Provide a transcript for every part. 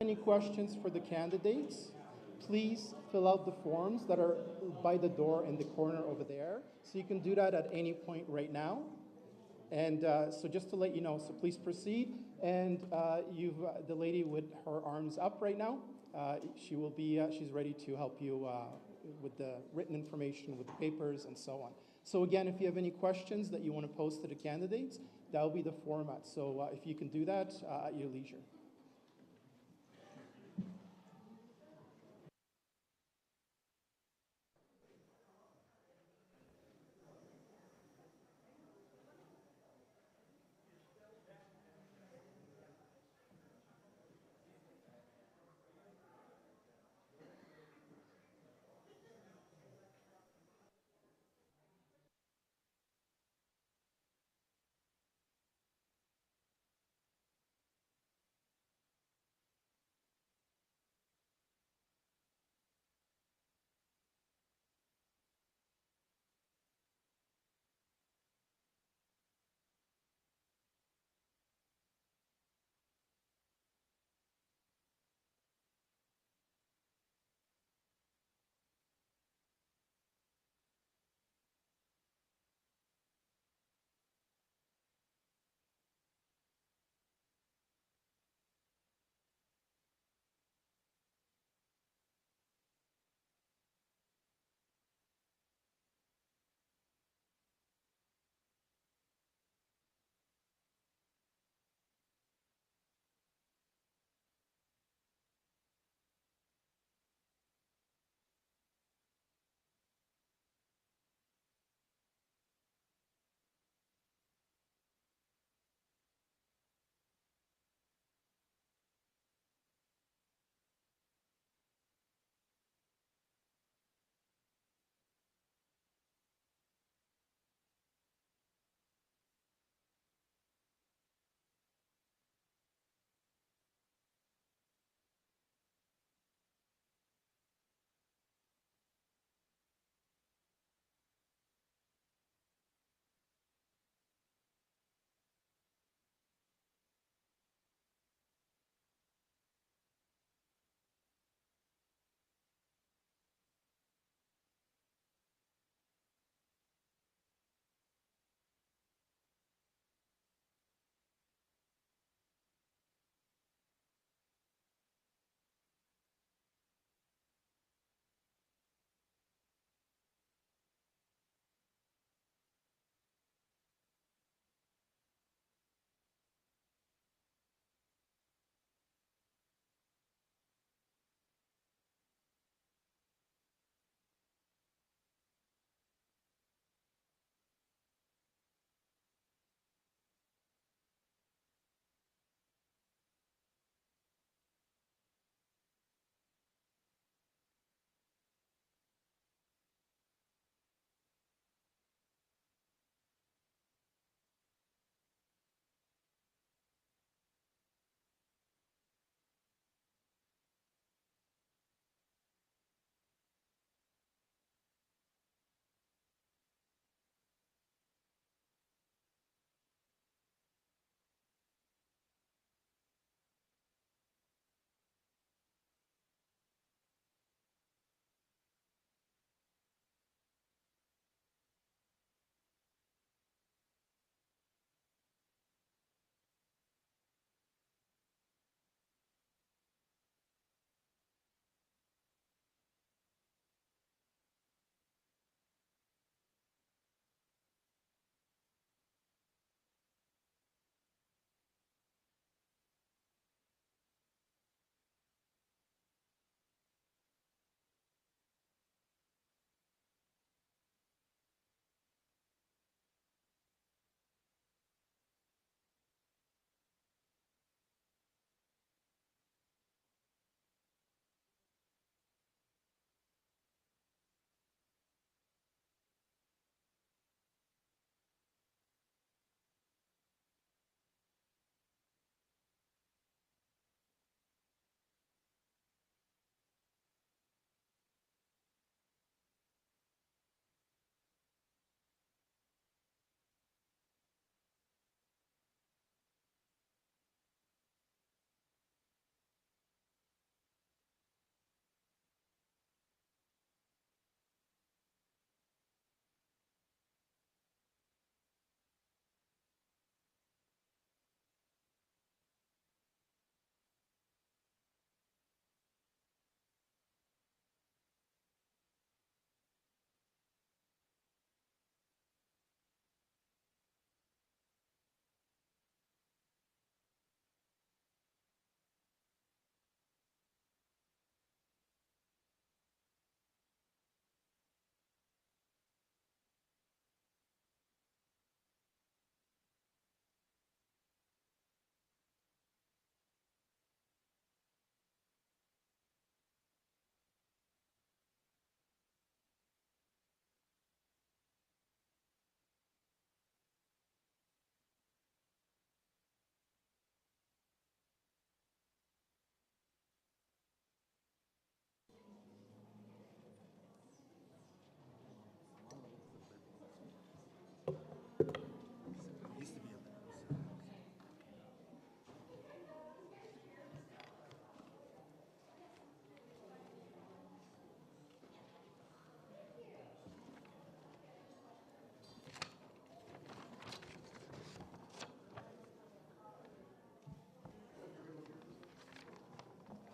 Any questions for the candidates, please fill out the forms that are by the door in the corner over there. So you can do that at any point right now. And so just to let you know, so please proceed. And the lady with her arms up right now, she's ready to help you with the written information, with the papers, and so on. So again, if you have any questions that you want to pose to the candidates, that will be the format. So if you can do that at your leisure.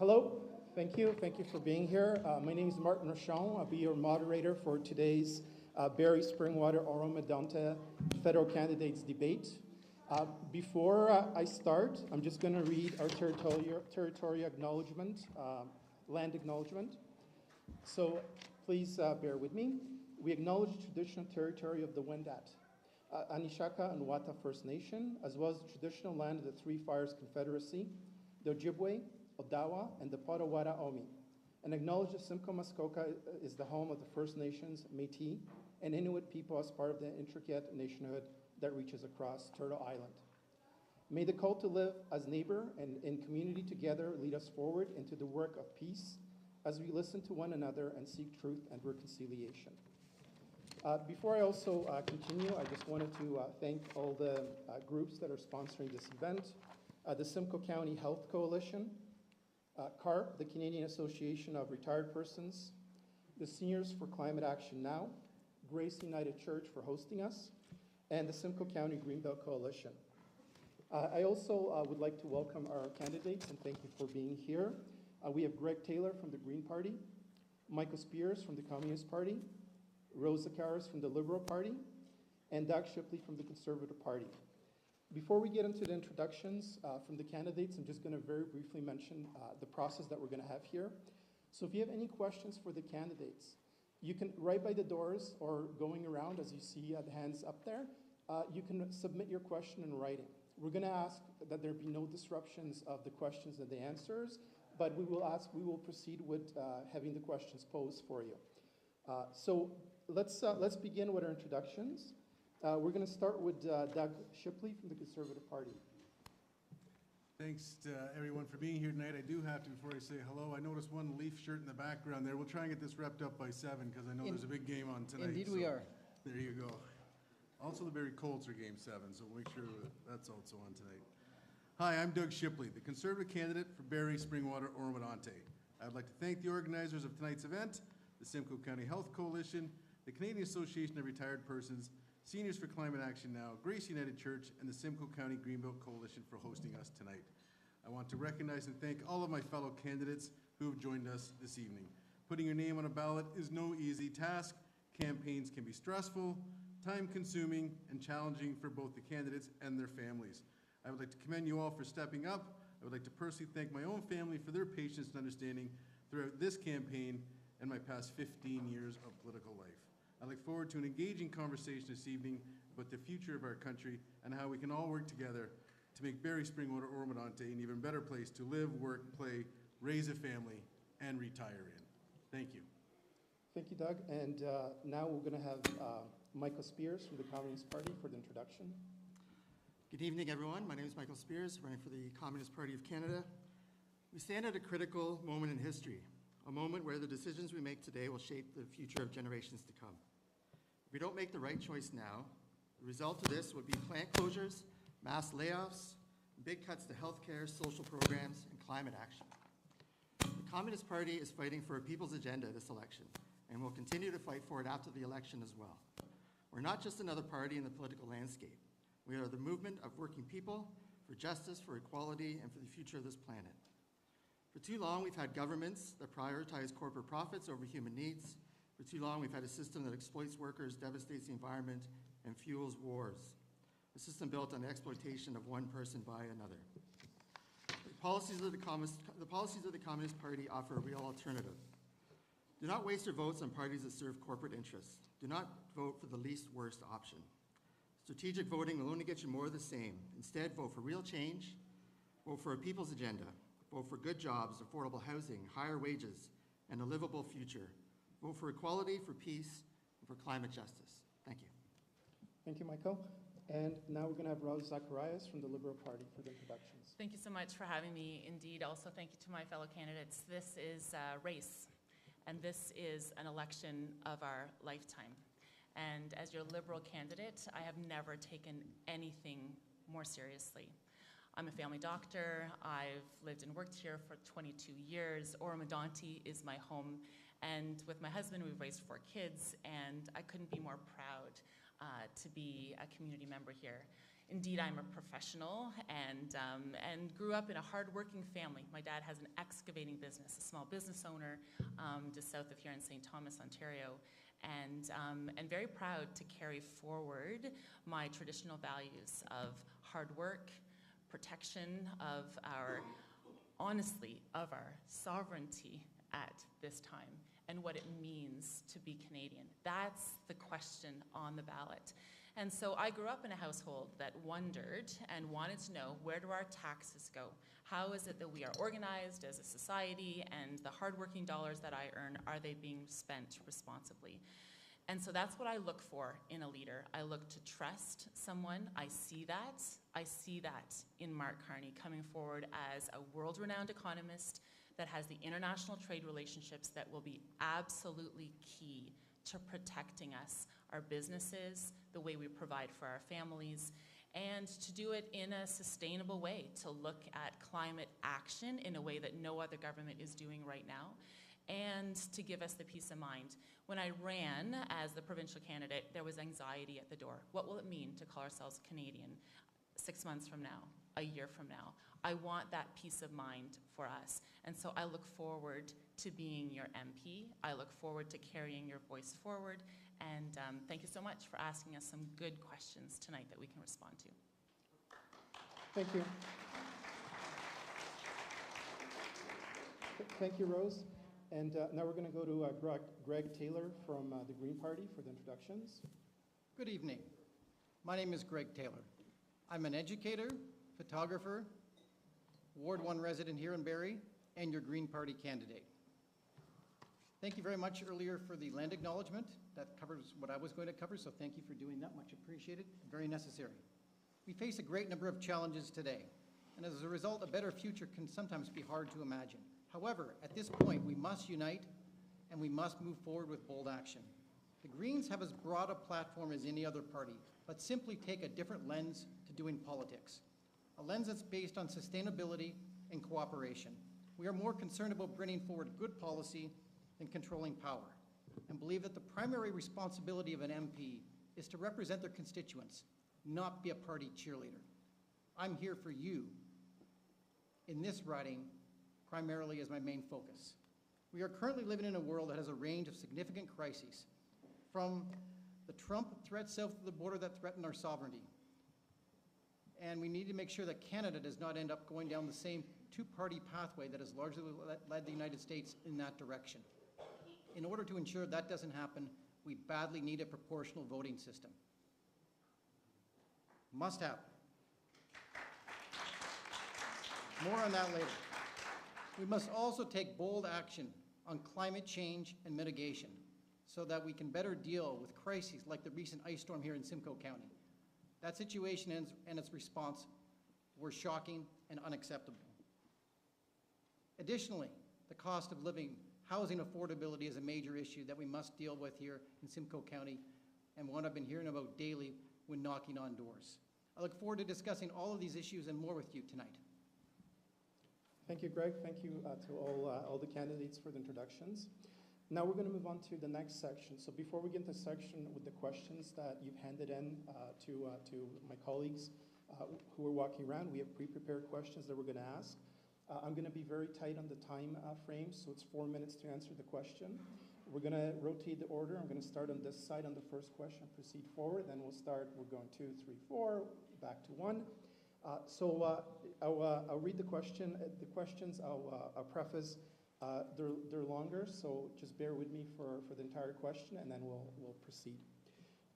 Hello, thank you. Thank you for being here. My name is Martin Rochon. I'll be your moderator for today's Barrie-Springwater-Oro-Medonte federal candidates debate. Before I start, I'm just going to read our territorial acknowledgement, land acknowledgement. So please bear with me. We acknowledge the traditional territory of the Wendat, Anishaka and Wata First Nation, as well as the traditional land of the Three Fires Confederacy, the Ojibwe, Odawa, and the Potawatomi Omi, and acknowledge that Simcoe Muskoka is the home of the First Nations, Métis, and Inuit people as part of the intricate nationhood that reaches across Turtle Island. May the call to live as neighbor and in community together lead us forward into the work of peace as we listen to one another and seek truth and reconciliation. Before I also continue, I just wanted to thank all the groups that are sponsoring this event, the Simcoe County Health Coalition, CARP, the Canadian Association of Retired Persons, the Seniors for Climate Action Now, Grace United Church for hosting us, and the Simcoe County Greenbelt Coalition. I also would like to welcome our candidates and thank you for being here. We have Greg Taylor from the Green Party, Michael Spears from the Communist Party, Rose Zakaris from the Liberal Party, and Doug Shipley from the Conservative Party. Before we get into the introductions from the candidates, I'm just going to very briefly mention the process that we're going to have here. So if you have any questions for the candidates, you can, right by the doors or going around, as you see the hands up there, you can submit your question in writing. We're going to ask that there be no disruptions of the questions and the answers, but we will proceed with having the questions posed for you. So let's begin with our introductions. We're going to start with Doug Shipley from the Conservative Party. Thanks to everyone for being here tonight. I do have to, before I say hello, I noticed one Leaf shirt in the background there. We'll try and get this wrapped up by 7 because I know there's a big game on tonight. Indeed we are. There you go. Also, the Barrie Colts are game 7, so we'll make sure that's also on tonight. Hi, I'm Doug Shipley, the Conservative candidate for Barrie-Springwater-Oro-Medonte. I'd like to thank the organizers of tonight's event, the Simcoe County Health Coalition, the Canadian Association of Retired Persons, Seniors for Climate Action Now, Grace United Church, and the Simcoe County Greenbelt Coalition for hosting us tonight. I want to recognize and thank all of my fellow candidates who have joined us this evening. Putting your name on a ballot is no easy task. Campaigns can be stressful, time-consuming, and challenging for both the candidates and their families. I would like to commend you all for stepping up. I would like to personally thank my own family for their patience and understanding throughout this campaign and my past 15 years of political life. I look forward to an engaging conversation this evening about the future of our country and how we can all work together to make Barrie-Springwater-Oro-Medonte an even better place to live, work, play, raise a family, and retire in. Thank you. Thank you, Doug. And now we're going to have Michael Spears from the Communist Party for the introduction. Good evening, everyone. My name is Michael Spears, running for the Communist Party of Canada. We stand at a critical moment in history, a moment where the decisions we make today will shape the future of generations to come. If we don't make the right choice now, the result of this would be plant closures, mass layoffs, big cuts to healthcare, social programs, and climate action. The Communist Party is fighting for a people's agenda this election, and will continue to fight for it after the election as well. We're not just another party in the political landscape. We are the movement of working people for justice, for equality, and for the future of this planet. For too long, we've had governments that prioritize corporate profits over human needs. For too long, we've had a system that exploits workers, devastates the environment, and fuels wars. A system built on the exploitation of one person by another. The policies of the Communist Party offer a real alternative. Do not waste your votes on parties that serve corporate interests. Do not vote for the least worst option. Strategic voting will only get you more of the same. Instead, vote for real change, vote for a people's agenda, vote for good jobs, affordable housing, higher wages, and a livable future. Vote for equality, for peace, and for climate justice. Thank you. Thank you, Michael. And now we're going to have Rose Zacharias from the Liberal Party for the introductions. Thank you so much for having me. Indeed, also thank you to my fellow candidates. This is a race, and this is an election of our lifetime. And as your Liberal candidate, I have never taken anything more seriously. I'm a family doctor. I've lived and worked here for 22 years. Oro-Medonte is my home. And with my husband, we've raised 4 kids, and I couldn't be more proud to be a community member here. Indeed, I'm a professional and grew up in a hardworking family. My dad has an excavating business, a small business owner just south of here in St. Thomas, Ontario, and very proud to carry forward my traditional values of hard work, protection of our, honestly, of our sovereignty at this time, and what it means to be Canadian. That's the question on the ballot. And so I grew up in a household that wondered and wanted to know, where do our taxes go? How is it that we are organized as a society, and the hardworking dollars that I earn, are they being spent responsibly? And so that's what I look for in a leader. I look to trust someone. I see that. I see that in Mark Carney coming forward as a world-renowned economist that has the international trade relationships that will be absolutely key to protecting us, our businesses, the way we provide for our families, and to do it in a sustainable way, to look at climate action in a way that no other government is doing right now, and to give us the peace of mind. When I ran as the provincial candidate, there was anxiety at the door. What will it mean to call ourselves Canadian 6 months from now, a year from now? I want that peace of mind for us. And so I look forward to being your MP. I look forward to carrying your voice forward. And thank you so much for asking us some good questions tonight that we can respond to. Thank you. Thank you, Rose. And now we're going to go to Greg Taylor from the Green Party for the introductions. Good evening. My name is Greg Taylor. I'm an educator, photographer, Ward 1 resident here in Barrie, and your Green Party candidate. Thank you very much earlier for the land acknowledgement. That covers what I was going to cover, so thank you for doing that. Much appreciated. Very necessary. We face a great number of challenges today, and as a result, a better future can sometimes be hard to imagine. However, at this point, we must unite and we must move forward with bold action. The Greens have as broad a platform as any other party, but simply take a different lens to doing politics. A lens that's based on sustainability and cooperation. We are more concerned about bringing forward good policy than controlling power, and believe that the primary responsibility of an MP is to represent their constituents, not be a party cheerleader. I'm here for you in this riding primarily as my main focus. We are currently living in a world that has a range of significant crises, from the Trump threat south of the border that threaten our sovereignty. And we need to make sure that Canada does not end up going down the same two-party pathway that has largely led the United States in that direction. In order to ensure that doesn't happen, we badly need a proportional voting system. Must happen. More on that later. We must also take bold action on climate change and mitigation so that we can better deal with crises like the recent ice storm here in Simcoe County. That situation and its response were shocking and unacceptable. Additionally, the cost of living, housing affordability is a major issue that we must deal with here in Simcoe County, and one I've been hearing about daily when knocking on doors. I look forward to discussing all of these issues and more with you tonight. Thank you, Greg. Thank you to all the candidates for the introductions. Now we're going to move on to the next section. So before we get into section with the questions that you've handed in to my colleagues who are walking around, we have pre-prepared questions that we're going to ask. I'm going to be very tight on the time frame, so it's 4 minutes to answer the question. We're going to rotate the order. I'm going to start on this side on the first question, proceed forward, then we're going 2, 3, 4, back to 1. I'll read the question. The questions I'll preface. They're longer, so just bear with me for the entire question, and then we'll proceed.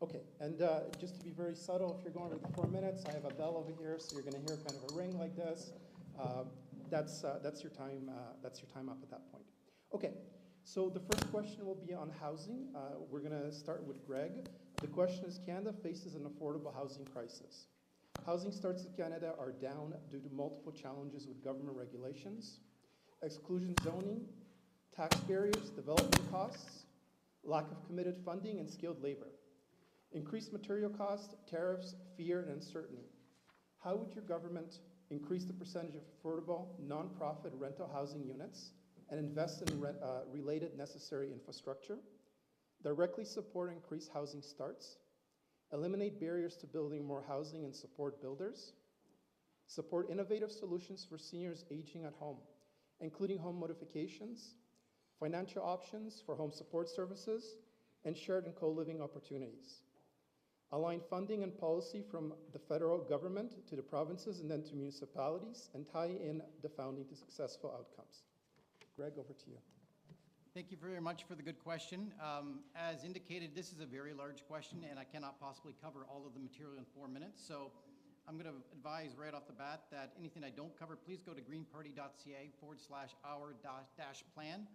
Okay, and just to be very subtle, if you're going over the 4 minutes, I have a bell over here, so you're going to hear kind of a ring like this. That's your time. That's your time up at that point. Okay, so the first question will be on housing. We're going to start with Greg. The question is: Canada faces an affordable housing crisis. Housing starts in Canada are down due to multiple challenges with government regulations, exclusion zoning, tax barriers, development costs, lack of committed funding and skilled labor, increased material costs, tariffs, fear, and uncertainty. How would your government increase the percentage of affordable, nonprofit rental housing units and invest in related necessary infrastructure, directly support increased housing starts, eliminate barriers to building more housing and support builders, support innovative solutions for seniors aging at home, including home modifications, financial options for home support services, and shared and co-living opportunities. Align funding and policy from the federal government to the provinces and then to municipalities, and tie in the funding to successful outcomes. Greg, over to you. Thank you very much for the good question. As indicated, this is a very large question, and I cannot possibly cover all of the material in 4 minutes. So I'm going to advise right off the bat that anything I don't cover, please go to greenparty.ca/our-plan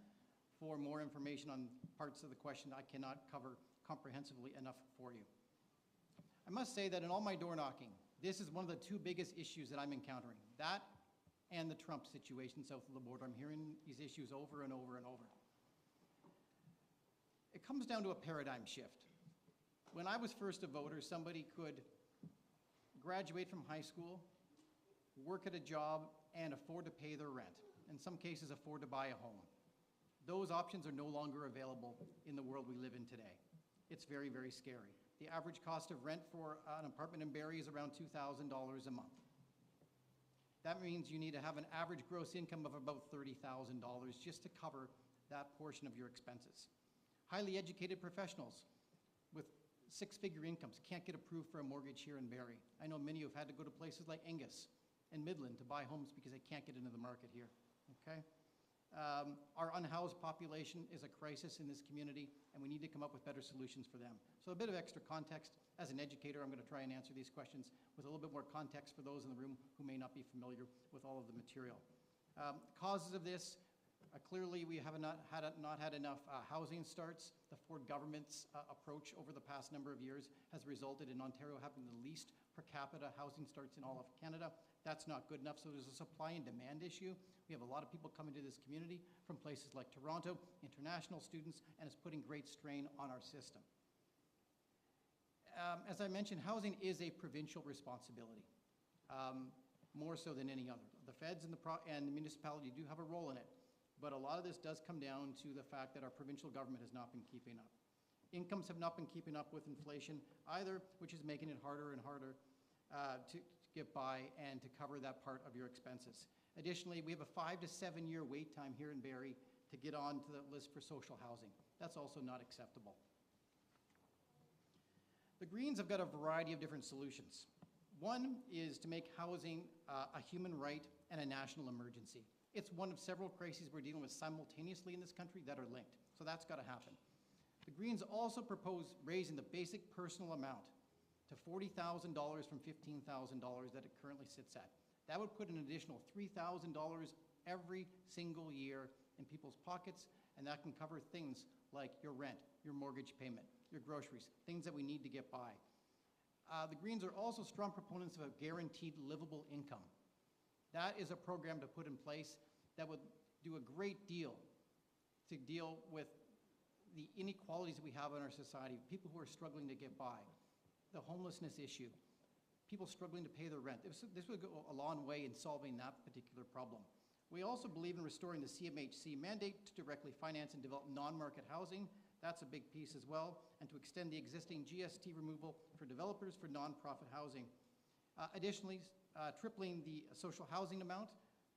for more information on parts of the question I cannot cover comprehensively enough for you. I must say that in all my door knocking, this is one of the two biggest issues that I'm encountering. That and the Trump situation south of the border. I'm hearing these issues over and over and over. It comes down to a paradigm shift. When I was first a voter, somebody could graduate from high school, work at a job, and afford to pay their rent. In some cases, afford to buy a home. Those options are no longer available in the world we live in today. It's very, very scary. The average cost of rent for an apartment in Barrie is around $2,000 a month. That means you need to have an average gross income of about $30,000 just to cover that portion of your expenses. Highly educated professionals with six-figure incomes can't get approved for a mortgage here in Barrie. I know many have had to go to places like Angus and Midland to buy homes because they can't get into the market here, okay? Our unhoused population is a crisis in this community, and we need to come up with better solutions for them. So a bit of extra context. As an educator, I'm going to try and answer these questions with a little bit more context for those in the room who may not be familiar with all of the material. Causes of this, clearly we have not had enough housing starts. The Ford government's approach over the past number of years has resulted in Ontario having the least per capita housing starts in all of Canada. That's not good enough, so there's a supply and demand issue. We have a lot of people coming to this community from places like Toronto, international students, and it's putting great strain on our system. As I mentioned, housing is a provincial responsibility, more so than any other. The feds and the municipality do have a role in it, but a lot of this does come down to the fact that our provincial government has not been keeping up. Incomes have not been keeping up with inflation either, which is making it harder and harder to get by and to cover that part of your expenses. Additionally, we have a 5 to 7 year wait time here in Barrie to get on to the list for social housing. That's also not acceptable. The Greens have got a variety of different solutions. One is to make housing a human right and a national emergency. It's one of several crises we're dealing with simultaneously in this country that are linked, so that's got to happen. The Greens also propose raising the basic personal amount to $40,000 from $15,000 that it currently sits at. That would put an additional $3,000 every single year in people's pockets, and that can cover things like your rent, your mortgage payment, your groceries, things that we need to get by. The Greens are also strong proponents of a guaranteed livable income. That is a program to put in place that would do a great deal to deal with the inequalities that we have in our society, people who are struggling to get by, the homelessness issue, people struggling to pay their rent. This would go a long way in solving that particular problem. We also believe in restoring the CMHC mandate to directly finance and develop non-market housing. That's a big piece as well, and to extend the existing GST removal for developers for non-profit housing. Additionally, tripling the social housing amount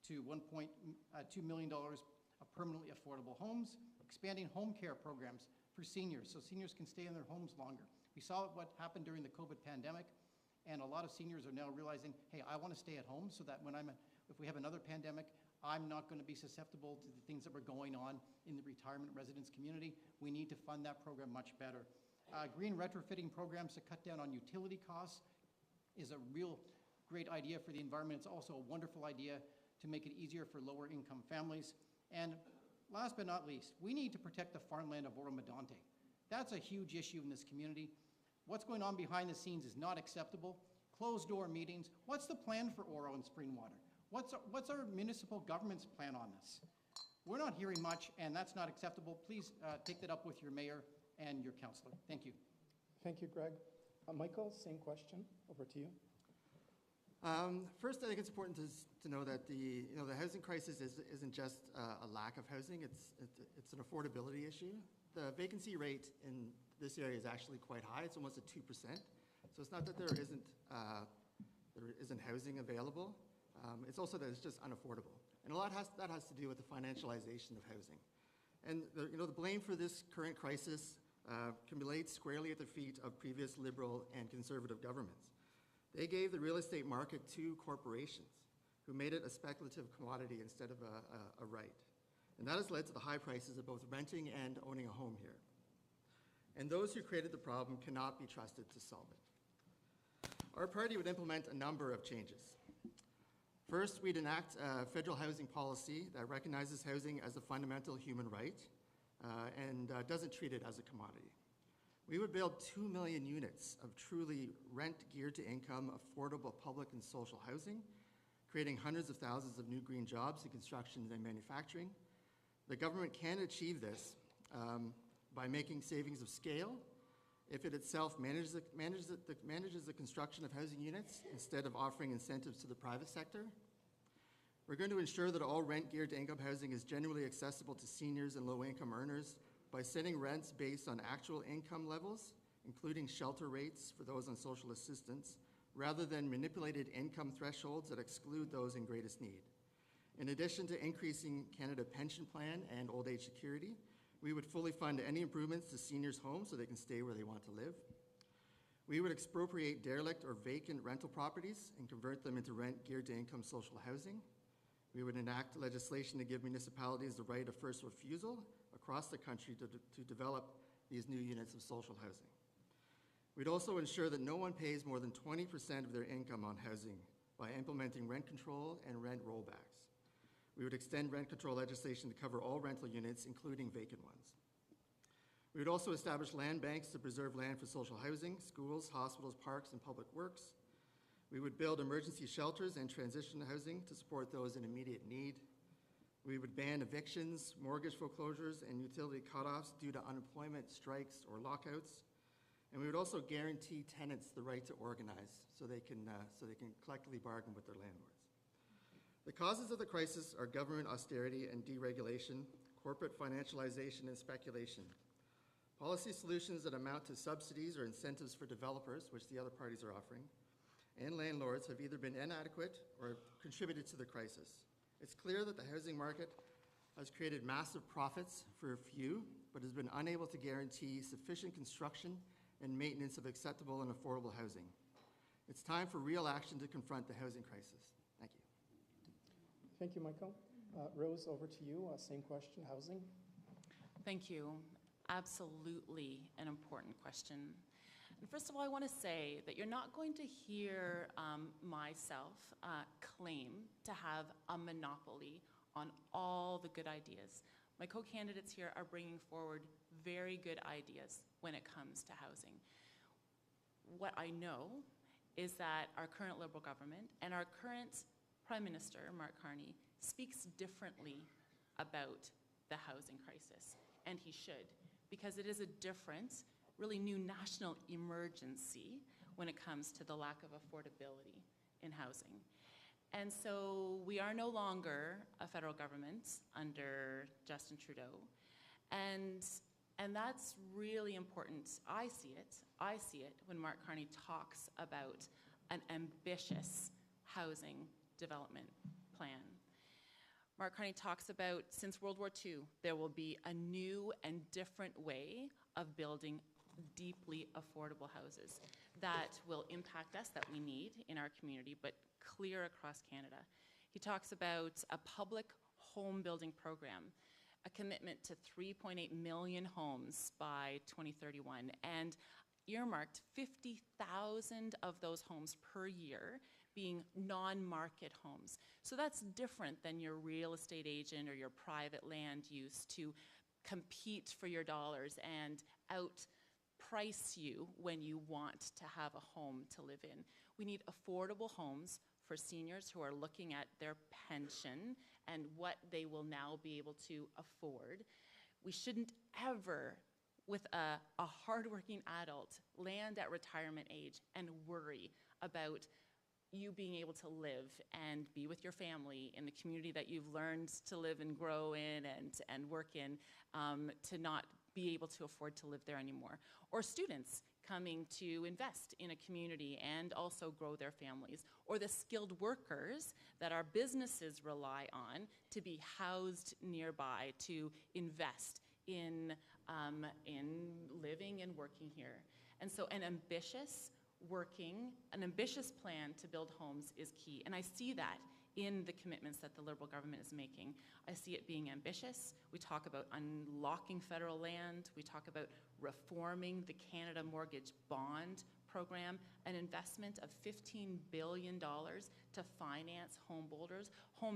to $1.2 million of permanently affordable homes, expanding home care programs for seniors so seniors can stay in their homes longer. We saw what happened during the COVID pandemic, and a lot of seniors are now realizing, hey, I want to stay at home so that when if we have another pandemic, I'm not going to be susceptible to the things that were going on in the retirement residence community. We need to fund that program much better. Green retrofitting programs to cut down on utility costs is a real great idea for the environment. It's also a wonderful idea to make it easier for lower income families. And last but not least, we need to protect the farmland of Oro-Medonte. That's a huge issue in this community. What's going on behind the scenes is not acceptable. Closed door meetings. What's the plan for Oro and Springwater? What's our municipal government's plan on this? We're not hearing much, and that's not acceptable. Please take that up with your mayor and your councillor. Thank you. Thank you, Greg. Michael, same question. Over to you. First, I think it's important to know that the housing crisis isn't just a lack of housing, it's an affordability issue. The vacancy rate in this area is actually quite high. It's almost at 2%. So it's not that there isn't housing available, it's also that it's just unaffordable. And a lot that has to do with the financialization of housing. And the blame for this current crisis can be laid squarely at the feet of previous liberal and conservative governments. They gave the real estate market to corporations who made it a speculative commodity instead of a right. And that has led to the high prices of both renting and owning a home here. And those who created the problem cannot be trusted to solve it. Our party would implement a number of changes. First, we'd enact a federal housing policy that recognizes housing as a fundamental human right and doesn't treat it as a commodity. We would build 2 million units of truly rent-geared-to-income, affordable public and social housing, creating hundreds of thousands of new green jobs in construction and manufacturing. The government can achieve this by making savings of scale if it itself manages the construction of housing units instead of offering incentives to the private sector. We're going to ensure that all rent-geared-to-income housing is genuinely accessible to seniors and low-income earners by setting rents based on actual income levels, including shelter rates for those on social assistance, rather than manipulated income thresholds that exclude those in greatest need. In addition to increasing Canada Pension Plan and old age security, we would fully fund any improvements to seniors' homes so they can stay where they want to live. We would expropriate derelict or vacant rental properties and convert them into rent-geared-to-income social housing. We would enact legislation to give municipalities the right of first refusal across the country to develop these new units of social housing. We'd also ensure that no one pays more than 20% of their income on housing by implementing rent control and rent rollbacks. We would extend rent control legislation to cover all rental units, including vacant ones. We would also establish land banks to preserve land for social housing, schools, hospitals, parks, and public works. We would build emergency shelters and transition housing to support those in immediate need. We would ban evictions, mortgage foreclosures, and utility cutoffs due to unemployment, strikes, or lockouts. And we would also guarantee tenants the right to organize so they can collectively bargain with their landlords. The causes of the crisis are government austerity and deregulation, corporate financialization and speculation. Policy solutions that amount to subsidies or incentives for developers, which the other parties are offering, and landlords have either been inadequate or contributed to the crisis. It's clear that the housing market has created massive profits for a few, but has been unable to guarantee sufficient construction and maintenance of acceptable and affordable housing. It's time for real action to confront the housing crisis. Thank you. Thank you, Michael. Rose, over to you. Same question, housing. Thank you. Absolutely an important question. And first of all, I want to say that you're not going to hear myself claim to have a monopoly on all the good ideas. My co-candidates here are bringing forward very good ideas when it comes to housing. What I know is that our current Liberal government and our current Prime Minister, Mark Carney, speaks differently about the housing crisis, and he should, because it is a different, really new national emergency when it comes to the lack of affordability in housing. And so we are no longer a federal government under Justin Trudeau, and that's really important. I see it when Mark Carney talks about an ambitious housing development plan. Mark Carney talks about, since World War II, there will be a new and different way of building deeply affordable houses that will impact us, that we need in our community, but clear across Canada. He talks about a public home building program, a commitment to 3.8 million homes by 2031, and earmarked 50,000 of those homes per year being non-market homes. So that's different than your real estate agent or your private land use to compete for your dollars and outprice you when you want to have a home to live in. We need affordable homes for seniors who are looking at their pension and what they will now be able to afford. We shouldn't ever, with a hardworking adult, land at retirement age and worry about you being able to live and be with your family in the community that you've learned to live and grow in and work in, to not be able to afford to live there anymore. Or students coming to invest in a community and also grow their families, or the skilled workers that our businesses rely on to be housed nearby to invest in living and working here. And so an ambitious plan to build homes is key. And I see that in the commitments that the Liberal government is making. I see it being ambitious. We talk about unlocking federal land. We talk about reforming the Canada Mortgage Bond Program, an investment of $15 billion to finance home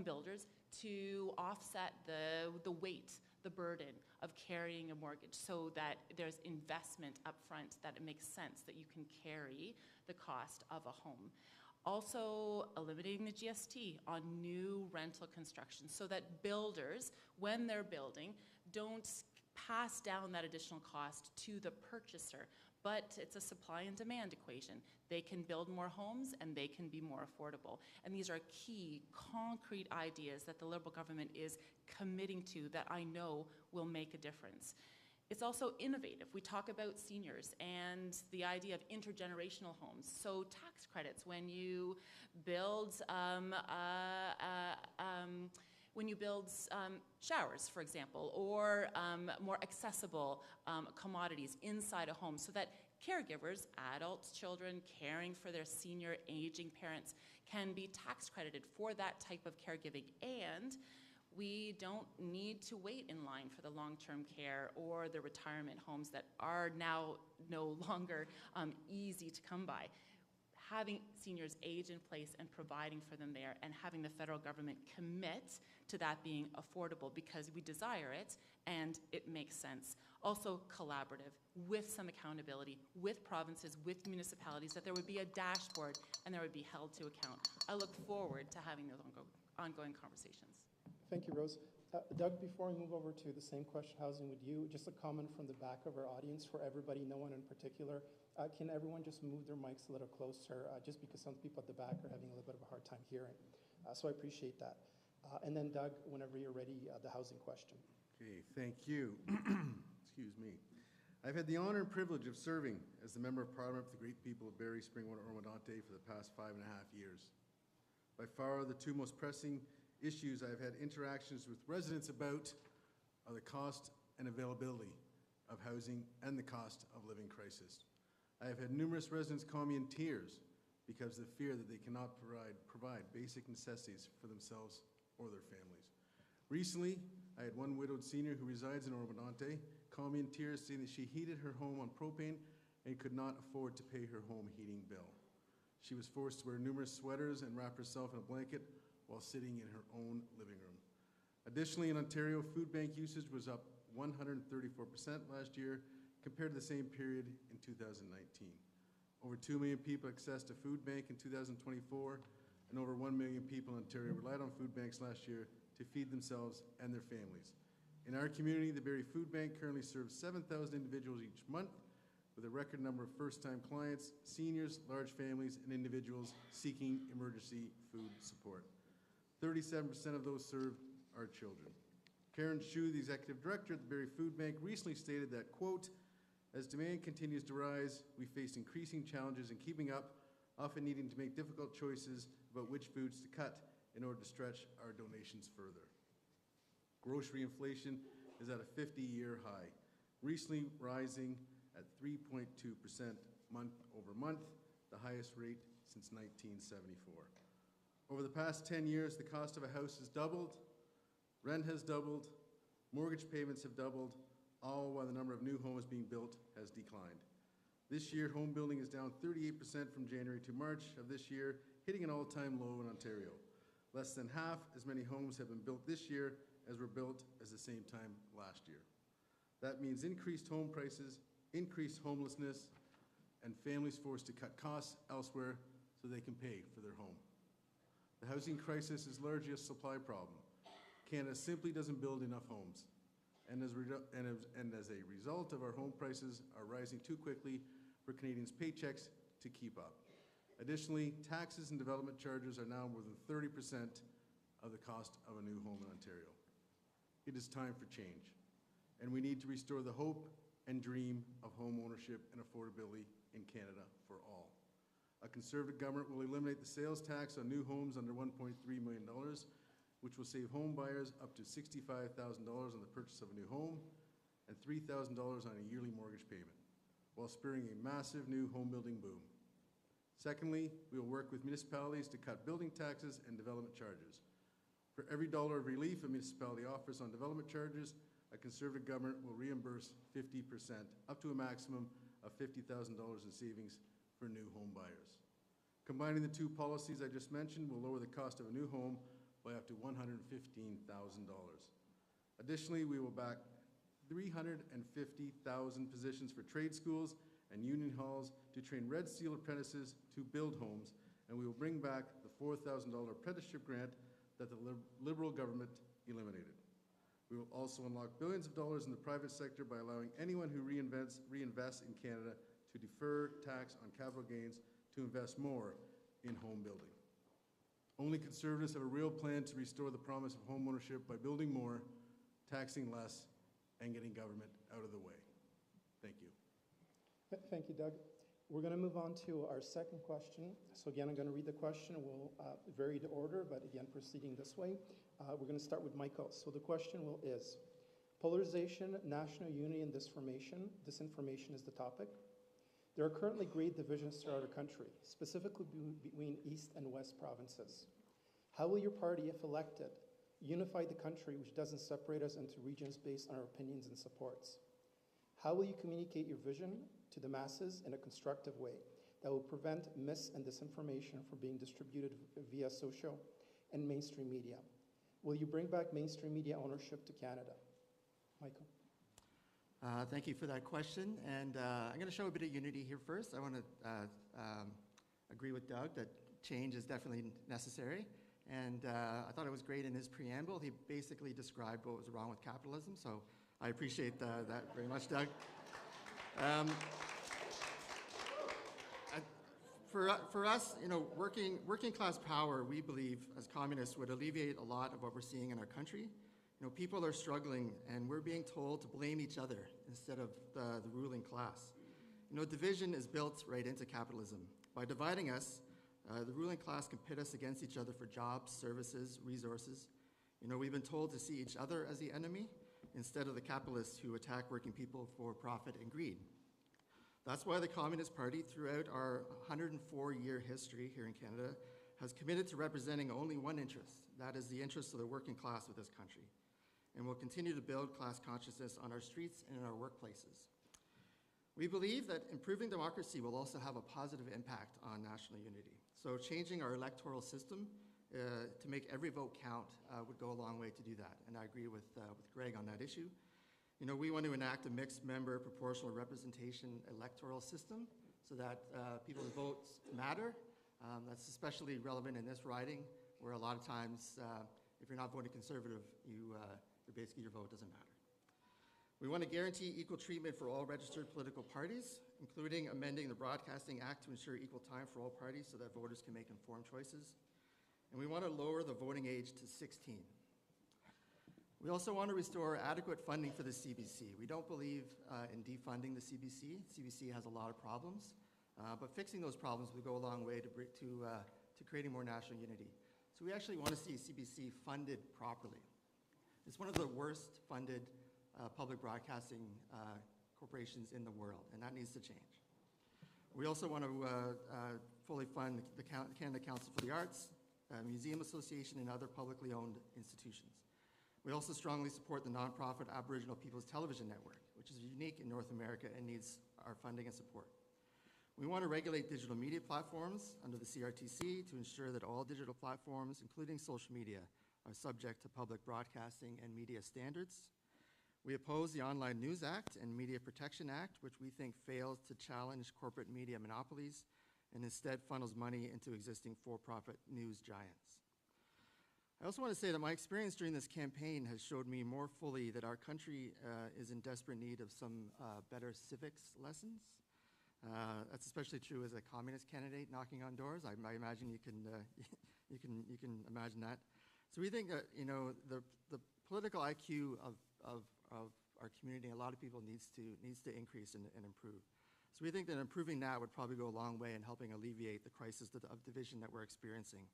builders to offset the weight, the burden of carrying a mortgage, so that there's investment up front, that it makes sense that you can carry the cost of a home. Also, eliminating the GST on new rental construction so that builders, when they're building, don't pass down that additional cost to the purchaser, but it's a supply and demand equation. They can build more homes and they can be more affordable. And these are key, concrete ideas that the Liberal government is committing to that I know will make a difference. It's also innovative. We talk about seniors and the idea of intergenerational homes. So tax credits when you build showers, for example, or more accessible commodities inside a home, so that caregivers, adults, children caring for their senior aging parents can be tax credited for that type of caregiving. And we don't need to wait in line for the long-term care or the retirement homes that are now no longer easy to come by. Having seniors age in place and providing for them there, and having the federal government commit to that being affordable because we desire it and it makes sense. Also collaborative, with some accountability, with provinces, with municipalities, that there would be a dashboard and there would be held to account. I look forward to having those ongoing conversations. Thank you, Rose. Doug, before we move over to the same question, housing with you, just a comment from the back of our audience for everybody, no one in particular. Can everyone just move their mics a little closer, just because some people at the back are having a little bit of a hard time hearing. So I appreciate that. And then Doug, whenever you're ready, the housing question. Okay, thank you. Excuse me. I've had the honor and privilege of serving as the Member of Parliament for the great people of Barrie-Springwater-Oro-Medonte for the past 5.5 years. By far, the two most pressing issues I've had interactions with residents about are the cost and availability of housing and the cost of living crisis. I have had numerous residents call me in tears because of the fear that they cannot provide basic necessities for themselves or their families. Recently, I had one widowed senior who resides in Oro-Medonte call me in tears saying that she heated her home on propane and could not afford to pay her home heating bill. She was forced to wear numerous sweaters and wrap herself in a blanket while sitting in her own living room. Additionally, in Ontario, food bank usage was up 134% last year compared to the same period in 2019. Over 2 million people accessed a food bank in 2024, and over 1 million people in Ontario relied on food banks last year to feed themselves and their families. In our community, the Barrie Food Bank currently serves 7,000 individuals each month, with a record number of first-time clients, seniors, large families, and individuals seeking emergency food support. 37% of those served are children. Karen Shu, the executive director at the Barrie Food Bank, recently stated that, quote, "As demand continues to rise, we face increasing challenges in keeping up, often needing to make difficult choices about which foods to cut in order to stretch our donations further." Grocery inflation is at a 50-year high, recently rising at 3.2% month over month, the highest rate since 1974. Over the past 10 years, the cost of a house has doubled, rent has doubled, mortgage payments have doubled, all while the number of new homes being built has declined. This year, home building is down 38% from January to March of this year, hitting an all-time low in Ontario. Less than half as many homes have been built this year as were built as the same time last year. That means increased home prices, increased homelessness, and families forced to cut costs elsewhere so they can pay for their home. The housing crisis is largely a supply problem. Canada simply doesn't build enough homes. And as a result of our home prices are rising too quickly for Canadians' paychecks to keep up. Additionally, taxes and development charges are now more than 30% of the cost of a new home in Ontario. It is time for change, and we need to restore the hope and dream of home ownership and affordability in Canada for all. A Conservative government will eliminate the sales tax on new homes under $1.3 million, which will save home buyers up to $65,000 on the purchase of a new home and $3,000 on a yearly mortgage payment, while spurring a massive new home building boom. Secondly, we will work with municipalities to cut building taxes and development charges. For every dollar of relief a municipality offers on development charges, a Conservative government will reimburse 50%, up to a maximum of $50,000 in savings for new home buyers. Combining the two policies I just mentioned will lower the cost of a new home by up to $115,000. Additionally, we will back 350,000 positions for trade schools and union halls to train Red Seal apprentices to build homes, and we will bring back the $4,000 apprenticeship grant that the Liberal government eliminated. We will also unlock billions of dollars in the private sector by allowing anyone who reinvests in Canada to defer tax on capital gains to invest more in home building. Only Conservatives have a real plan to restore the promise of home ownership by building more, taxing less, and getting government out of the way. Thank you. Thank you, Doug. We're going to move on to our second question. So again, I'm going to read the question. We'll vary the order, but again, proceeding this way. We're going to start with Michael. So the question is, polarization, national unity, and disinformation. Disinformation is the topic. There are currently great divisions throughout our country, specifically between East and West provinces. How will your party, if elected, unify the country which doesn't separate us into regions based on our opinions and supports? How will you communicate your vision to the masses in a constructive way that will prevent mis- and disinformation from being distributed via social and mainstream media? Will you bring back mainstream media ownership to Canada? Michael. Thank you for that question. And I'm going to show a bit of unity here first. I want to agree with Doug that change is definitely necessary. And I thought it was great in his preamble. He basically described what was wrong with capitalism. So I appreciate that very much, Doug. For us, working class power, we believe as communists would alleviate a lot of what we're seeing in our country. People are struggling, and we're being told to blame each other instead of the ruling class. Division is built right into capitalism. By dividing us, the ruling class can pit us against each other for jobs, services, resources. We've been told to see each other as the enemy instead of the capitalists who attack working people for profit and greed. That's why the Communist Party, throughout our 104-year history here in Canada, has committed to representing only one interest. That is the interest of the working class of this country. And will continue to build class consciousness on our streets and in our workplaces. We believe that improving democracy will also have a positive impact on national unity. So changing our electoral system to make every vote count would go a long way to do that. And I agree with Greg on that issue. We want to enact a mixed member proportional representation electoral system so that people's votes matter. That's especially relevant in this riding, where a lot of times, if you're not voting Conservative, basically your vote doesn't matter. We want to guarantee equal treatment for all registered political parties, including amending the Broadcasting Act to ensure equal time for all parties so that voters can make informed choices. And we want to lower the voting age to 16. We also want to restore adequate funding for the CBC. We don't believe in defunding the CBC. CBC has a lot of problems, but fixing those problems will go a long way to creating more national unity. So we actually want to see CBC funded properly. It's one of the worst funded public broadcasting corporations in the world, and that needs to change. We also want to fully fund the Canada Council for the Arts, Museum Association, and other publicly owned institutions. We also strongly support the nonprofit Aboriginal People's Television Network, which is unique in North America and needs our funding and support. We want to regulate digital media platforms under the CRTC to ensure that all digital platforms, including social media, are subject to public broadcasting and media standards. We oppose the Online News Act and Media Protection Act, which we think fails to challenge corporate media monopolies and instead funnels money into existing for-profit news giants. I also want to say that my experience during this campaign has showed me more fully that our country is in desperate need of some better civics lessons. That's especially true as a communist candidate knocking on doors. I imagine you can imagine that. So we think that the political IQ of our community, a lot of people needs to increase and improve. So we think that improving that would probably go a long way in helping alleviate the crisis of division that we're experiencing.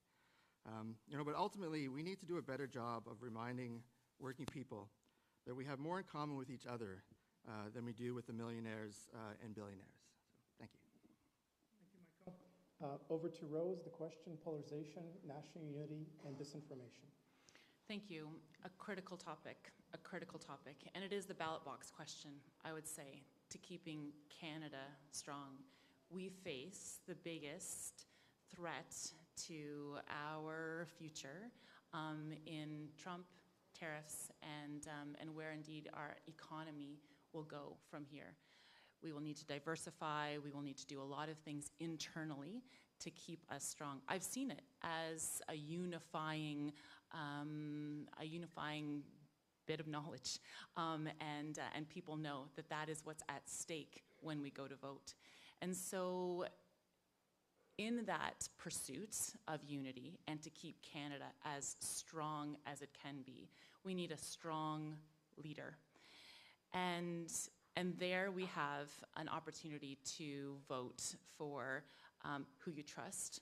But ultimately, we need to do a better job of reminding working people that we have more in common with each other than we do with the millionaires and billionaires. So, thank you. Thank you, Michael. Over to Rose, the question, polarization, national unity, and disinformation. Thank you. A critical topic, and it is the ballot box question, I would say, to keeping Canada strong. We face the biggest threat to our future in Trump, tariffs, and where indeed our economy will go from here. We will need to diversify. We will need to do a lot of things internally to keep us strong. I've seen it as a unifying bit of knowledge, and people know that that is what's at stake when we go to vote. And so in that pursuit of unity and to keep Canada as strong as it can be, we need a strong leader. And there we have an opportunity to vote for who you trust.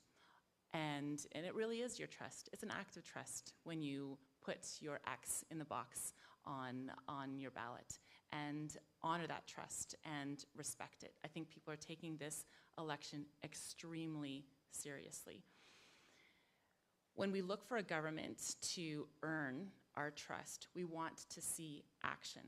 And it really is your trust. It's an act of trust when you put your X in the box on your ballot and honor that trust and respect it. I think people are taking this election extremely seriously. When we look for a government to earn our trust, we want to see action.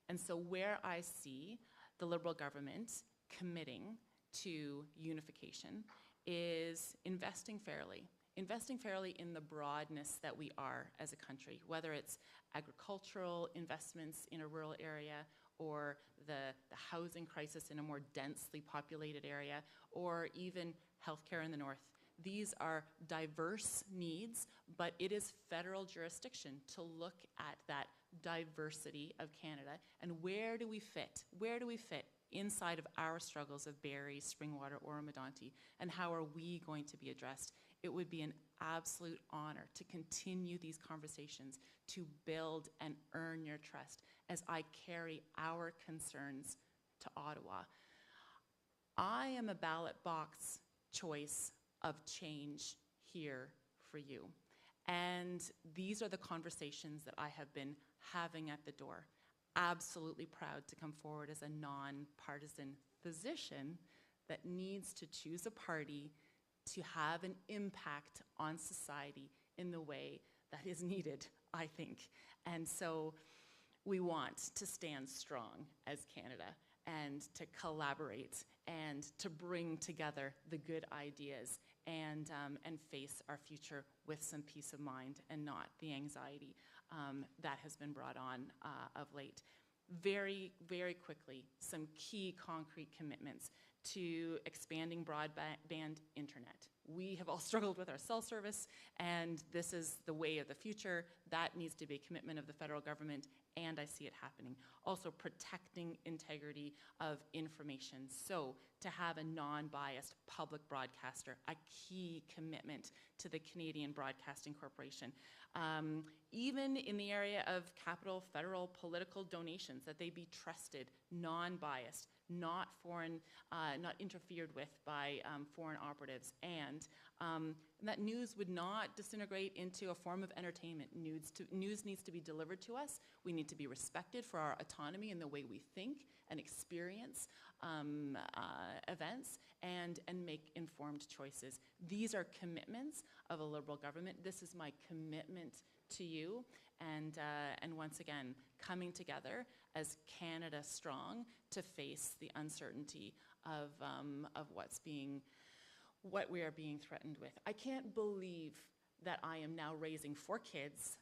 And so where I see the Liberal government committing to unification is investing fairly in the broadness that we are as a country, whether it's agricultural investments in a rural area or the housing crisis in a more densely populated area, or even healthcare in the north. These are diverse needs, but it is federal jurisdiction to look at that diversity of Canada and where do we fit? Where do we fit inside of our struggles of Barrie-Springwater-Oro-Medonte, and how are we going to be addressed? It would be an absolute honor to continue these conversations, to build and earn your trust as I carry our concerns to Ottawa. I am a ballot box choice of change here for you. And these are the conversations that I have been having at the door. Absolutely proud to come forward as a nonpartisan physician that needs to choose a party to have an impact on society in the way that is needed, I think. And so we want to stand strong as Canada and to collaborate and to bring together the good ideas and face our future with some peace of mind and not the anxiety that has been brought on of late. Very, very quickly, some key concrete commitments to expanding broadband internet. We have all struggled with our cell service, and this is the way of the future. That needs to be a commitment of the federal government, and I see it happening. Also, protecting integrity of information. So, to have a non-biased public broadcaster, a key commitment to the Canadian Broadcasting Corporation. Even in the area of capital federal political donations, that they be trusted, non-biased, not foreign, not interfered with by foreign operatives, and that news would not disintegrate into a form of entertainment. News needs to be delivered to us. We need to be respected for our autonomy in the way we think and experience events and make informed choices. These are commitments of a Liberal government. This is my commitment to you, and once again, coming together as Canada strong to face the uncertainty of what we are being threatened with. I can't believe that I am now raising 4 kids,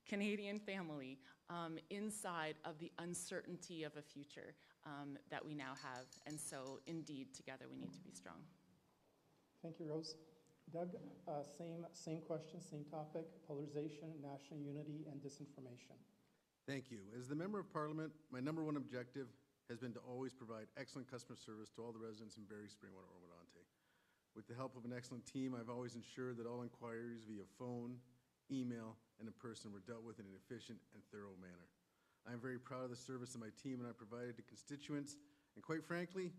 Canadian family, inside of the uncertainty of a future that we now have. And so, indeed, together we need to be strong. Thank you, Rose. Doug, same question, same topic, polarization, national unity, and disinformation. Thank you. As the Member of Parliament, my number one objective has been to always provide excellent customer service to all the residents in Barrie-Springwater-Oro-Medonte. With the help of an excellent team, I've always ensured that all inquiries via phone, email, and in person were dealt with in an efficient and thorough manner. I am very proud of the service that my team and I provided to constituents, and quite frankly,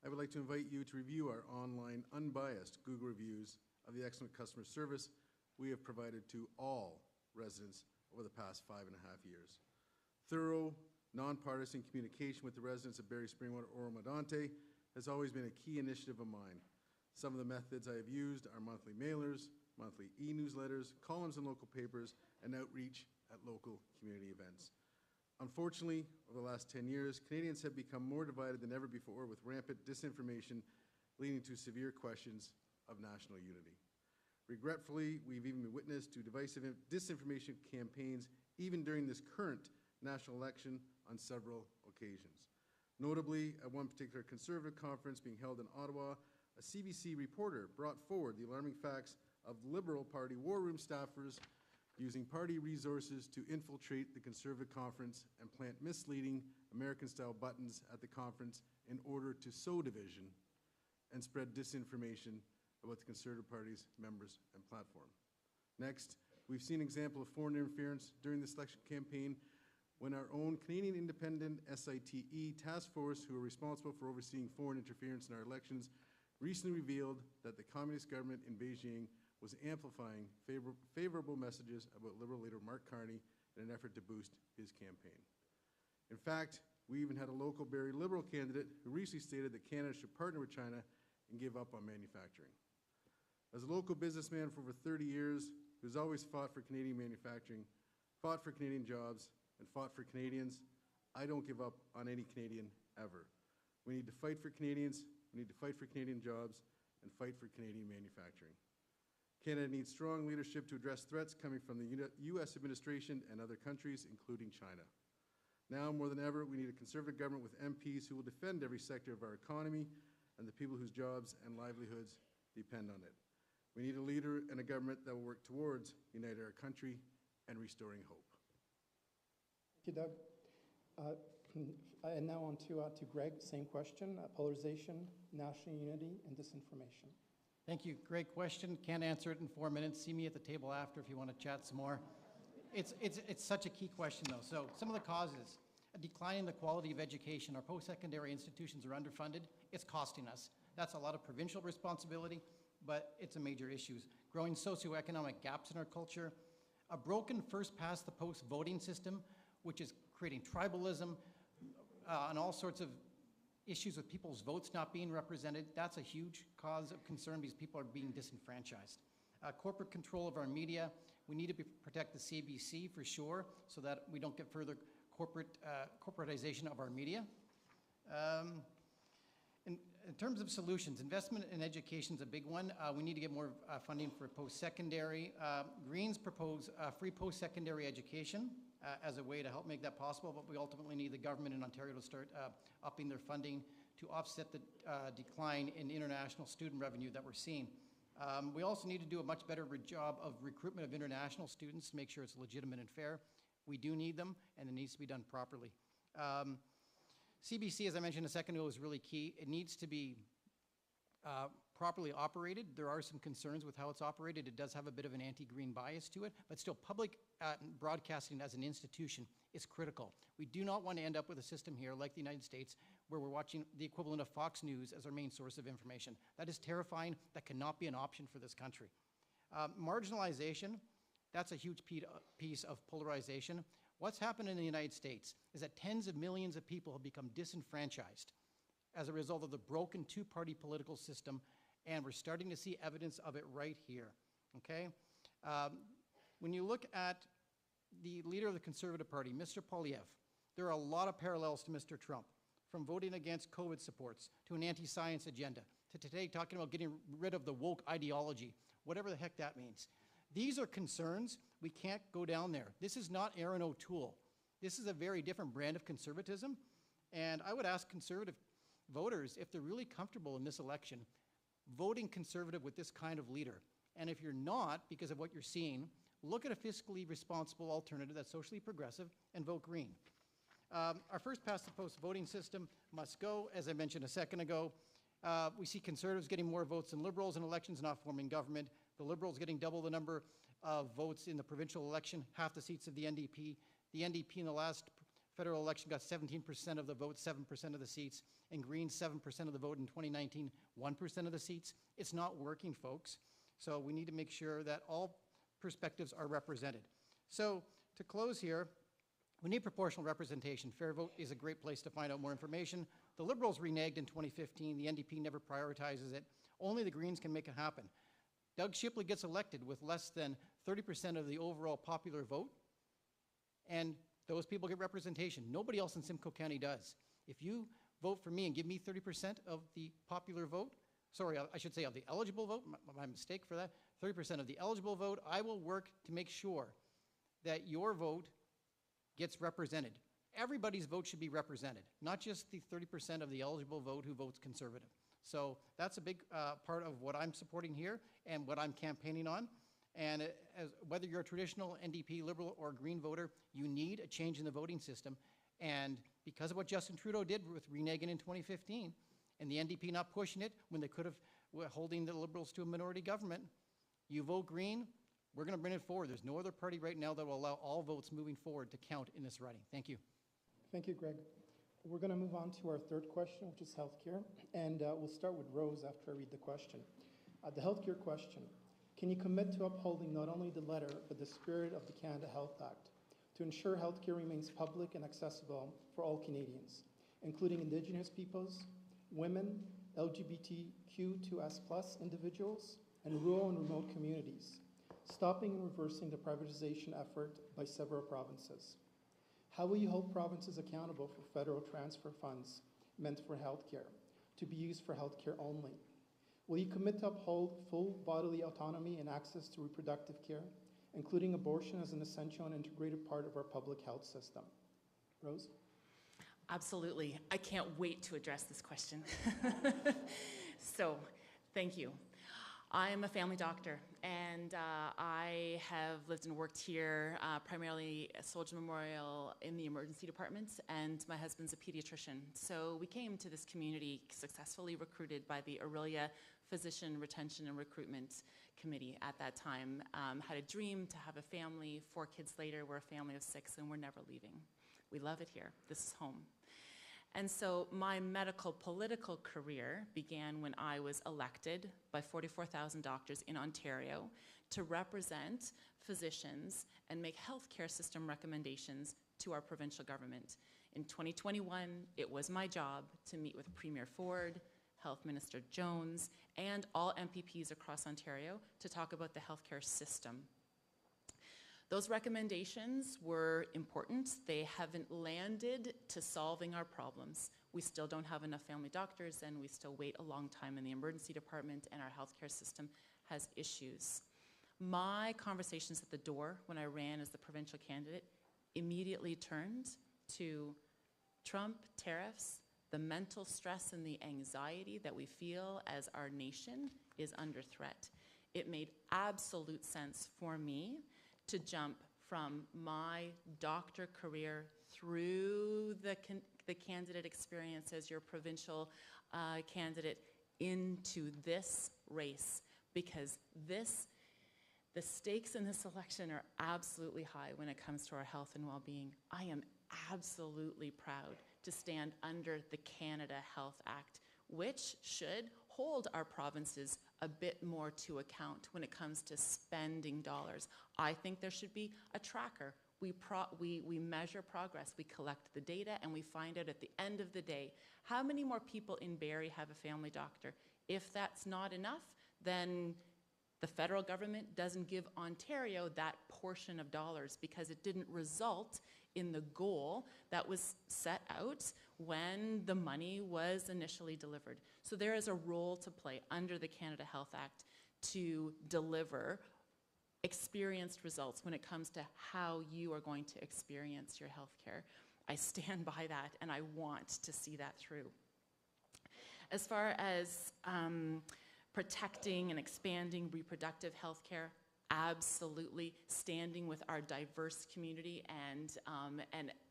I would like to invite you to review our online, unbiased Google reviews of the excellent customer service we have provided to all residents over the past 5.5 years. Thorough, nonpartisan communication with the residents of Barrie-Springwater-Oro-Medonte has always been a key initiative of mine. Some of the methods I have used are monthly mailers, monthly e-newsletters, columns in local papers, and outreach at local community events. Unfortunately, over the last 10 years, Canadians have become more divided than ever before, with rampant disinformation leading to severe questions of national unity. Regretfully, we've even been witness to divisive disinformation campaigns even during this current national election on several occasions. Notably, at one particular Conservative conference being held in Ottawa, a CBC reporter brought forward the alarming facts of Liberal Party war room staffers using party resources to infiltrate the Conservative conference and plant misleading American-style buttons at the conference in order to sow division and spread disinformation about the Conservative Party's members and platform. Next, we've seen an example of foreign interference during this election campaign when our own Canadian Independent SITE task force, who are responsible for overseeing foreign interference in our elections, recently revealed that the communist government in Beijing was amplifying favorable messages about Liberal leader Mark Carney in an effort to boost his campaign. In fact, we even had a local Barrie Liberal candidate who recently stated that Canada should partner with China and give up on manufacturing. As a local businessman for over 30 years, who's always fought for Canadian manufacturing, fought for Canadian jobs, and fought for Canadians, I don't give up on any Canadian ever. We need to fight for Canadians, we need to fight for Canadian jobs, and fight for Canadian manufacturing. Canada needs strong leadership to address threats coming from the U.S. administration and other countries, including China. Now more than ever, we need a Conservative government with MPs who will defend every sector of our economy and the people whose jobs and livelihoods depend on it. We need a leader and a government that will work towards uniting our country and restoring hope. Thank you, Doug. And now on to Greg, same question, polarization, national unity, and disinformation. Thank you. Great question. Can't answer it in 4 minutes. See me at the table after if you want to chat some more. It's such a key question, though. So some of the causes: a decline in the quality of education. Our post-secondary institutions are underfunded. It's costing us. That's a lot of provincial responsibility, but it's a major issue. Growing socioeconomic gaps in our culture. A broken first-past-the-post voting system, which is creating tribalism and all sorts of issues with people's votes not being represented. That's a huge cause of concern because people are being disenfranchised. Corporate control of our media. We need to protect the CBC for sure so that we don't get further corporatization of our media. In terms of solutions, investment in education is a big one. We need to get more funding for post-secondary. Greens propose free post-secondary education as a way to help make that possible, but we ultimately need the government in Ontario to start upping their funding to offset the decline in international student revenue that we're seeing. We also need to do a much better job of recruitment of international students to make sure it's legitimate and fair. We do need them, and it needs to be done properly. CBC, as I mentioned a second ago, is really key. It needs to be properly operated. There are some concerns with how it's operated. It does have a bit of an anti-green bias to it, but still, public broadcasting as an institution is critical. We do not want to end up with a system here like the United States where we're watching the equivalent of Fox News as our main source of information. That is terrifying. That cannot be an option for this country. Marginalization, that's a huge piece of polarization. What's happened in the United States is that tens of millions of people have become disenfranchised as a result of the broken two-party political system, and we're starting to see evidence of it right here, okay? When you look at the leader of the Conservative Party, Mr. Poilievre, there are a lot of parallels to Mr. Trump, from voting against COVID supports to an anti-science agenda, to today talking about getting rid of the woke ideology, whatever the heck that means. These are concerns. We can't go down there. This is not Aaron O'Toole. This is a very different brand of conservatism, and I would ask Conservative voters, if they're really comfortable in this election, voting Conservative with this kind of leader. And if you're not, because of what you're seeing, look at a fiscally responsible alternative that's socially progressive and vote Green. Our first-past-the-post voting system must go, as I mentioned a second ago. We see Conservatives getting more votes than Liberals in elections, not forming government. The Liberals getting double the number of votes in the provincial election, half the seats of the NDP. The NDP in the last federal election got 17% of the vote, 7% of the seats, and Green 7% of the vote in 2019, 1% of the seats. It's not working, folks. So we need to make sure that all perspectives are represented. So to close here, we need proportional representation. Fair vote is a great place to find out more information. The Liberals reneged in 2015. The NDP never prioritizes it. Only the Greens can make it happen. Doug Shipley gets elected with less than 30% of the overall popular vote, and those people get representation. Nobody else in Simcoe County does. If you vote for me and give me 30% of the popular vote, sorry, I should say of the eligible vote, my mistake for that, 30% of the eligible vote, I will work to make sure that your vote gets represented. Everybody's vote should be represented, not just the 30% of the eligible vote who votes Conservative. So that's a big part of what I'm supporting here and what I'm campaigning on. And whether you're a traditional NDP, Liberal, or Green voter, you need a change in the voting system. And because of what Justin Trudeau did with reneging in 2015, and the NDP not pushing it when they could have, holding the Liberals to a minority government, you vote Green, we're going to bring it forward. There's no other party right now that will allow all votes moving forward to count in this riding. Thank you. Thank you, Greg. We're going to move on to our third question, which is healthcare. And we'll start with Rose after I read the question. The healthcare question. Can you commit to upholding not only the letter, but the spirit of the Canada Health Act to ensure healthcare remains public and accessible for all Canadians, including Indigenous peoples, women, LGBTQ2S+ individuals, and rural and remote communities, stopping and reversing the privatization effort by several provinces? How will you hold provinces accountable for federal transfer funds meant for healthcare to be used for healthcare only? Will you commit to uphold full bodily autonomy and access to reproductive care, including abortion as an essential and integrated part of our public health system? Rose? Absolutely. I can't wait to address this question. So, thank you. I am a family doctor, and I have lived and worked here primarily at Soldier Memorial in the emergency department, and my husband's a pediatrician. So we came to this community successfully recruited by the Aurelia Physician Retention and Recruitment Committee at that time. Had a dream to have a family. 4 kids later, we're a family of 6, and we're never leaving. We love it here. This is home. And so my medical political career began when I was elected by 44,000 doctors in Ontario to represent physicians and make healthcare system recommendations to our provincial government. In 2021, it was my job to meet with Premier Ford, Health Minister Jones, and all MPPs across Ontario to talk about the healthcare system. Those recommendations were important. They haven't landed to solving our problems. We still don't have enough family doctors, and we still wait a long time in the emergency department, and our healthcare system has issues. My conversations at the door when I ran as the provincial candidate immediately turned to Trump, tariffs, the mental stress and the anxiety that we feel as our nation is under threat. It made absolute sense for me to jump from my doctor career through the candidate experience as your provincial candidate into this race, because the stakes in this election are absolutely high when it comes to our health and well-being. I am absolutely proud to stand under the Canada Health Act, which should hold our provinces a bit more to account when it comes to spending dollars. I think there should be a tracker. We measure progress, we collect the data, and we find out at the end of the day how many more people in Barrie have a family doctor. If that's not enough, then the federal government doesn't give Ontario that portion of dollars because it didn't result in the goal that was set out when the money was initially delivered. So there is a role to play under the Canada Health Act to deliver experienced results when it comes to how you are going to experience your health care. I stand by that, and I want to see that through. As far as protecting and expanding reproductive health care, absolutely standing with our diverse community and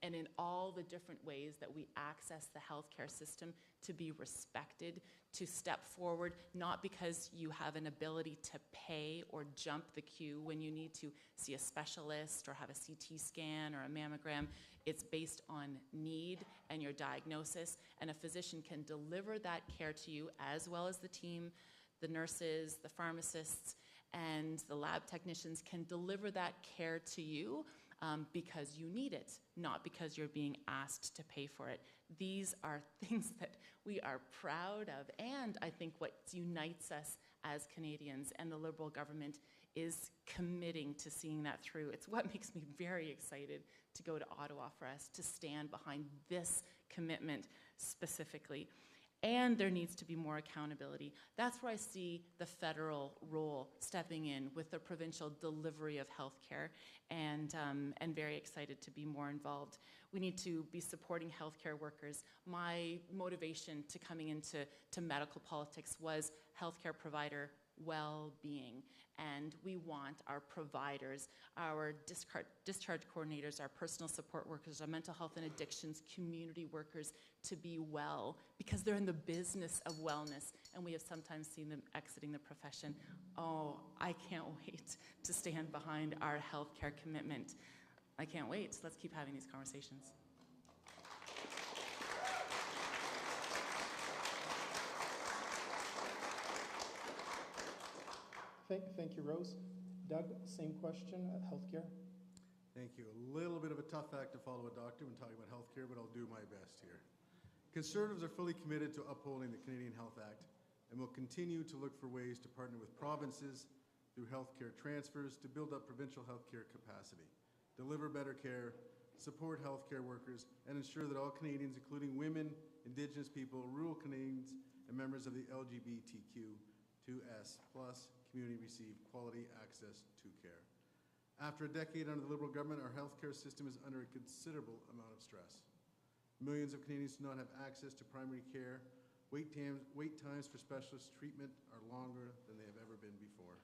in all the different ways that we access the healthcare system to be respected, to step forward, not because you have an ability to pay or jump the queue when you need to see a specialist or have a CT scan or a mammogram. It's based on need and your diagnosis, and a physician can deliver that care to you, as well as the team, the nurses, the pharmacists, and the lab technicians can deliver that care to you because you need it, not because you're being asked to pay for it. These are things that we are proud of, and I think what unites us as Canadians, and the Liberal government is committing to seeing that through. It's what makes me very excited to go to Ottawa for us to stand behind this commitment specifically. And there needs to be more accountability. That's where I see the federal role stepping in with the provincial delivery of healthcare, and very excited to be more involved. We need to be supporting healthcare workers. My motivation to coming into medical politics was healthcare provider well-being, and we want our providers, our discharge coordinators, our personal support workers, our mental health and addictions community workers to be well, because they're in the business of wellness, and we have sometimes seen them exiting the profession. Oh, I can't wait to stand behind our healthcare commitment. I can't wait. Let's keep having these conversations. Thank you, Rose. Doug, same question, healthcare. Thank you. A little bit of a tough act to follow a doctor when talking about healthcare, but I'll do my best here. Conservatives are fully committed to upholding the Canadian Health Act and will continue to look for ways to partner with provinces through healthcare transfers to build up provincial healthcare capacity, deliver better care, support healthcare workers, and ensure that all Canadians, including women, Indigenous people, rural Canadians, and members of the LGBTQ2S+ community receive quality access to care. After a decade under the Liberal government, our healthcare system is under a considerable amount of stress. Millions of Canadians do not have access to primary care. Wait times for specialist treatment are longer than they have ever been before.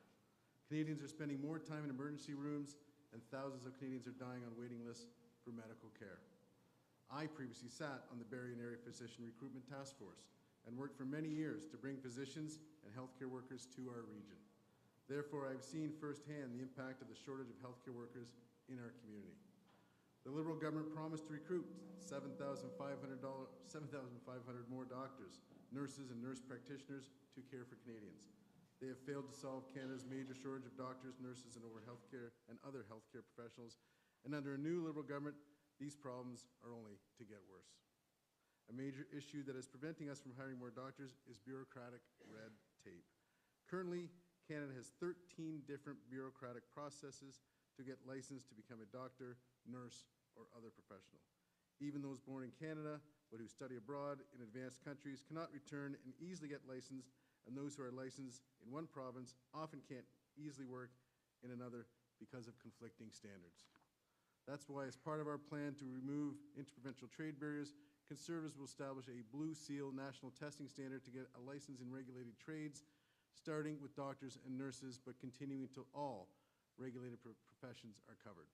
Canadians are spending more time in emergency rooms, and thousands of Canadians are dying on waiting lists for medical care. I previously sat on the Barrie and Area Physician Recruitment Task Force and worked for many years to bring physicians and healthcare workers to our region. Therefore, I've seen firsthand the impact of the shortage of healthcare workers in our community. The Liberal government promised to recruit 7,500 more doctors, nurses, and nurse practitioners to care for Canadians. They have failed to solve Canada's major shortage of doctors, nurses, and other healthcare professionals. And under a new Liberal government, these problems are only to get worse. A major issue that is preventing us from hiring more doctors is bureaucratic red tape. Currently, Canada has 13 different bureaucratic processes to get licensed to become a doctor, nurse, or other professional. Even those born in Canada but who study abroad in advanced countries cannot return and easily get licensed, and those who are licensed in one province often can't easily work in another because of conflicting standards. That's why, as part of our plan to remove interprovincial trade barriers, Conservatives will establish a Blue Seal national testing standard to get a license in regulated trades, starting with doctors and nurses, but continuing until all regulated professions are covered.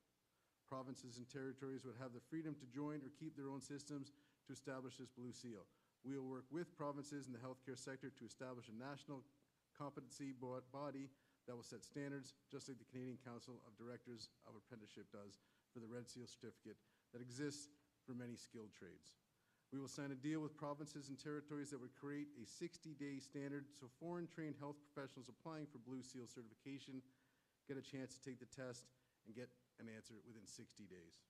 Provinces and territories would have the freedom to join or keep their own systems to establish this Blue Seal. We will work with provinces in the healthcare sector to establish a national competency body that will set standards, just like the Canadian Council of Directors of Apprenticeship does for the Red Seal certificate that exists for many skilled trades. We will sign a deal with provinces and territories that would create a 60-day standard so foreign-trained health professionals applying for Blue Seal certification get a chance to take the test and get an answer within 60 days.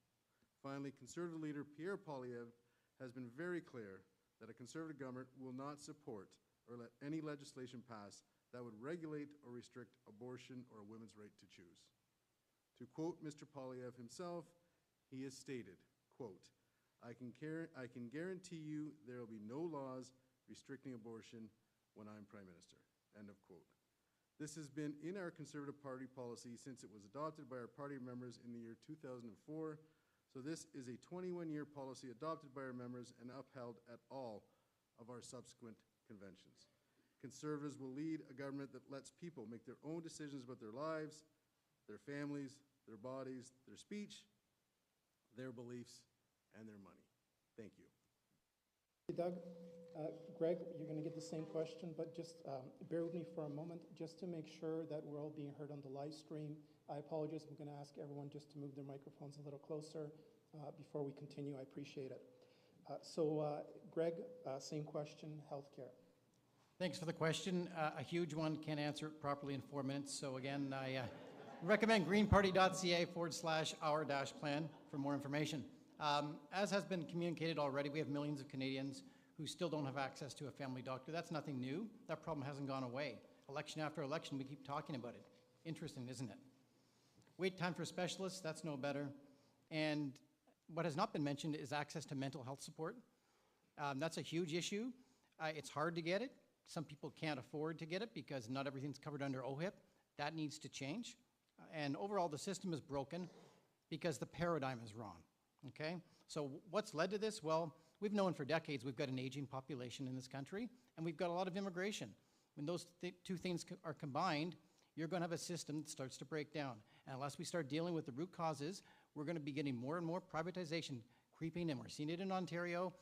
Finally, Conservative leader Pierre Poilievre has been very clear that a Conservative government will not support or let any legislation pass that would regulate or restrict abortion or a woman's right to choose. To quote Mr. Poilievre himself, he has stated, quote, I can guarantee you there will be no laws restricting abortion when I'm Prime Minister, end of quote. This has been in our Conservative Party policy since it was adopted by our party members in the year 2004, so this is a 21-year policy adopted by our members and upheld at all of our subsequent conventions. Conservatives will lead a government that lets people make their own decisions about their lives, their families, their bodies, their speech, their beliefs, and their money. Thank you. Hey, Doug, Greg, you're going to get the same question, but just bear with me for a moment, just to make sure that we're all being heard on the live stream. I apologize. I'm going to ask everyone just to move their microphones a little closer before we continue. I appreciate it. Greg, same question, healthcare. Thanks for the question. A huge one, can't answer it properly in 4 minutes. So again, I recommend greenparty.ca/our-plan for more information. As has been communicated already, we have millions of Canadians who still don't have access to a family doctor. That's nothing new. That problem hasn't gone away. Election after election, we keep talking about it. Interesting, isn't it? Wait time for specialists, that's no better. And what has not been mentioned is access to mental health support. That's a huge issue. It's hard to get it. Some people can't afford to get it because not everything's covered under OHIP. That needs to change. And overall, the system is broken because the paradigm is wrong. Okay? So what's led to this? Well, we've known for decades we've got an aging population in this country, and we've got a lot of immigration. When those two things are combined, you're going to have a system that starts to break down. And unless we start dealing with the root causes, we're going to be getting more and more privatization creeping in. We're seeing it in Ontario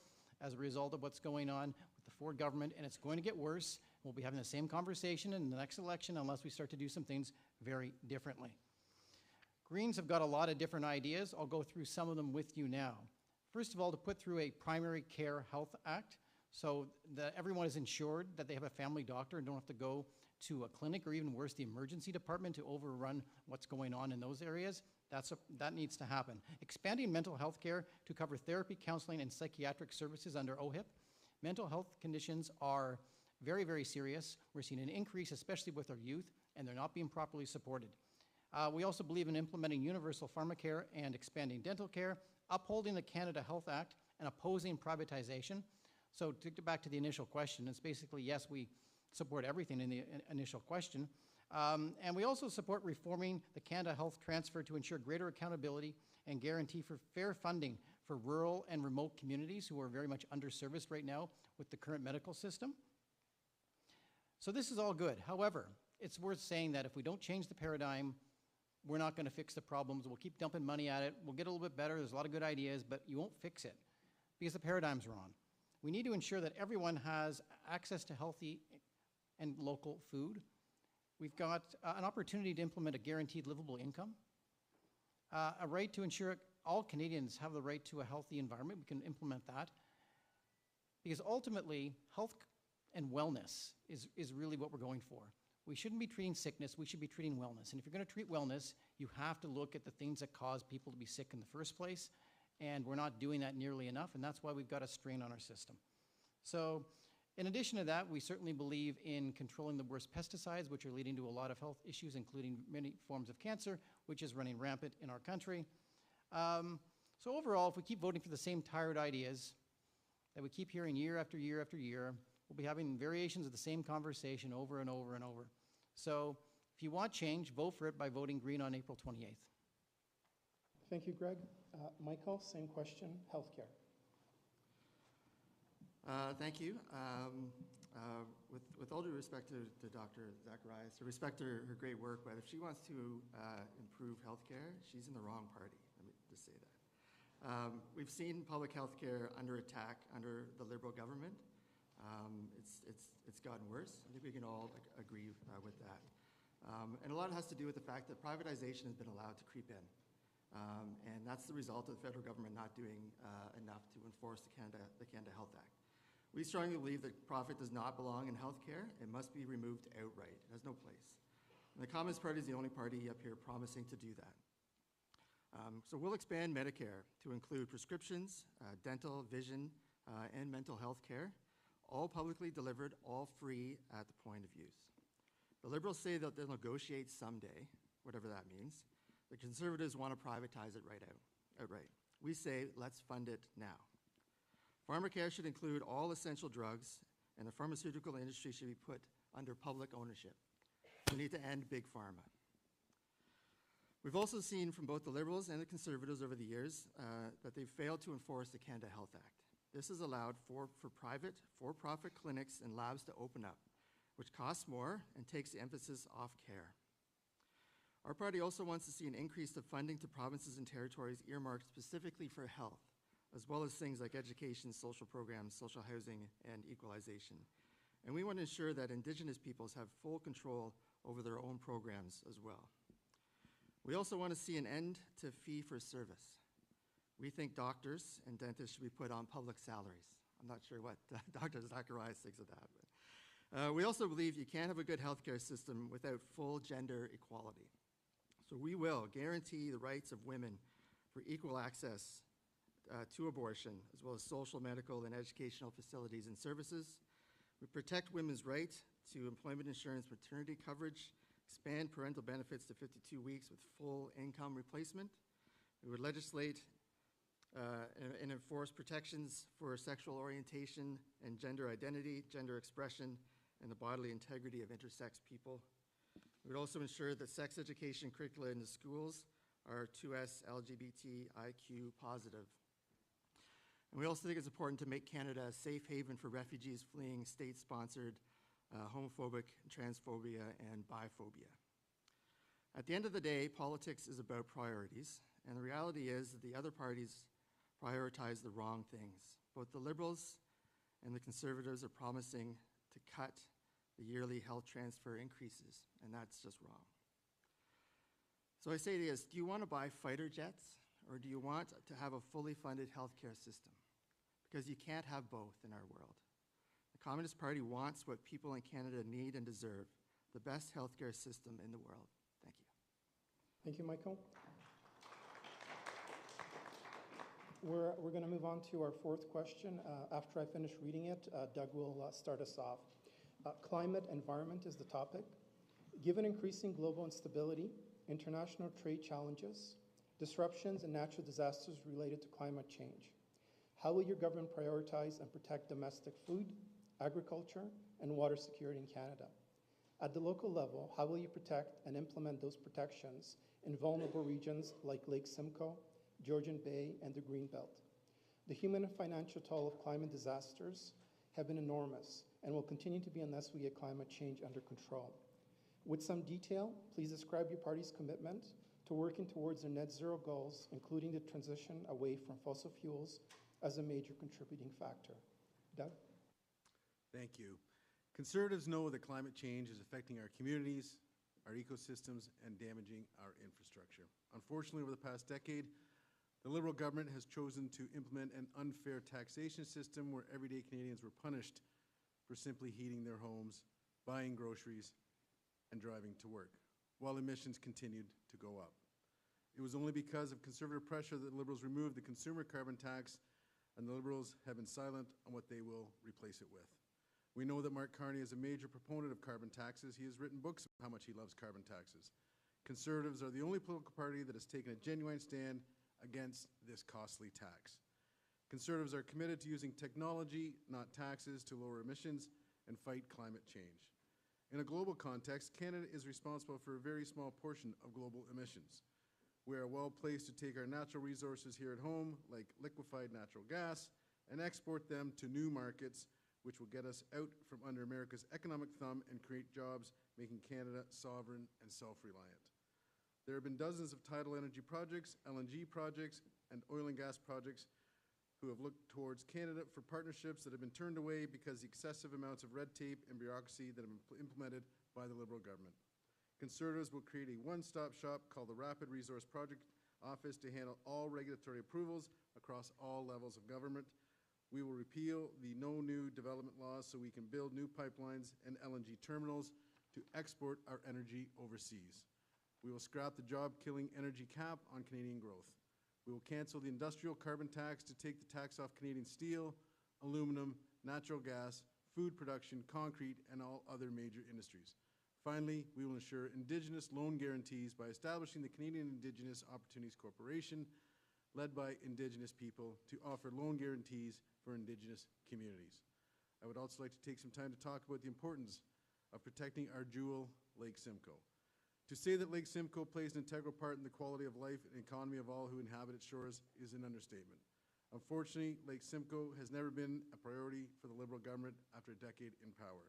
as a result of what's going on with the Ford government, and it's going to get worse. We'll be having the same conversation in the next election unless we start to do some things very differently. Greens have got a lot of different ideas. I'll go through some of them with you now. First of all, to put through a Primary Care Health Act so that everyone is insured, that they have a family doctor and don't have to go to a clinic or even worse, the emergency department to overrun what's going on in those areas. That needs to happen. Expanding mental health care to cover therapy, counseling, and psychiatric services under OHIP. Mental health conditions are very, very serious. We're seeing an increase, especially with our youth, and they're not being properly supported. We also believe in implementing universal pharmacare and expanding dental care, upholding the Canada Health Act, and opposing privatization. So to get back to the initial question, it's basically, yes, we support everything in the initial question. And we also support reforming the Canada Health Transfer to ensure greater accountability and guarantee for fair funding for rural and remote communities who are very much underserviced right now with the current medical system. So this is all good. However, it's worth saying that if we don't change the paradigm, we're not going to fix the problems. We'll keep dumping money at it. We'll get a little bit better. There's a lot of good ideas, but you won't fix it because the paradigm's wrong. We need to ensure that everyone has access to healthy and local food. We've got an opportunity to implement a guaranteed livable income, a right to ensure all Canadians have the right to a healthy environment. We can implement that because ultimately health and wellness is really what we're going for. We shouldn't be treating sickness, we should be treating wellness. And if you're going to treat wellness, you have to look at the things that cause people to be sick in the first place, and we're not doing that nearly enough, and that's why we've got a strain on our system. So in addition to that, we certainly believe in controlling the worst pesticides, which are leading to a lot of health issues, including many forms of cancer, which is running rampant in our country. So overall, if we keep voting for the same tired ideas that we keep hearing year after year after year, we'll be having variations of the same conversation over and over and over. So if you want change, vote for it by voting green on April 28th. Thank you, Greg. Michael, same question, healthcare. Thank you. With all due respect to Dr. Zacharias, I respect her great work, but if she wants to improve healthcare, she's in the wrong party. Let me just say that. We've seen public healthcare under attack under the Liberal government. It's gotten worse. I think we can all agree with that. And a lot has to do with the fact that privatization has been allowed to creep in. And that's the result of the federal government not doing enough to enforce the Canada Health Act. We strongly believe that profit does not belong in healthcare. It must be removed outright. It has no place. And the Communist Party is the only party up here promising to do that. So we'll expand Medicare to include prescriptions, dental, vision, and mental health care, all publicly delivered, all free at the point of use. The Liberals say that they'll negotiate someday, whatever that means. The Conservatives want to privatize it outright. We say, let's fund it now. Pharmacare should include all essential drugs, and the pharmaceutical industry should be put under public ownership. We need to end big pharma. We've also seen from both the Liberals and the Conservatives over the years that they've failed to enforce the Canada Health Act. This has allowed for private, for-profit clinics and labs to open up, which costs more and takes the emphasis off care. Our party also wants to see an increase of funding to provinces and territories earmarked specifically for health, as well as things like education, social programs, social housing, and equalization. And we want to ensure that Indigenous peoples have full control over their own programs as well. We also want to see an end to fee-for-service. We think doctors and dentists should be put on public salaries. I'm not sure what Dr. Zacharias thinks of that. But, we also believe you can't have a good healthcare system without full gender equality. So we will guarantee the rights of women for equal access to abortion, as well as social, medical, and educational facilities and services. We protect women's right to employment insurance maternity coverage, expand parental benefits to 52 weeks with full income replacement. We would legislate and enforce protections for sexual orientation and gender identity, gender expression, and the bodily integrity of intersex people. We would also ensure that sex education curricula in the schools are 2S LGBTIQ positive. And we also think it's important to make Canada a safe haven for refugees fleeing state-sponsored homophobic, transphobia, and biphobia. At the end of the day, politics is about priorities, and the reality is that the other parties prioritize the wrong things. Both the Liberals and the Conservatives are promising to cut the yearly health transfer increases, and that's just wrong. So I say to you, do you want to buy fighter jets, or do you want to have a fully funded healthcare system? Because you can't have both in our world. The Communist Party wants what people in Canada need and deserve, the best healthcare system in the world. Thank you. Thank you, Michael. We're going to move on to our fourth question. After I finish reading it, Doug will start us off. Climate environment is the topic. Given increasing global instability, international trade challenges, disruptions, and natural disasters related to climate change, how will your government prioritize and protect domestic food, agriculture, and water security in Canada? At the local level, how will you protect and implement those protections in vulnerable regions like Lake Simcoe, Georgian Bay, and the Greenbelt? The human and financial toll of climate disasters have been enormous and will continue to be unless we get climate change under control. With some detail, please describe your party's commitment to working towards their net zero goals, including the transition away from fossil fuels as a major contributing factor. Doug? Thank you. Conservatives know that climate change is affecting our communities, our ecosystems, and damaging our infrastructure. Unfortunately, over the past decade, the Liberal government has chosen to implement an unfair taxation system where everyday Canadians were punished for simply heating their homes, buying groceries, and driving to work, while emissions continued to go up. It was only because of Conservative pressure that the Liberals removed the consumer carbon tax, and the Liberals have been silent on what they will replace it with. We know that Mark Carney is a major proponent of carbon taxes. He has written books about how much he loves carbon taxes. Conservatives are the only political party that has taken a genuine stand against this costly tax. Conservatives are committed to using technology, not taxes, to lower emissions and fight climate change. In a global context, Canada is responsible for a very small portion of global emissions. We are well placed to take our natural resources here at home, like liquefied natural gas, and export them to new markets, which will get us out from under America's economic thumb and create jobs, making Canada sovereign and self-reliant. There have been dozens of tidal energy projects, LNG projects, and oil and gas projects who have looked towards Canada for partnerships that have been turned away because of the excessive amounts of red tape and bureaucracy that have been implemented by the Liberal government. Conservatives will create a one-stop shop called the Rapid Resource Project Office to handle all regulatory approvals across all levels of government. We will repeal the no new development laws so we can build new pipelines and LNG terminals to export our energy overseas. We will scrap the job-killing energy cap on Canadian growth. We will cancel the industrial carbon tax to take the tax off Canadian steel, aluminum, natural gas, food production, concrete, and all other major industries. Finally, we will ensure Indigenous loan guarantees by establishing the Canadian Indigenous Opportunities Corporation, led by Indigenous people, to offer loan guarantees for Indigenous communities. I would also like to take some time to talk about the importance of protecting our jewel, Lake Simcoe. To say that Lake Simcoe plays an integral part in the quality of life and economy of all who inhabit its shores is an understatement. Unfortunately, Lake Simcoe has never been a priority for the Liberal government after a decade in power.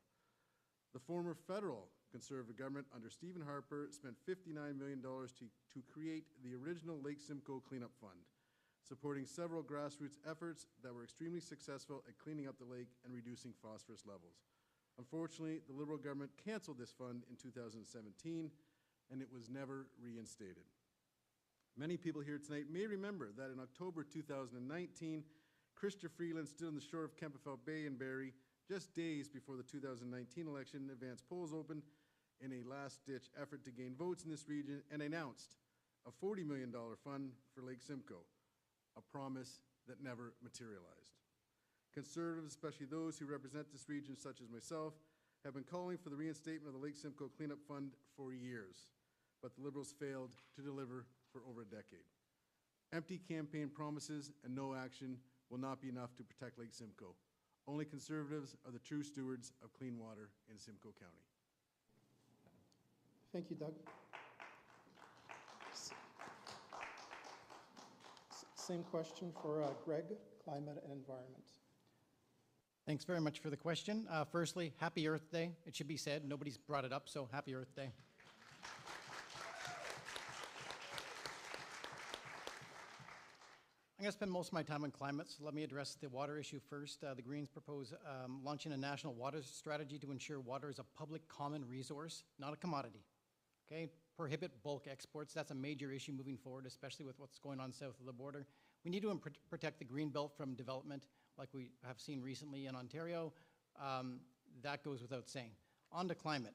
The former federal Conservative government under Stephen Harper spent $59 million to create the original Lake Simcoe Cleanup Fund, supporting several grassroots efforts that were extremely successful at cleaning up the lake and reducing phosphorus levels. Unfortunately, the Liberal government canceled this fund in 2017, and it was never reinstated. Many people here tonight may remember that in October 2019, Christopher Freeland stood on the shore of Kempefelt Bay in Barrie just days before the 2019 election. Advance polls opened in a last-ditch effort to gain votes in this region and announced a $40 million fund for Lake Simcoe, a promise that never materialized. Conservatives, especially those who represent this region, such as myself, have been calling for the reinstatement of the Lake Simcoe Cleanup Fund for years, but the Liberals failed to deliver for over a decade. Empty campaign promises and no action will not be enough to protect Lake Simcoe. Only Conservatives are the true stewards of clean water in Simcoe County. Thank you, Doug. Same question for Greg, Climate and Environment. Thanks very much for the question. Firstly, happy Earth Day. It should be said, nobody's brought it up, so happy Earth Day. I'm going to spend most of my time on climate, so let me address the water issue first. The Greens propose launching a national water strategy to ensure water is a public common resource, not a commodity. Okay? Prohibit bulk exports. That's a major issue moving forward, especially with what's going on south of the border. We need to protect the green belt from development, like we have seen recently in Ontario. That goes without saying. On to climate.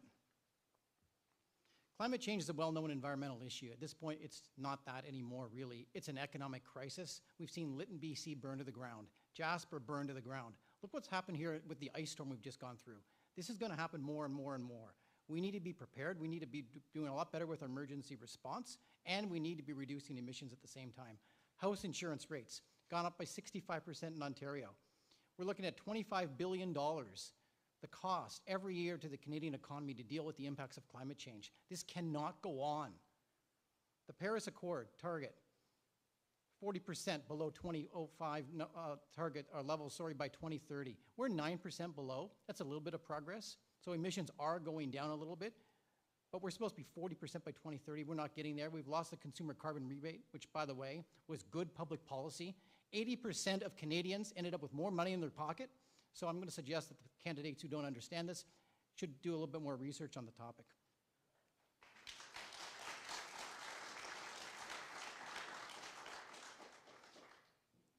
Climate change is a well-known environmental issue. At this point, it's not that anymore, really. It's an economic crisis. We've seen Lytton, BC burn to the ground, Jasper burn to the ground. Look what's happened here with the ice storm we've just gone through. This is going to happen more and more and more. We need to be prepared. We need to be doing a lot better with our emergency response, and we need to be reducing emissions at the same time. House insurance rates gone up by 65% in Ontario. We're looking at $25 billion, the cost every year to the Canadian economy to deal with the impacts of climate change. This cannot go on. The Paris Accord target, 40% below 2005 target or level, by 2030. We're 9% below. That's a little bit of progress. So emissions are going down a little bit, but we're supposed to be 40% by 2030. We're not getting there. We've lost the consumer carbon rebate, which, by the way, was good public policy. 80% of Canadians ended up with more money in their pocket. So I'm going to suggest that the candidates who don't understand this should do a little bit more research on the topic.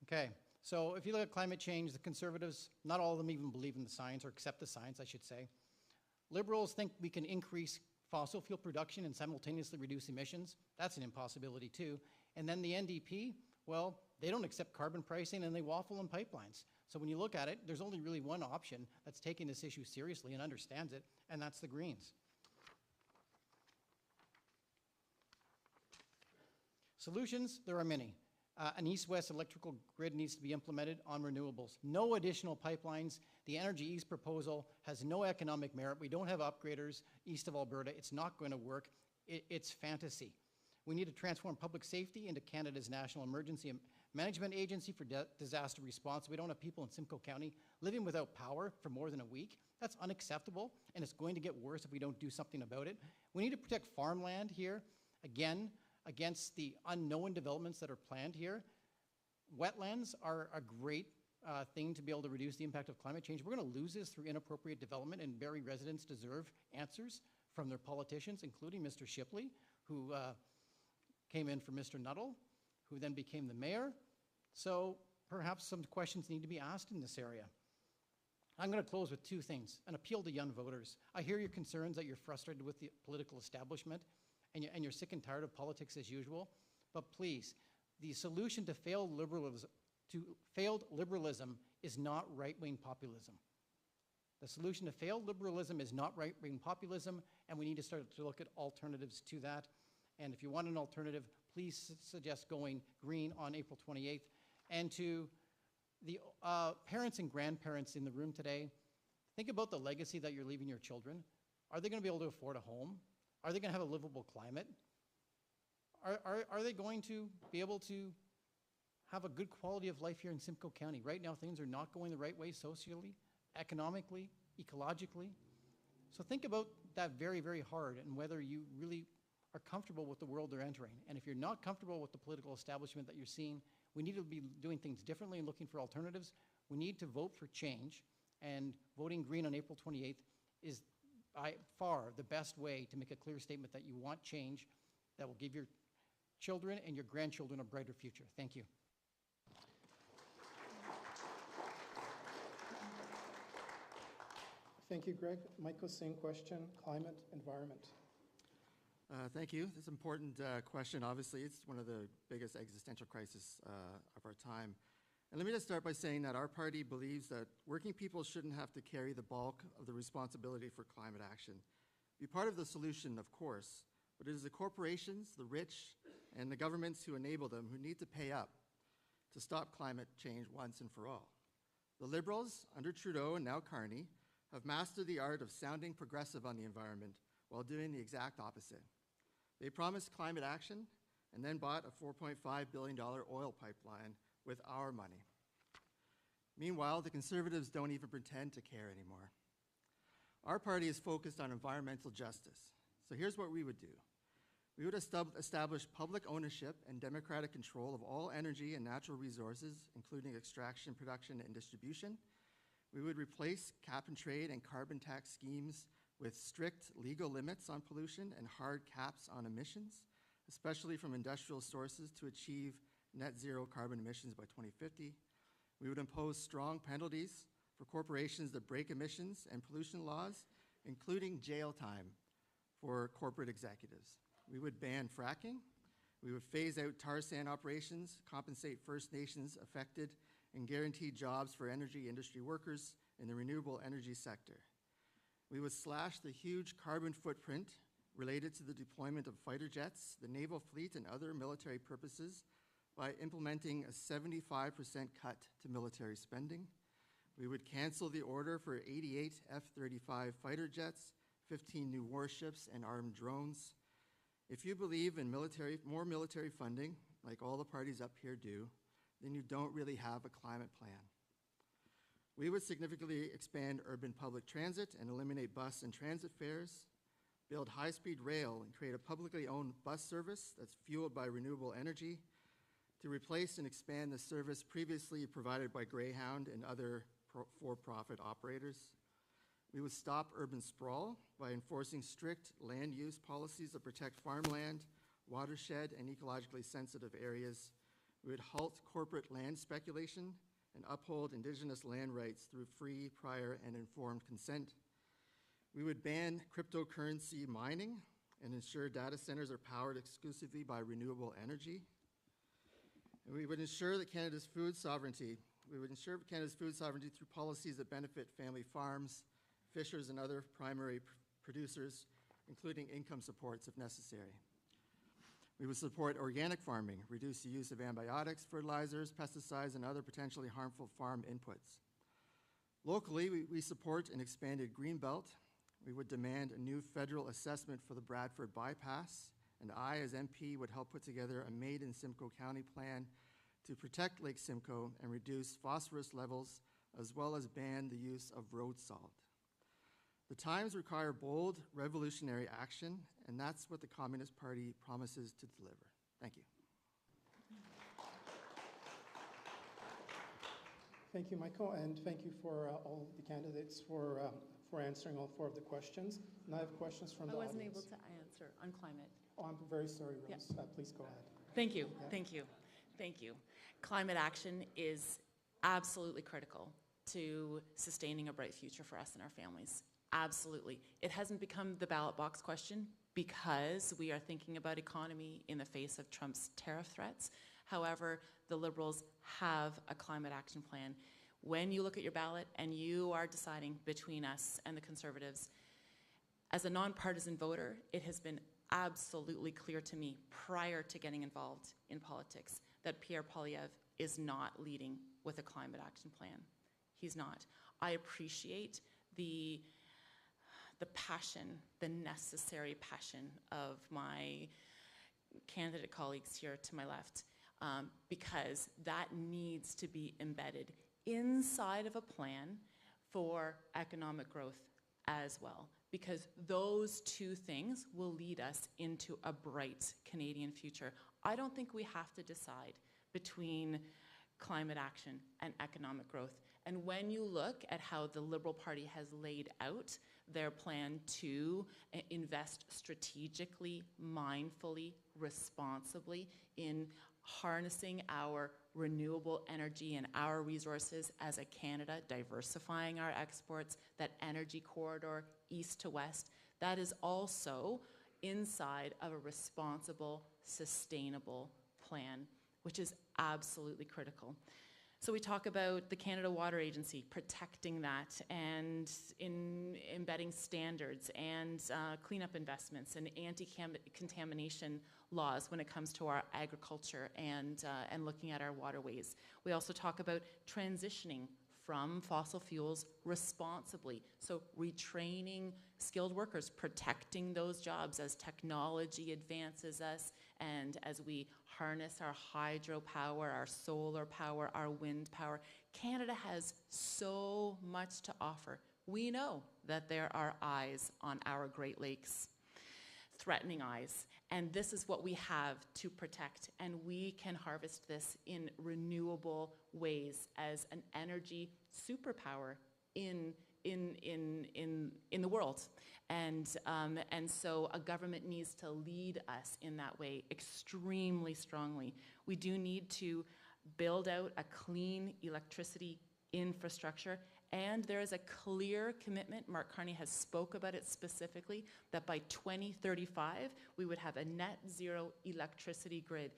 Okay, so if you look at climate change, the Conservatives, not all of them even believe in the science or accept the science, I should say. Liberals think we can increase fossil fuel production and simultaneously reduce emissions. That's an impossibility too. And then the NDP, well, they don't accept carbon pricing and they waffle on pipelines. So when you look at it, there's only really one option that's taking this issue seriously and understands it, and that's the Greens. Solutions, there are many. An east-west electrical grid needs to be implemented on renewables. No additional pipelines. The Energy East proposal has no economic merit. We don't have upgraders east of Alberta. It's not going to work. It's fantasy. We need to transform public safety into Canada's National Emergency Management Agency for disaster response. We don't have people in Simcoe County living without power for more than a week. That's unacceptable, and it's going to get worse if we don't do something about it. We need to protect farmland here, again, against the unknown developments that are planned here. Wetlands are a great thing to be able to reduce the impact of climate change. We're going to lose this through inappropriate development, and Barrie residents deserve answers from their politicians, including Mr. Shipley, who came in for Mr. Nuttall, who then became the mayor. So perhaps some questions need to be asked in this area. I'm going to close with two things. An appeal to young voters. I hear your concerns that you're frustrated with the political establishment and you're sick and tired of politics as usual. But please, the solution to failed liberalism is not right-wing populism. The solution to failed liberalism is not right-wing populism, and we need to start to look at alternatives to that. And if you want an alternative, please suggest going green on April 28th. And to the parents and grandparents in the room today, think about the legacy that you're leaving your children. Are they going to be able to afford a home? Are they going to have a livable climate? Are they going to be able to have a good quality of life here in Simcoe County? Right now, things are not going the right way socially, economically, ecologically. So think about that very, very hard and whether you really are comfortable with the world they're entering. And if you're not comfortable with the political establishment that you're seeing, we need to be doing things differently and looking for alternatives. We need to vote for change, and voting green on April 28th is by far the best way to make a clear statement that you want change that will give your children and your grandchildren a brighter future. Thank you. Thank you, Greg. Michael, same question, climate, environment. Thank you. This is an important question. Obviously, it's one of the biggest existential crises of our time. And let me just start by saying that our party believes that working people shouldn't have to carry the bulk of the responsibility for climate action. Be part of the solution, of course, but it is the corporations, the rich, and the governments who enable them who need to pay up to stop climate change once and for all. The Liberals, under Trudeau and now Carney, have mastered the art of sounding progressive on the environment while doing the exact opposite. They promised climate action and then bought a $4.5 billion oil pipeline with our money. Meanwhile, the Conservatives don't even pretend to care anymore. Our party is focused on environmental justice. So here's what we would do. We would establish public ownership and democratic control of all energy and natural resources, including extraction, production, and distribution. We would replace cap and trade and carbon tax schemes with strict legal limits on pollution and hard caps on emissions, especially from industrial sources, to achieve net zero carbon emissions by 2050. We would impose strong penalties for corporations that break emissions and pollution laws, including jail time for corporate executives. We would ban fracking. We would phase out tar sand operations, compensate First Nations affected, and guarantee jobs for energy industry workers in the renewable energy sector. We would slash the huge carbon footprint related to the deployment of fighter jets, the naval fleet, and other military purposes by implementing a 75% cut to military spending. We would cancel the order for 88 F-35 fighter jets, 15 new warships, and armed drones. If you believe in more military funding, like all the parties up here do, then you don't really have a climate plan. We would significantly expand urban public transit and eliminate bus and transit fares, build high-speed rail and create a publicly owned bus service that's fueled by renewable energy to replace and expand the service previously provided by Greyhound and other for-profit operators. We would stop urban sprawl by enforcing strict land use policies that protect farmland, watershed, and ecologically sensitive areas. We would halt corporate land speculation and uphold Indigenous land rights through free, prior, and informed consent. We would ban cryptocurrency mining and ensure data centers are powered exclusively by renewable energy. And we would ensure that Canada's food sovereignty. We would ensure Canada's food sovereignty through policies that benefit family farms, fishers, and other primary producers, including income supports if necessary. We would support organic farming, reduce the use of antibiotics, fertilizers, pesticides, and other potentially harmful farm inputs. Locally, we support an expanded greenbelt. We would demand a new federal assessment for the Bradford bypass, and I, as MP, would help put together a Made in Simcoe County plan to protect Lake Simcoe and reduce phosphorus levels, as well as ban the use of road salt. The times require bold, revolutionary action, and that's what the Communist Party promises to deliver. Thank you. Thank you, Michael, and thank you for all the candidates for answering all four of the questions. And I have questions from the audience. I wasn't able to answer on climate. Oh, I'm very sorry, Rose. Yeah. Please go ahead. Thank you, Yeah. thank you, thank you. Climate action is absolutely critical to sustaining a bright future for us and our families. Absolutely. It hasn't become the ballot box question because we are thinking about economy in the face of Trump's tariff threats. However, the Liberals have a climate action plan. When you look at your ballot and you are deciding between us and the Conservatives, as a nonpartisan voter, it has been absolutely clear to me prior to getting involved in politics that Pierre Poilievre is not leading with a climate action plan. He's not. I appreciate the passion, the necessary passion of my candidate colleagues here to my left, because that needs to be embedded inside of a plan for economic growth as well. because those two things will lead us into a bright Canadian future. I don't think we have to decide between climate action and economic growth. And when you look at how the Liberal Party has laid out their plan to invest strategically, mindfully, responsibly in harnessing our renewable energy and our resources as a Canada, diversifying our exports, that energy corridor east to west, that is also inside of a responsible, sustainable plan, which is absolutely critical. So we talk about the Canada Water Agency, protecting that, and in embedding standards and cleanup investments and anti-contamination laws when it comes to our agriculture and looking at our waterways. We also talk about transitioning from fossil fuels responsibly. So retraining skilled workers, protecting those jobs as technology advances us and as we harness our hydropower, our solar power, our wind power. Canada has so much to offer. We know that there are eyes on our Great Lakes, threatening eyes, and this is what we have to protect, and we can harvest this in renewable ways as an energy superpower in the world. And so a government needs to lead us in that way extremely strongly. We do need to build out a clean electricity infrastructure, and there is a clear commitment, Mark Carney has spoke about it specifically, that by 2035 we would have a net zero electricity grid.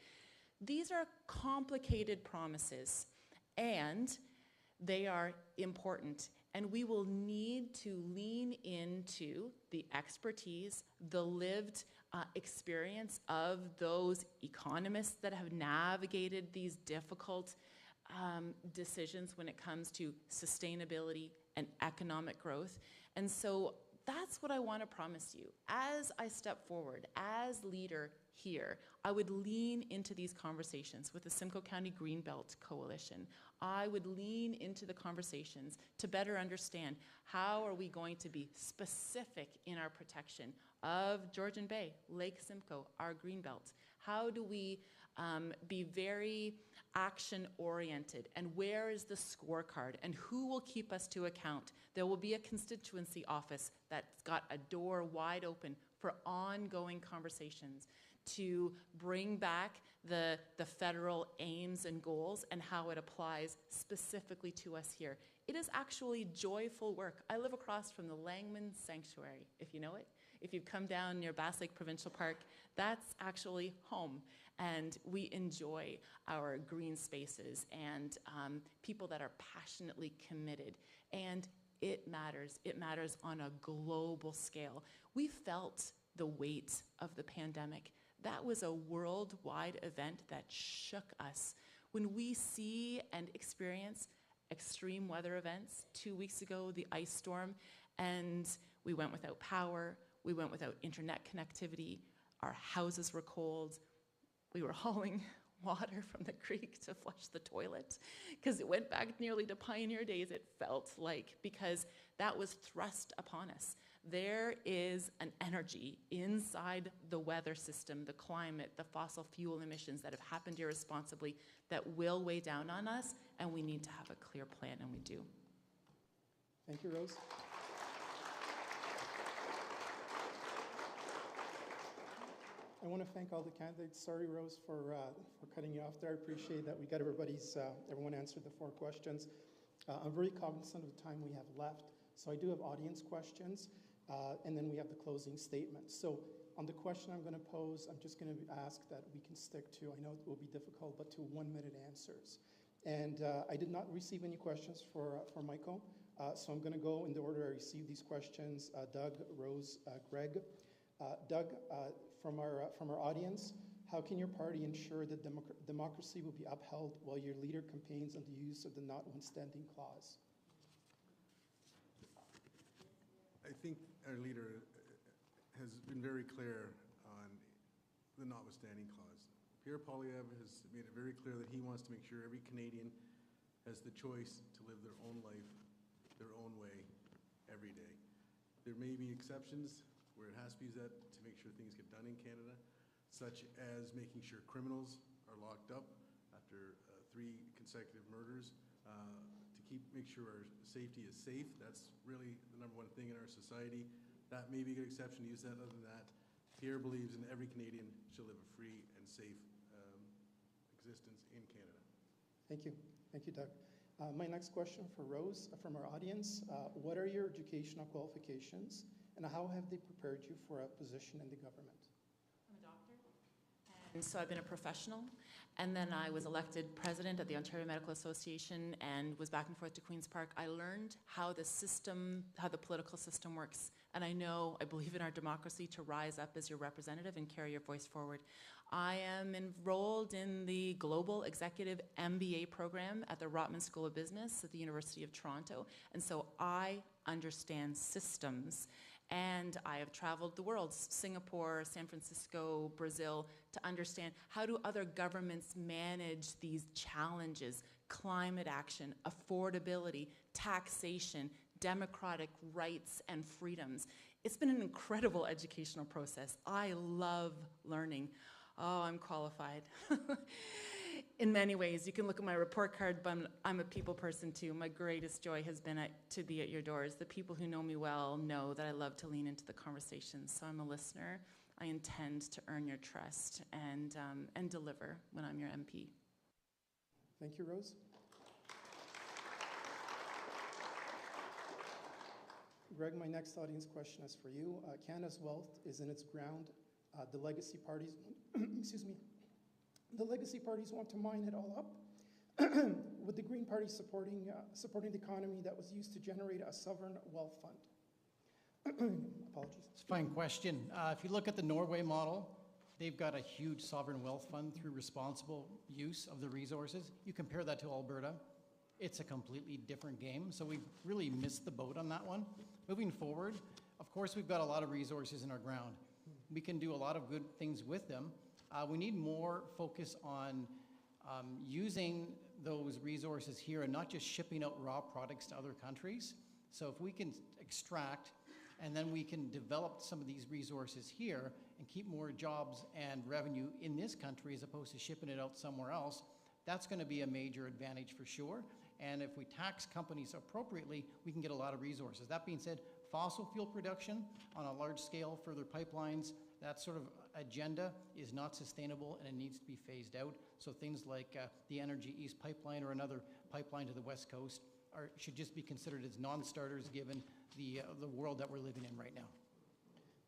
These are complicated promises, and they are important, and we will need to lean into the expertise, the lived experience of those economists that have navigated these difficult decisions when it comes to sustainability and economic growth. And so that's what I want to promise you. As I step forward, as leader here, I would lean into these conversations with the Simcoe County Greenbelt Coalition. I would lean into the conversations to better understand how are we going to be specific in our protection of Georgian Bay, Lake Simcoe, our Greenbelt. How do we be very action-oriented, and where is the scorecard, and who will keep us to account? There will be a constituency office that's got a door wide open for ongoing conversations to bring back the federal aims and goals and how it applies specifically to us here. It is actually joyful work. I live across from the Langman Sanctuary, if you know it. If you've come down near Bass Lake Provincial Park, that's actually home. And we enjoy our green spaces and people that are passionately committed. And it matters. It matters on a global scale. We felt the weight of the pandemic. That was a worldwide event that shook us. When we see and experience extreme weather events, 2 weeks ago, the ice storm, and we went without power, we went without internet connectivity, our houses were cold, we were hauling water from the creek to flush the toilet because it went back nearly to pioneer days, it felt like, because that was thrust upon us. There is an energy inside the weather system, the climate, the fossil fuel emissions that have happened irresponsibly that will weigh down on us, and we need to have a clear plan, and we do. Thank you, Rose. I want to thank all the candidates. Sorry, Rose, for cutting you off there. I appreciate that we got everyone answered the 4 questions. I'm very cognizant of the time we have left, so I do have audience questions, and then we have the closing statement. So on the question I'm going to pose, I'm just going to ask that we can stick to, I know it will be difficult, but to 1-minute answers. And I did not receive any questions for Michael, so I'm going to go in the order I received these questions, Doug, Rose, Greg. Doug, from our audience, how can your party ensure that democracy will be upheld while your leader campaigns on the use of the notwithstanding clause? I think our leader has been very clear on the notwithstanding clause. Pierre Poilievre has made it very clear that he wants to make sure every Canadian has the choice to live their own life, their own way, every day. There may be exceptions where it has to be used that to make sure things get done in Canada, such as making sure criminals are locked up after 3 consecutive murders, to make sure our safety is safe. That's really the #1 thing in our society. That may be a good exception to use that. Other than that, Pierre believes in every Canadian should live a free and safe existence in Canada. Thank you. Thank you, Doug. My next question for Rose from our audience. What are your educational qualifications and how have they prepared you for a position in the government? I'm a doctor. And so I've been a professional. And then I was elected president of the Ontario Medical Association and was back and forth to Queen's Park. I learned how the political system works. And I believe in our democracy to rise up as your representative and carry your voice forward. I am enrolled in the Global Executive MBA program at the Rotman School of Business at the University of Toronto. And so I understand systems. And I have traveled the world, Singapore, San Francisco, Brazil, to understand how do other governments manage these challenges, climate action, affordability, taxation, democratic rights and freedoms. It's been an incredible educational process. I love learning. Oh, I'm qualified. In many ways, you can look at my report card, but I'm a people person too. My greatest joy has been to be at your doors. The people who know me well know that I love to lean into the conversation. So I'm a listener. I intend to earn your trust and deliver when I'm your MP. Thank you, Rose. Greg, my next audience question is for you. Canada's wealth is in its ground. The legacy parties, excuse me, the legacy parties want to mine it all up, with the Green Party supporting the economy that was used to generate a sovereign wealth fund. Apologies. It's a fine question. If you look at the Norway model, they've got a huge sovereign wealth fund through responsible use of the resources. You compare that to Alberta, it's a completely different game. So we've really missed the boat on that one. Moving forward, of course, we've got a lot of resources in our ground. We can do a lot of good things with them. We need more focus on using those resources here and not just shipping out raw products to other countries. So if we can extract and then we can develop some of these resources here and keep more jobs and revenue in this country as opposed to shipping it out somewhere else, that's going to be a major advantage for sure. And if we tax companies appropriately, we can get a lot of resources. That being said, fossil fuel production on a large scale, further pipelines, that sort of agenda is not sustainable and it needs to be phased out. So things like the Energy East pipeline or another pipeline to the West Coast should just be considered as non-starters given the world that we're living in right now.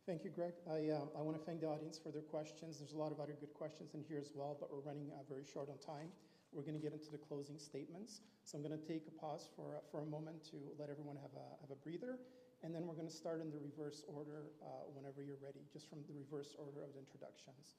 Thank you, Greg. I want to thank the audience for their questions. There's a lot of other good questions in here as well, but we're running very short on time. We're going to get into the closing statements. So I'm going to take a pause for a moment to let everyone have a breather. And then we're going to start in the reverse order whenever you're ready, just from the reverse order of the introductions.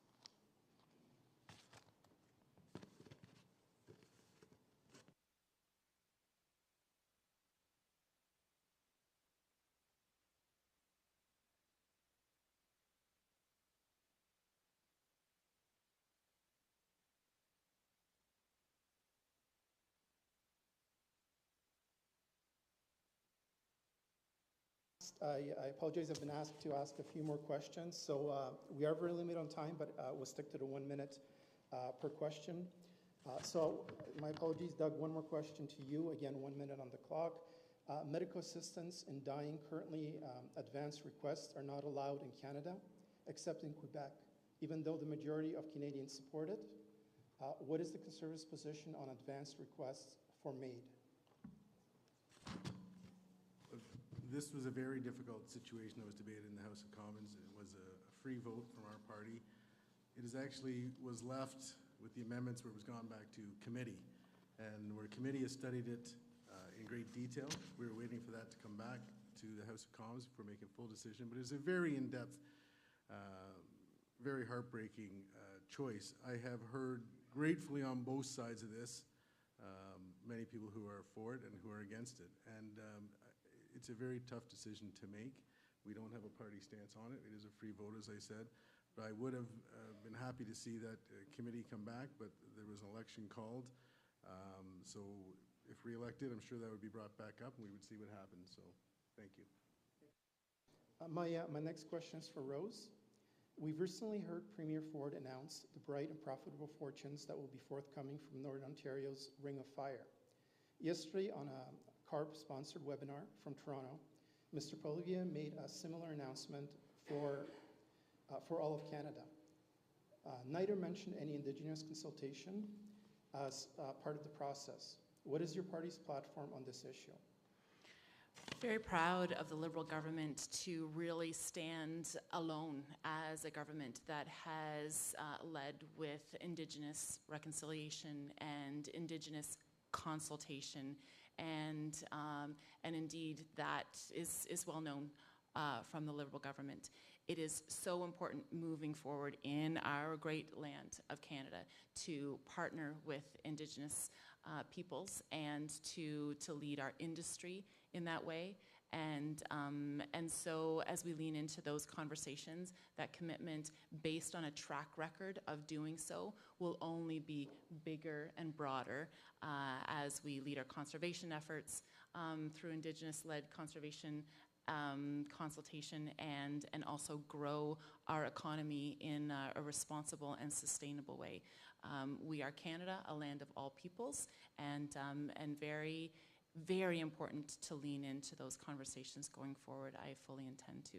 I apologize, I've been asked to ask a few more questions. So we are very limited on time, but we'll stick to the 1 minute per question. So my apologies, Doug, one more question to you. Again, 1 minute on the clock. Medical assistance in dying, currently advance requests are not allowed in Canada, except in Quebec, even though the majority of Canadians support it. What is the Conservatives' position on advance requests for MAID? This was a very difficult situation that was debated in the House of Commons. It was a free vote from our party. It was left with the amendments where it was gone back to committee. And where committee has studied it in great detail. We were waiting for that to come back to the House of Commons before making a full decision. But it was a very in-depth, very heartbreaking choice. I have heard gratefully on both sides of this, many people who are for it and who are against it. And it's a very tough decision to make. We don't have a party stance on it. It is a free vote, as I said. But I would have been happy to see that committee come back, but there was an election called. So if re-elected, I'm sure that would be brought back up and we would see what happens. So thank you. My next question is for Rose. We've recently heard Premier Ford announce the bright and profitable fortunes that will be forthcoming from Northern Ontario's Ring of Fire. Yesterday, on a CARB-sponsored webinar from Toronto, Mr. Poilievre made a similar announcement for all of Canada. Neither mentioned any Indigenous consultation as part of the process. What is your party's platform on this issue? Very proud of the Liberal government to really stand alone as a government that has led with Indigenous reconciliation and Indigenous consultation, and indeed that is well known from the Liberal government. It is so important moving forward in our great land of Canada to partner with Indigenous peoples and to lead our industry in that way. And so as we lean into those conversations, that commitment based on a track record of doing so will only be bigger and broader as we lead our conservation efforts through Indigenous-led conservation consultation and also grow our economy in a responsible and sustainable way. We are Canada, a land of all peoples, and very, very important to lean into those conversations going forward. I fully intend to.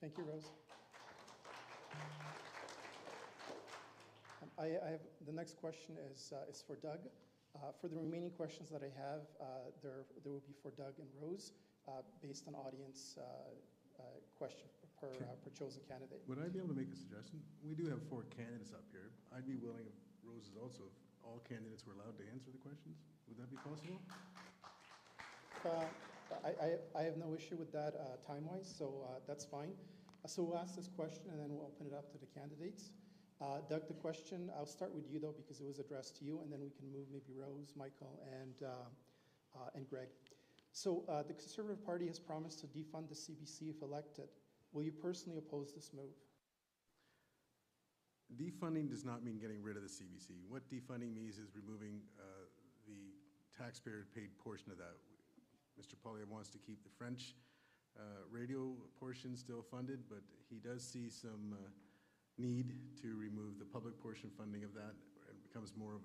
Thank you, Rose. I have, the next question is for Doug. For the remaining questions that I have, there will be for Doug and Rose, based on audience question per chosen candidate. Would I be able to make a suggestion? We do have 4 candidates up here. I'd be willing, if Rose is also, if all candidates were allowed to answer the questions. Would that be possible? I have no issue with that time-wise, so that's fine. So we'll ask this question and then we'll open it up to the candidates. Doug, the question, I'll start with you though because it was addressed to you, and then we can move maybe Rose, Michael, and Greg. So the Conservative Party has promised to defund the CBC if elected. Will you personally oppose this move? Defunding does not mean getting rid of the CBC. What defunding means is removing the taxpayer-paid portion of that. Mr. Poilievre wants to keep the French radio portion still funded, but he does see some need to remove the public portion funding of that. It becomes more of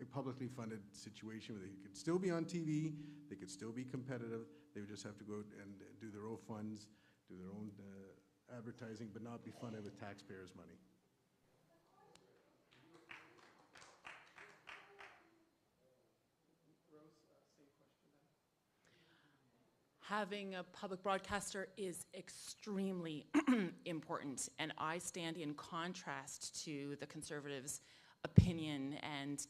a publicly funded situation where they could still be on TV, they could still be competitive, they would just have to go and do their own funds, do their own advertising, but not be funded with taxpayers' money. Having a public broadcaster is extremely important, and I stand in contrast to the Conservatives' opinion and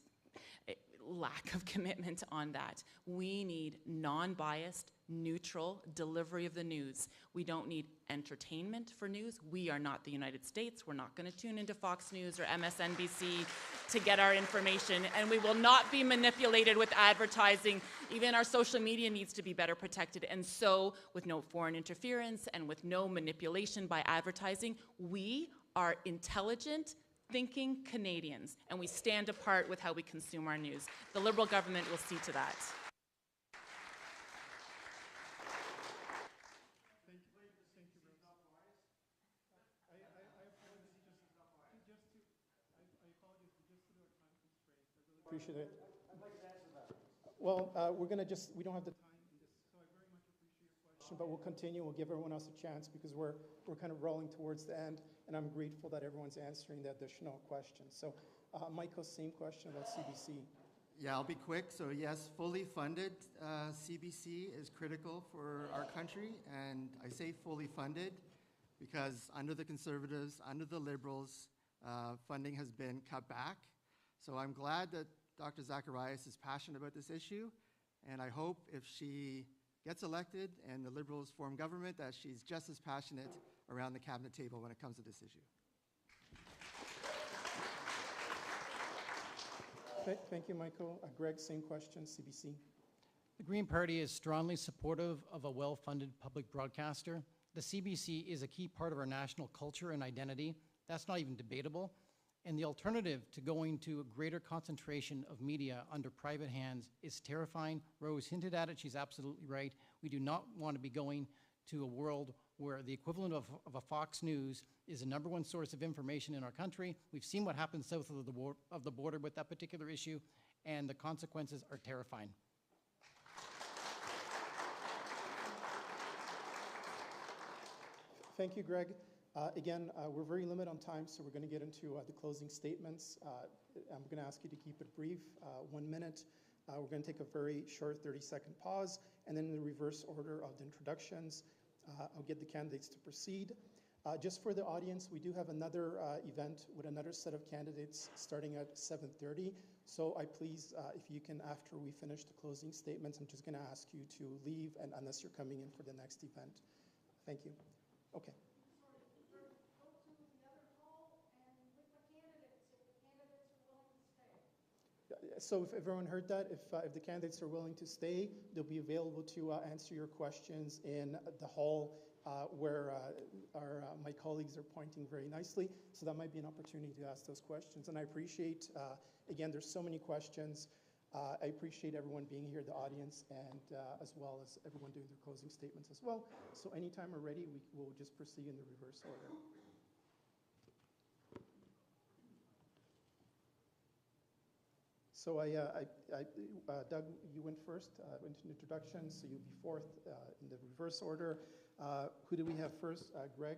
lack of commitment on that. We need non-biased, neutral delivery of the news. We don't need entertainment for news. We are not the United States. We're not going to tune into Fox News or MSNBC to get our information, and we will not be manipulated with advertising. Even our social media needs to be better protected. And so, with no foreign interference and with no manipulation by advertising, we are intelligent, thinking Canadians, and we stand apart with how we consume our news. The Liberal government will see to that. Appreciate it. I'd like to answer that. Well, we don't have the time in this, so I very much appreciate your question, but we'll continue. We'll give everyone else a chance because we're kind of rolling towards the end, and I'm grateful that everyone's answering the additional questions. So, Michael, same question about CBC. Yeah, I'll be quick. So yes, fully funded CBC is critical for our country, and I say fully funded because under the Conservatives, under the Liberals, funding has been cut back. So I'm glad that Dr. Zacharias is passionate about this issue, and I hope if she gets elected and the Liberals form government that she's just as passionate around the cabinet table when it comes to this issue. Thank you, Michael. Greg, same question, CBC. The Green Party is strongly supportive of a well-funded public broadcaster. The CBC is a key part of our national culture and identity. That's not even debatable. And the alternative to going to a greater concentration of media under private hands is terrifying. Rose hinted at it, she's absolutely right. We do not want to be going to a world where the equivalent of a Fox News is the #1 source of information in our country. We've seen what happens south of the border with that particular issue, and the consequences are terrifying. Thank you, Greg. Again, we're very limited on time, so we're going to get into the closing statements. I'm going to ask you to keep it brief, 1 minute. We're going to take a very short 30-second pause, and then in the reverse order of the introductions, I'll get the candidates to proceed. Just for the audience, we do have another event with another set of candidates starting at 7:30. So I please, if you can, after we finish the closing statements, I'm just going to ask you to leave, and unless you're coming in for the next event. Thank you. Okay. So if everyone heard that, if the candidates are willing to stay, they'll be available to answer your questions in the hall where my colleagues are pointing very nicely. So that might be an opportunity to ask those questions. And I appreciate, again, there's so many questions. I appreciate everyone being here, the audience, and as well as everyone doing their closing statements as well. So anytime we're ready, we'll just proceed in the reverse order. So Doug, you went first into introductions, so you'll be fourth in the reverse order. Who do we have first? Greg,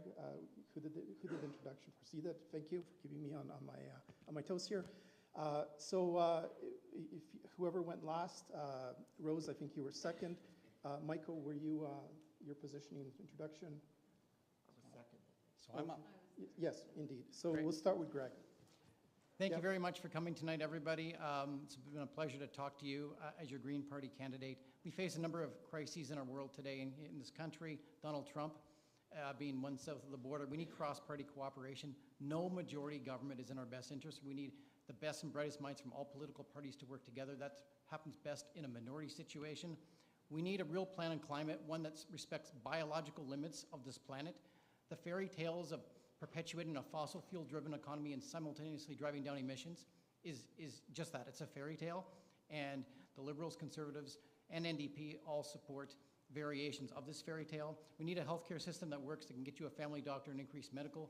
who did the introduction for? See that? Thank you for keeping me on my toes here. If whoever went last, Rose, I think you were second. Michael, were you your positioning in introduction? I was second. So I'm up. Yes, indeed. So Great. We'll start with Greg. Thank you Yep. very much for coming tonight, everybody. It's been a pleasure to talk to you as your Green Party candidate. We face a number of crises in our world today in this country. Donald Trump being one south of the border. We need cross-party cooperation. No majority government is in our best interest. We need the best and brightest minds from all political parties to work together. That happens best in a minority situation. We need a real plan on climate, one that respects biological limits of this planet. The fairy tales of perpetuating a fossil fuel-driven economy and simultaneously driving down emissions is just that. It's a fairy tale, and the Liberals, Conservatives, and NDP all support variations of this fairy tale. We need a healthcare system that works, that can get you a family doctor and increase medical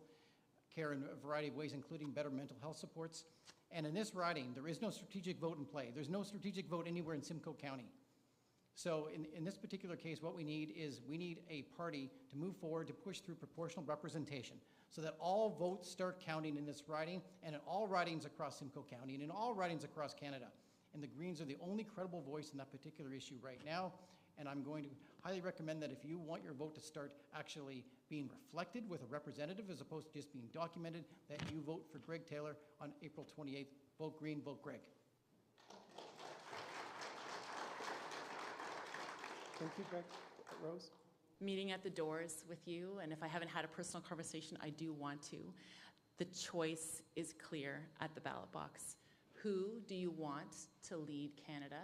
care in a variety of ways, including better mental health supports. And in this riding, there is no strategic vote in play. There's no strategic vote anywhere in Simcoe County. So in this particular case, what we need is a party to move forward to push through proportional representation so that all votes start counting in this riding and in all ridings across Simcoe County and in all ridings across Canada. And the Greens are the only credible voice in that particular issue right now. And I'm going to highly recommend that if you want your vote to start actually being reflected with a representative as opposed to just being documented, that you vote for Greg Taylor on April 28th. Vote Green, vote Greg. Thank you, Greg. Rose? Meeting at the doors with you, and if I haven't had a personal conversation, I do want to. The choice is clear at the ballot box. Who do you want to lead Canada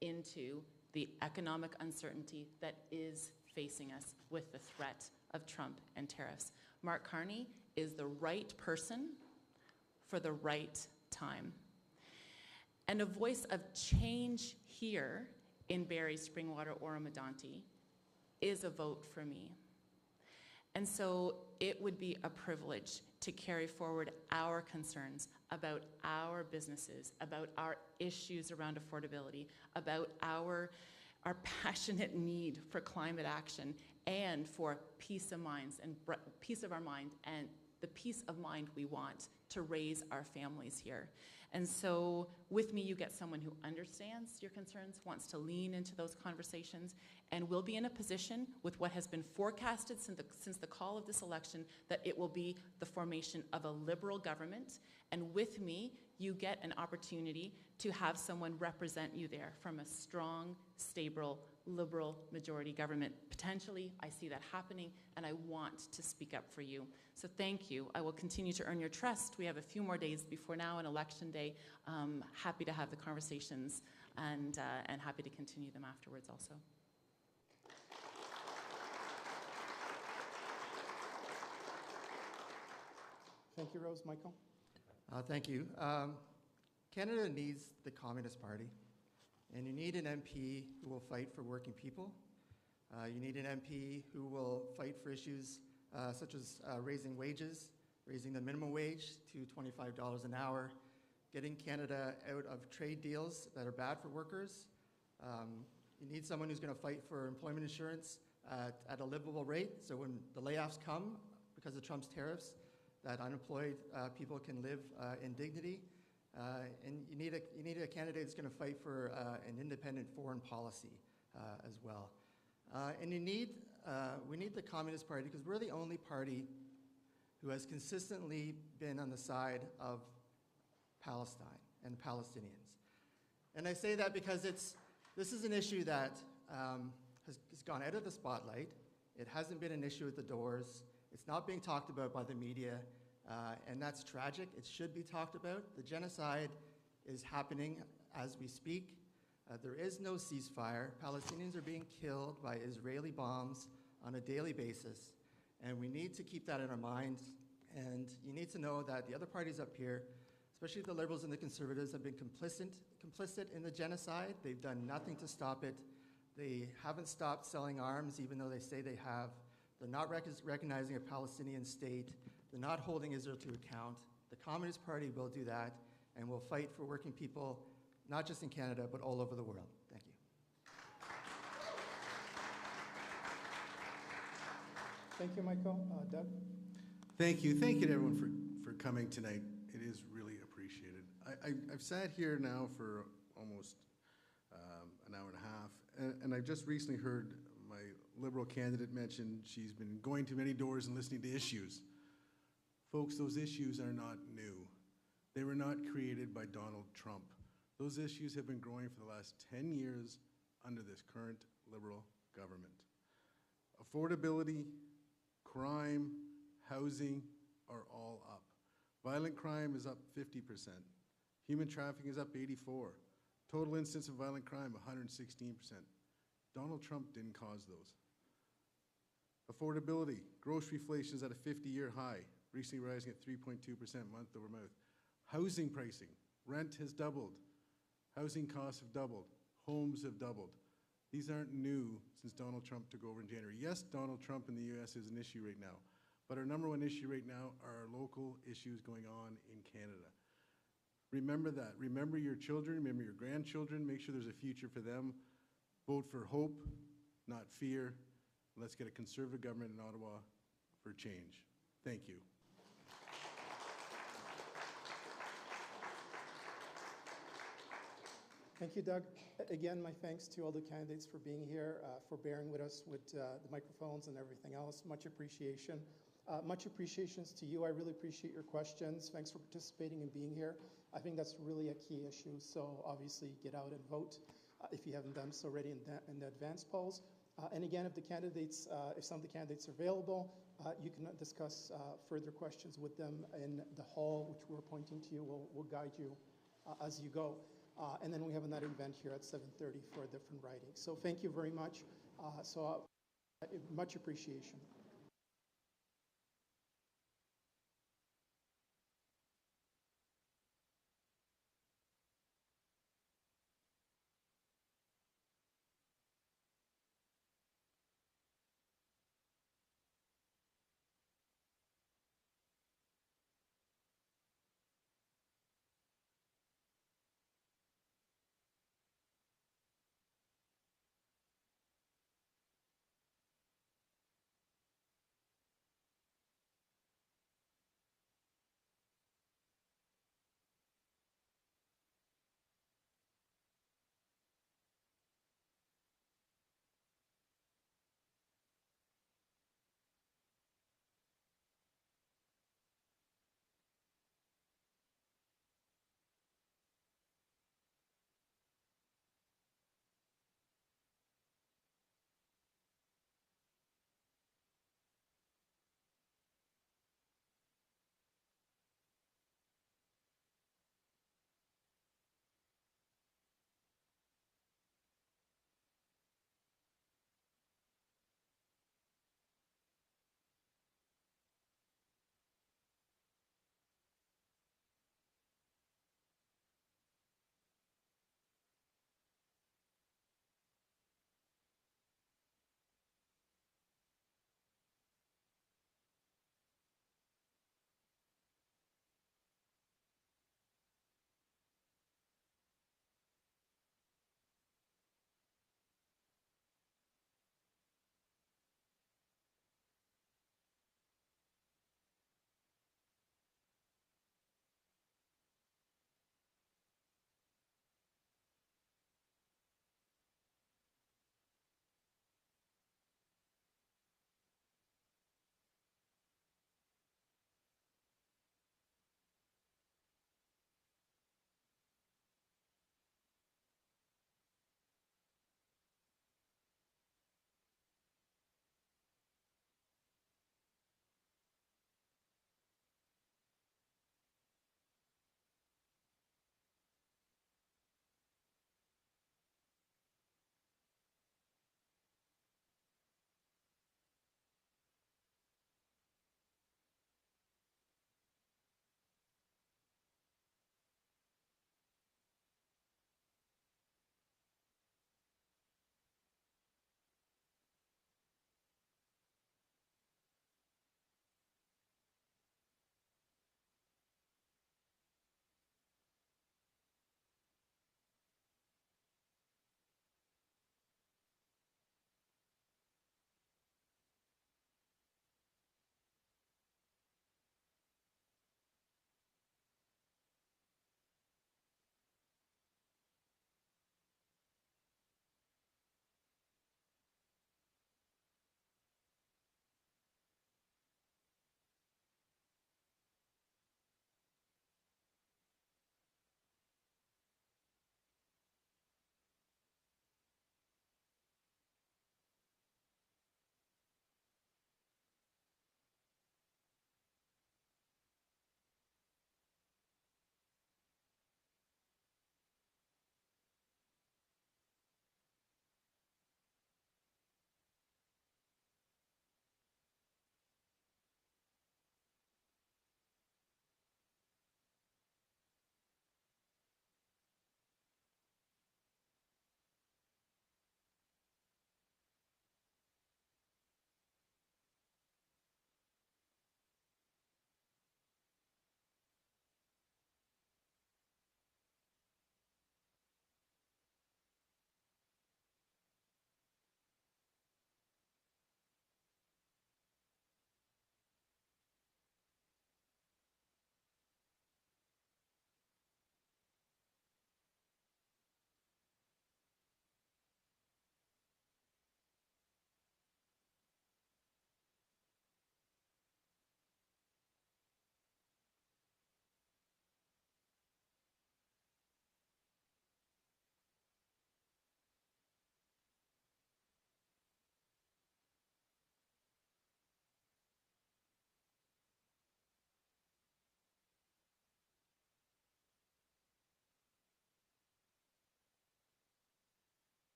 into the economic uncertainty that is facing us with the threat of Trump and tariffs? Mark Carney is the right person for the right time. And a voice of change here in Barrie-Springwater-Oro-Medonte is a vote for me. And so it would be a privilege to carry forward our concerns about our businesses, about our issues around affordability, about our passionate need for climate action and for peace of minds and peace of our mind and the peace of mind we want to raise our families here. And so with me, you get someone who understands your concerns, wants to lean into those conversations, and will be in a position with what has been forecasted since the call of this election that it will be the formation of a Liberal government. And with me, you get an opportunity to have someone represent you there from a strong, stable, Liberal majority government. Potentially, I see that happening, and I want to speak up for you. So thank you. I will continue to earn your trust. We have a few more days before now and Election Day. Happy to have the conversations and happy to continue them afterwards also. Thank you, Rose. Michael? Thank you. Canada needs the Communist Party, and you need an MP who will fight for working people. You need an MP who will fight for issues such as raising wages, raising the minimum wage to $25 an hour, getting Canada out of trade deals that are bad for workers. You need someone who's going to fight for employment insurance at a livable rate, so when the layoffs come because of Trump's tariffs, that unemployed people can live in dignity. And you need a candidate that's going to fight for an independent foreign policy as well. And we need the Communist Party because we're the only party who has consistently been on the side of Palestine and Palestinians. And I say that because this is an issue that has gone out of the spotlight. It hasn't been an issue at the doors. It's not being talked about by the media, and that's tragic. It should be talked about. The genocide is happening as we speak. There is no ceasefire. Palestinians are being killed by Israeli bombs on a daily basis, and we need to keep that in our minds. And you need to know that the other parties up here, especially the Liberals and the Conservatives, have been complicit in the genocide. They've done nothing to stop it. They haven't stopped selling arms, even though they say they have. They're not recognizing a Palestinian state. They're not holding Israel to account. The Communist Party will do that, and will fight for working people, not just in Canada, but all over the world. Thank you. Thank you, Michael. Doug? Thank you. Thank you to everyone for coming tonight. It is really appreciated. I've sat here now for almost an hour and a half, and I've just recently heard my Liberal candidate mention she's been going to many doors and listening to issues. Folks, those issues are not new. They were not created by Donald Trump. Those issues have been growing for the last 10 years under this current Liberal government. Affordability, crime, housing are all up. Violent crime is up 50%. Human trafficking is up 84%. Total incidents of violent crime, 116%. Donald Trump didn't cause those. Affordability, grocery inflation is at a 50-year high, recently rising at 3.2% month over month. Housing pricing, rent has doubled. Housing costs have doubled. Homes have doubled. These aren't new since Donald Trump took over in January. Yes, Donald Trump in the U.S. is an issue right now, but our number one issue right now are our local issues going on in Canada. Remember that. Remember your children, remember your grandchildren, make sure there's a future for them. Vote for hope, not fear. Let's get a Conservative government in Ottawa for change. Thank you. Thank you, Doug. Again, my thanks to all the candidates for being here, for bearing with us with the microphones and everything else. Much appreciation. Much appreciations to you. I really appreciate your questions. Thanks for participating and being here. I think that's really a key issue. So obviously get out and vote if you haven't done so already in the advance polls. And again, if some of the candidates are available, you can discuss further questions with them in the hall, which we're pointing to you. We'll guide you as you go. And then we have another event here at 7:30 for a different writing. So thank you very much. Much appreciation.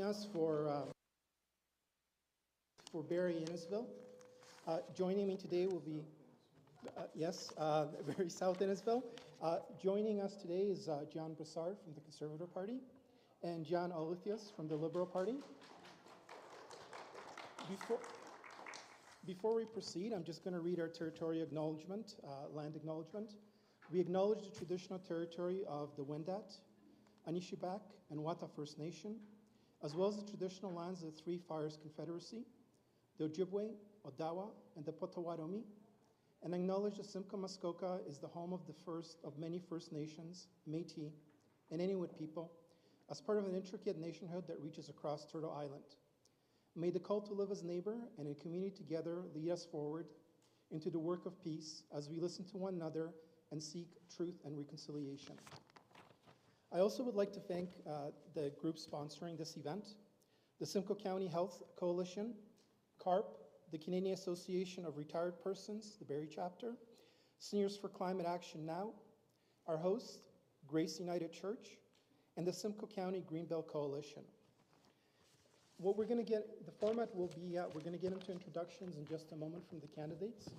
us for Barrie-Innisfil. Joining me today will be, Barrie South Innisfil. Joining us today is John Brassard from the Conservative Party and John Olithius from the Liberal Party. Before we proceed, I'm just going to read our territory acknowledgement, land acknowledgement. We acknowledge the traditional territory of the Wendat, Anishibak, and Wata First Nation, as well as the traditional lands of the Three Fires Confederacy, the Ojibwe, Odawa, and the Potawatomi, and acknowledge that Simcoe Muskoka is the home of the first of many First Nations, Métis, and Inuit people, as part of an intricate nationhood that reaches across Turtle Island. May the call to live as neighbor and in community together lead us forward into the work of peace as we listen to one another and seek truth and reconciliation. I also would like to thank the group sponsoring this event, the Simcoe County Health Coalition, CARP, the Canadian Association of Retired Persons, the Barrie Chapter, Seniors for Climate Action Now, our host, Grace United Church, and the Simcoe County Greenbelt Coalition. What we're going to get, the format will be, we're going to get into introductions in just a moment from the candidates,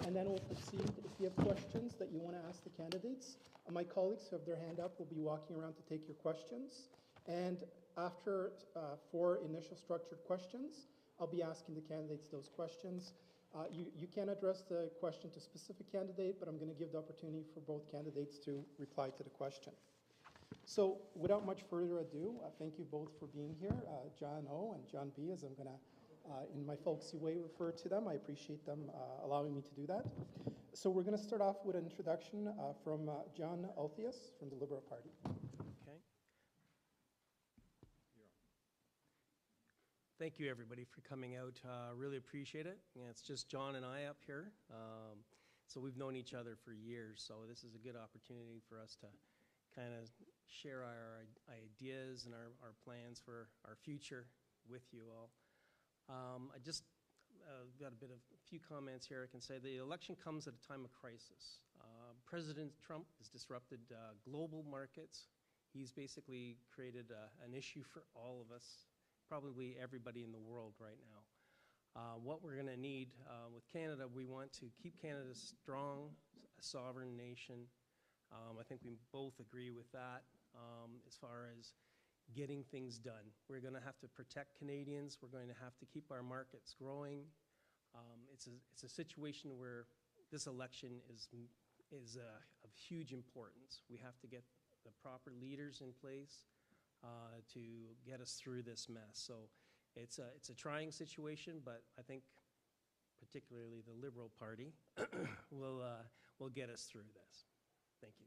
and then we'll proceed. If you have questions that you want to ask the candidates, my colleagues who have their hand up will be walking around to take your questions. And after 4 initial structured questions, I'll be asking the candidates those questions. You can address the question to a specific candidate, but I'm going to give the opportunity for both candidates to reply to the question. So without much further ado, thank you both for being here, John O. and John B., as I'm going to, in my folksy way, refer to them. I appreciate them allowing me to do that. So we're going to start off with an introduction from John Olithius from the Liberal Party. Okay. Thank you, everybody, for coming out. Really appreciate it. Yeah, it's just John and I up here. So we've known each other for years, so this is a good opportunity for us to kind of share our ideas and our plans for our future with you all. I just got a few comments here. I can say the election comes at a time of crisis. President Trump has disrupted global markets. He's basically created an issue for all of us, probably everybody in the world right now. What we're going to need with Canada, we want to keep Canada strong, a sovereign nation. I think we both agree with that as far as getting things done. We're going to have to protect Canadians. We're going to have to keep our markets growing. It's a situation where this election is of huge importance. We have to get the proper leaders in place to get us through this mess. So it's a trying situation, but I think particularly the Liberal Party will get us through this. Thank you.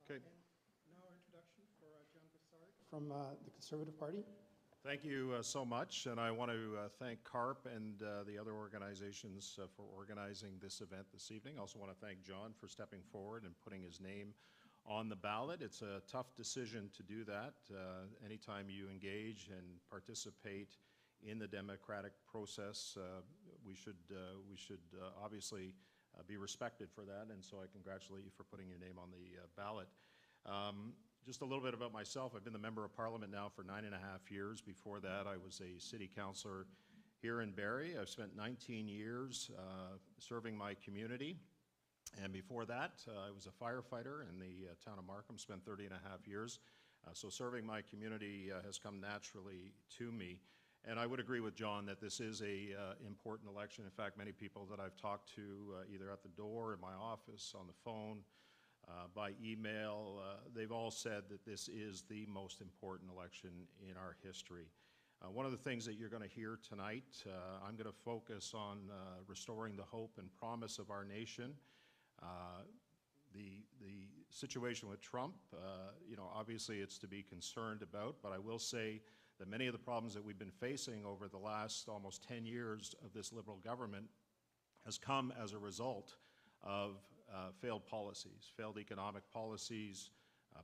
Okay. Now our introduction for John Brassard from the Conservative Party. Thank you so much, and I want to thank CARP and the other organizations for organizing this event this evening. I also want to thank John for stepping forward and putting his name on the ballot. It's a tough decision to do that. Anytime you engage and participate in the democratic process, we should obviously be respected for that, and so I congratulate you for putting your name on the ballot. Just a little bit about myself. I've been the Member of Parliament now for 9.5 years. Before that, I was a city councillor here in Barrie. I've spent 19 years serving my community, and before that, I was a firefighter in the town of Markham, spent 30.5 years. So serving my community has come naturally to me. And I would agree with John that this is a important election. In fact, many people that I've talked to, either at the door, in my office, on the phone, by email, they've all said that this is the most important election in our history. One of the things that you're going to hear tonight, I'm going to focus on restoring the hope and promise of our nation. The situation with Trump, obviously it's to be concerned about, but I will say that many of the problems that we've been facing over the last almost 10 years of this Liberal government has come as a result of failed policies, failed economic policies,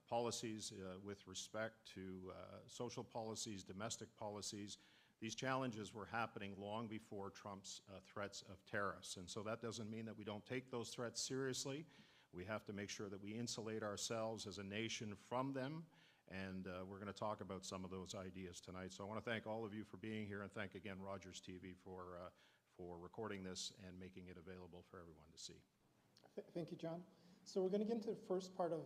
policies with respect to social policies, domestic policies. These challenges were happening long before Trump's threats of tariffs. And so that doesn't mean that we don't take those threats seriously. We have to make sure that we insulate ourselves as a nation from them And we're going to talk about some of those ideas tonight. So I want to thank all of you for being here, and thank again Rogers TV for recording this and making it available for everyone to see. Thank you, John. So we're going to get into the first part of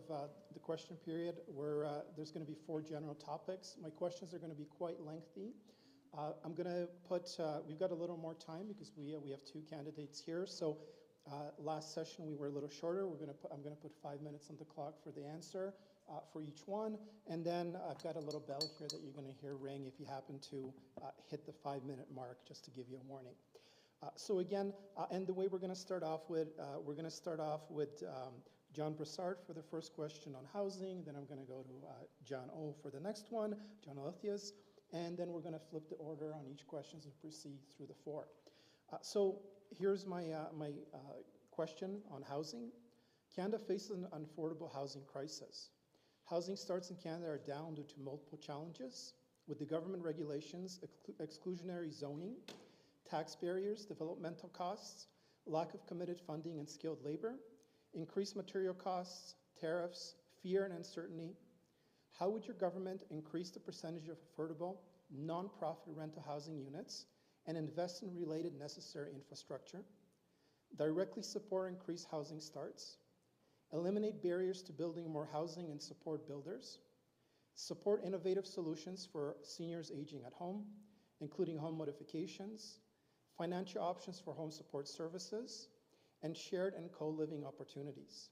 the question period, where there's going to be 4 general topics. My questions are going to be quite lengthy. I'm going to put, we've got a little more time because we have 2 candidates here. So last session we were a little shorter. I'm going to put 5 minutes on the clock for the answer for each one. And then I've got a little bell here that you're going to hear ring if you happen to hit the 5-minute mark, just to give you a warning. So again, and the way we're going to start off with, John Brassard for the first question on housing. Then I'm going to go to John O for the next one, John Olithius, and then we're going to flip the order on each question and proceed through the 4. So here's my question on housing. Canada faces an unaffordable housing crisis. Housing starts in Canada are down due to multiple challenges, with the government regulations, exclusionary zoning, tax barriers, developmental costs, lack of committed funding and skilled labor, increased material costs, tariffs, fear and uncertainty. How would your government increase the percentage of affordable, non-profit rental housing units and invest in related necessary infrastructure, directly support increased housing starts, eliminate barriers to building more housing and support builders, support innovative solutions for seniors aging at home, including home modifications, financial options for home support services, and shared and co-living opportunities.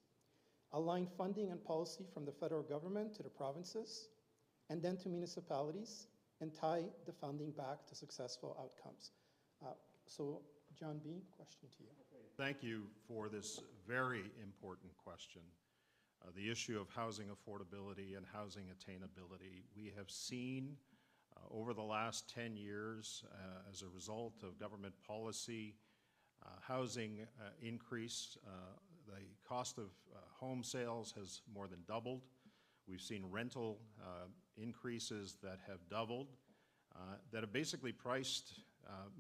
Align funding and policy from the federal government to the provinces, and then to municipalities, and tie the funding back to successful outcomes. So, John B., question to you. Thank you for this very important question. The issue of housing affordability and housing attainability. We have seen over the last 10 years, as a result of government policy, housing increase. The cost of home sales has more than doubled. We've seen rental increases that have doubled, that have basically priced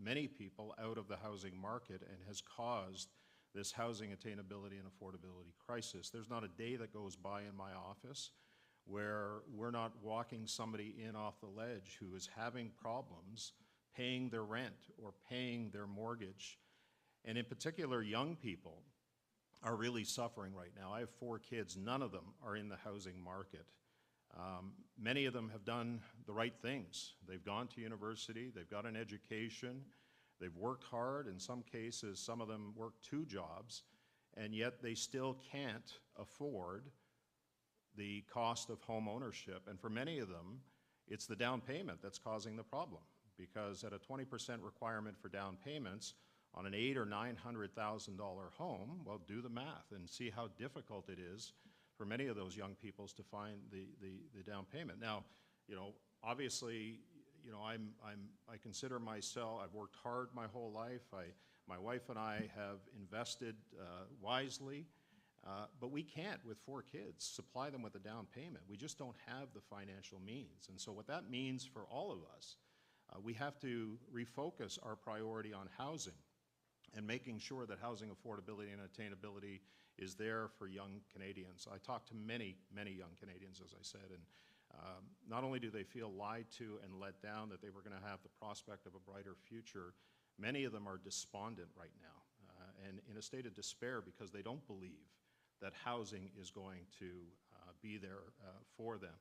many people out of the housing market and has caused this housing attainability and affordability crisis. There's not a day that goes by in my office where we're not walking somebody in off the ledge who is having problems paying their rent or paying their mortgage. And in particular, young people are really suffering right now. I have 4 kids. None of them are in the housing market. Many of them have done the right things. They've gone to university, they've got an education, they've worked hard. In some cases, some of them work 2 jobs, and yet they still can't afford the cost of home ownership. And for many of them, it's the down payment that's causing the problem, because at a 20% requirement for down payments on an $800,000 or $900,000 home, well, do the math and see how difficult it is for many of those young people to find the down payment. Now, you know, obviously, you know, I consider myself, I've worked hard my whole life. My wife and I have invested wisely. But we can't, with 4 kids, supply them with a down payment. We just don't have the financial means. And so what that means for all of us, we have to refocus our priority on housing and making sure that housing affordability and attainability is there for young Canadians. I talk to many, many young Canadians, as I said, and not only do they feel lied to and let down that they were going to have the prospect of a brighter future, many of them are despondent right now and in a state of despair because they don't believe that housing is going to be there for them,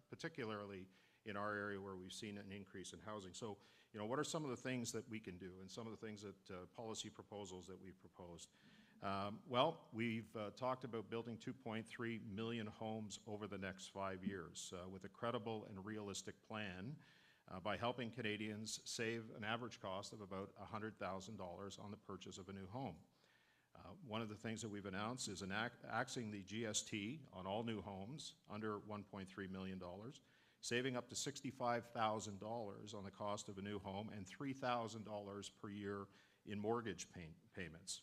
particularly in our area where we've seen an increase in housing. So, you know, what are some of the things that we can do and some of the things that policy proposals that we've proposed? Well, we've talked about building 2.3 million homes over the next 5 years with a credible and realistic plan by helping Canadians save an average cost of about $100,000 on the purchase of a new home. One of the things that we've announced is axing the GST on all new homes under $1.3 million, saving up to $65,000 on the cost of a new home and $3,000 per year in mortgage payments.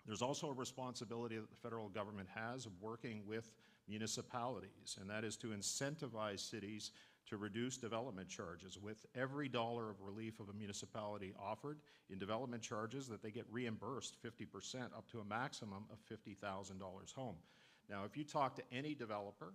There's also a responsibility that the federal government has of working with municipalities, and that is to incentivize cities to reduce development charges. With every dollar of relief of a municipality offered in development charges, that they get reimbursed 50% up to a maximum of $50,000 home. Now, if you talk to any developer,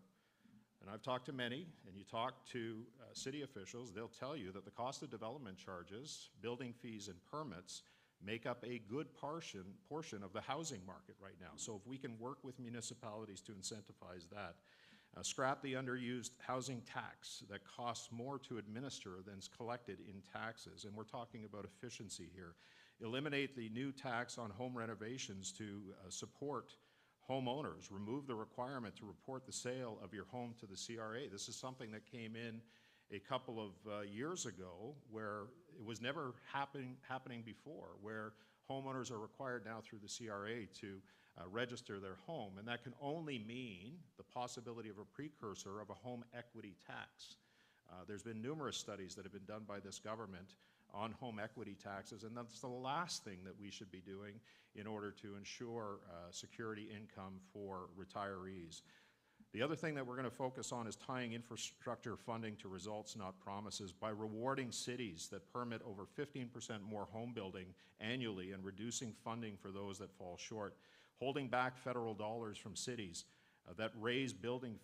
And I've talked to many, and you talk to city officials, they'll tell you that the cost of development charges, building fees, and permits make up a good portion of the housing market right now. So if we can work with municipalities to incentivize that, scrap the underused housing tax that costs more to administer than is collected in taxes, and we're talking about efficiency here. Eliminate the new tax on home renovations to support homeowners. Remove the requirement to report the sale of your home to the CRA. This is something that came in a couple of years ago where it was never happening before, where homeowners are required now through the CRA to register their home, and that can only mean the possibility of a precursor of a home equity tax. There's been numerous studies that have been done by this government on home equity taxes, and that's the last thing that we should be doing in order to ensure security income for retirees. The other thing that we're going to focus on is tying infrastructure funding to results, not promises, by rewarding cities that permit over 15% more home building annually and reducing funding for those that fall short, holding back federal dollars from cities that raise building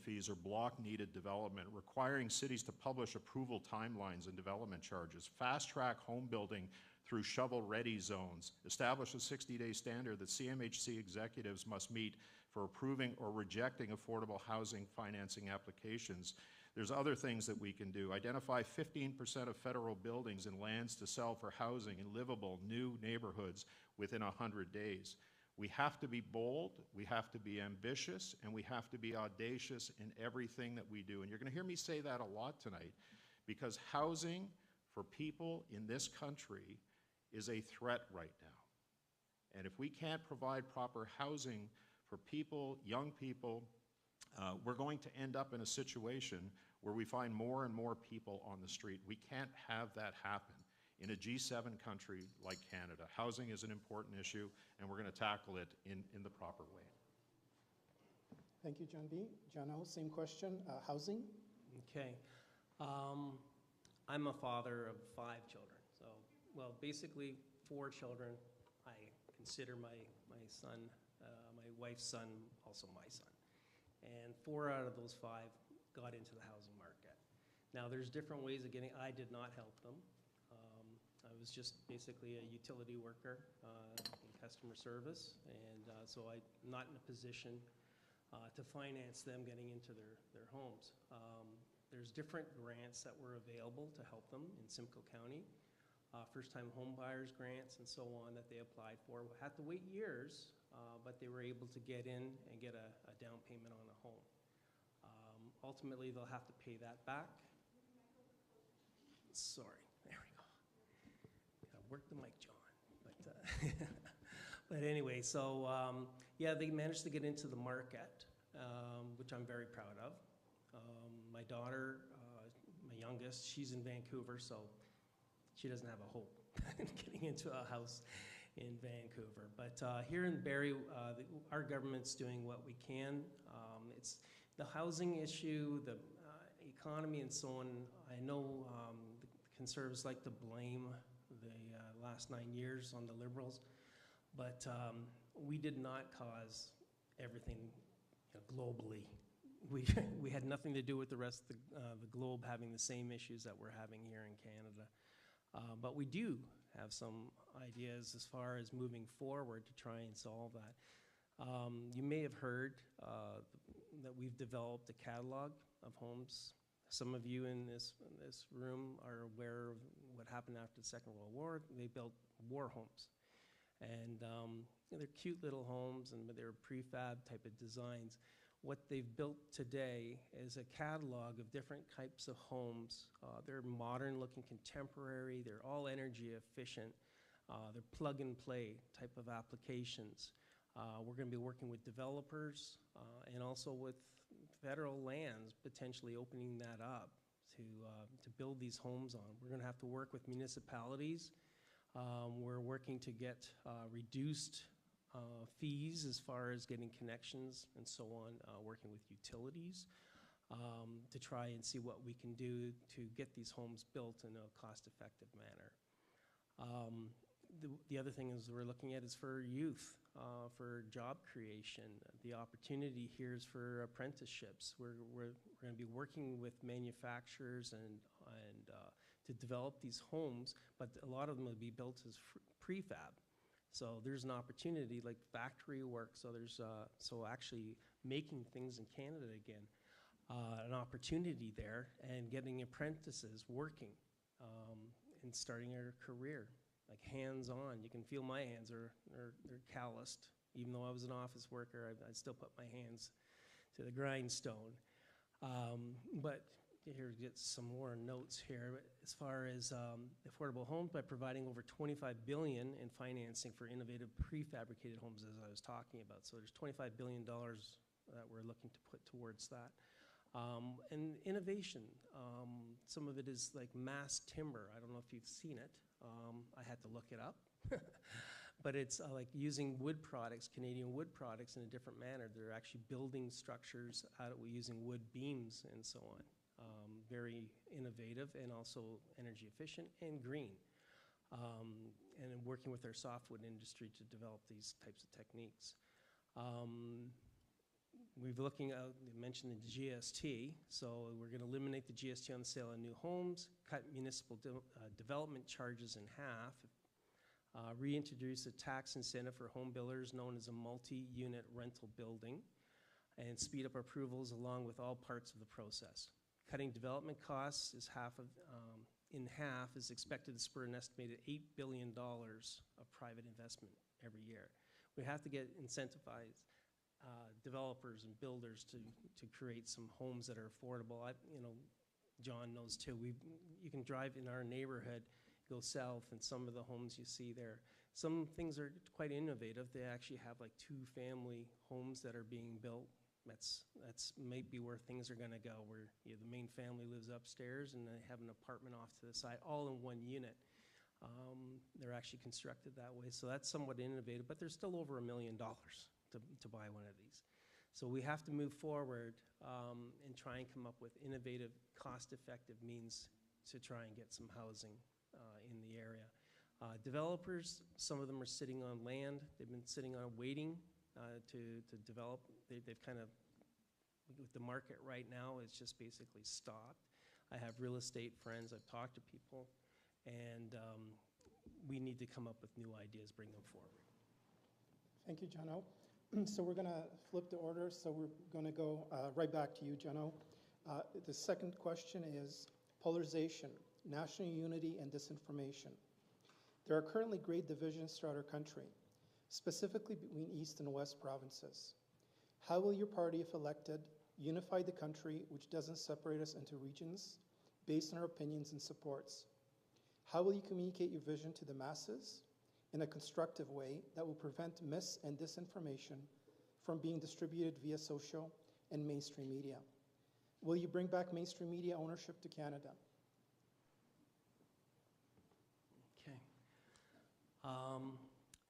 fees or block needed development, requiring cities to publish approval timelines and development charges, fast-track home building through shovel-ready zones, establish a 60-day standard that CMHC executives must meet for approving or rejecting affordable housing financing applications. There's other things that we can do. Identify 15% of federal buildings and lands to sell for housing in livable new neighborhoods within 100 days. We have to be bold, we have to be ambitious, and we have to be audacious in everything that we do. And you're going to hear me say that a lot tonight, because housing for people in this country is a threat right now. And if we can't provide proper housing for people, young people, we're going to end up in a situation where we find more and more people on the street. We can't have that happen in a G7 country like Canada. Housing is an important issue, and we're going to tackle it in the proper way. Thank you, John B. John O., same question, housing? Okay. I'm a father of 5 children. So, well, basically 4 children. I consider my son, my wife's son, also my son. And 4 out of those 5 got into the housing market. Now, there's different ways of getting, I did not help them. I was just basically a utility worker in customer service, and so I'm not in a position to finance them getting into their homes. There's different grants that were available to help them in Simcoe County, first-time home buyers grants and so on that they applied for. We had to wait years, but they were able to get in and get a down payment on a home. Ultimately, they'll have to pay that back. Sorry, there we go. Gotta work the mic, John. But anyway, so yeah, they managed to get into the market, which I'm very proud of. My daughter, my youngest, she's in Vancouver, so she doesn't have a hope getting into a house in Vancouver. But here in Barrie, our government's doing what we can. It's the housing issue, the economy and so on. I know the Conservatives like to blame the last 9 years on the Liberals, but we did not cause everything globally. We had nothing to do with the rest of the globe having the same issues that we're having here in Canada. But we do have some ideas as far as moving forward to try and solve that. You may have heard that we've developed a catalog of homes. Some of you in this room are aware of what happened after the Second World War. They built war homes. And they're cute little homes, and they're prefab type of designs. What they've built today is a catalog of different types of homes. They're modern looking, contemporary, they're all energy efficient. They're plug and play type of applications. We're going to be working with developers and also with federal lands, potentially opening that up to build these homes on. We're going to have to work with municipalities. We're working to get reduced fees as far as getting connections and so on, working with utilities to try and see what we can do to get these homes built in a cost-effective manner. the other thing is we're looking at is for youth, for job creation. The opportunity here is for apprenticeships. We're going to be working with manufacturers and to develop these homes, but a lot of them will be built as prefab. So there's an opportunity like factory work. So there's so actually making things in Canada again, an opportunity there, and getting apprentices working and starting their career, like hands-on. You can feel my hands are they're calloused. Even though I was an office worker, I still put my hands to the grindstone. But here, get some more notes here. As far as affordable homes, by providing over $25 billion in financing for innovative prefabricated homes, as I was talking about. So there's $25 billion that we're looking to put towards that. And innovation, some of it is like mass timber. I don't know if you've seen it. I had to look it up. But it's like using wood products, Canadian wood products, in a different manner. They're actually building structures out of using wood beams and so on. Very innovative and also energy efficient and green. And working with our softwood industry to develop these types of techniques. We've looking at, you mentioned the GST, so we're going to eliminate the GST on the sale of new homes, cut municipal development charges in half, reintroduce a tax incentive for home builders known as a multi-unit rental building, and speed up approvals along with all parts of the process. Cutting development costs is in half is expected to spur an estimated $8 billion of private investment every year. We have to get incentivized developers and builders to create some homes that are affordable. John knows too. You can drive in our neighborhood, go south, and some of the homes you see there. Some things are quite innovative. They actually have like 2-family homes that are being built. That's might be where things are going to go, where the main family lives upstairs and they have an apartment off to the side, all in one unit. They're actually constructed that way, so that's somewhat innovative, but there's still over $1 million to buy one of these. So we have to move forward and try and come up with innovative, cost-effective means to try and get some housing in the area. Developers, some of them are sitting on land. They've been sitting on waiting to develop. They've kind of, with the market right now, it's just basically stopped. I have real estate friends. I've talked to people, and we need to come up with new ideas, bring them forward. Thank you, Jono. So we're going to flip the order. So we're going to go right back to you, Jono. The second question is polarization, national unity, and disinformation. There are currently great divisions throughout our country, specifically between East and West provinces. How will your party, if elected, unify the country, which doesn't separate us into regions, based on our opinions and supports? How will you communicate your vision to the masses in a constructive way that will prevent mis- and disinformation from being distributed via social and mainstream media? Will you bring back mainstream media ownership to Canada? Okay.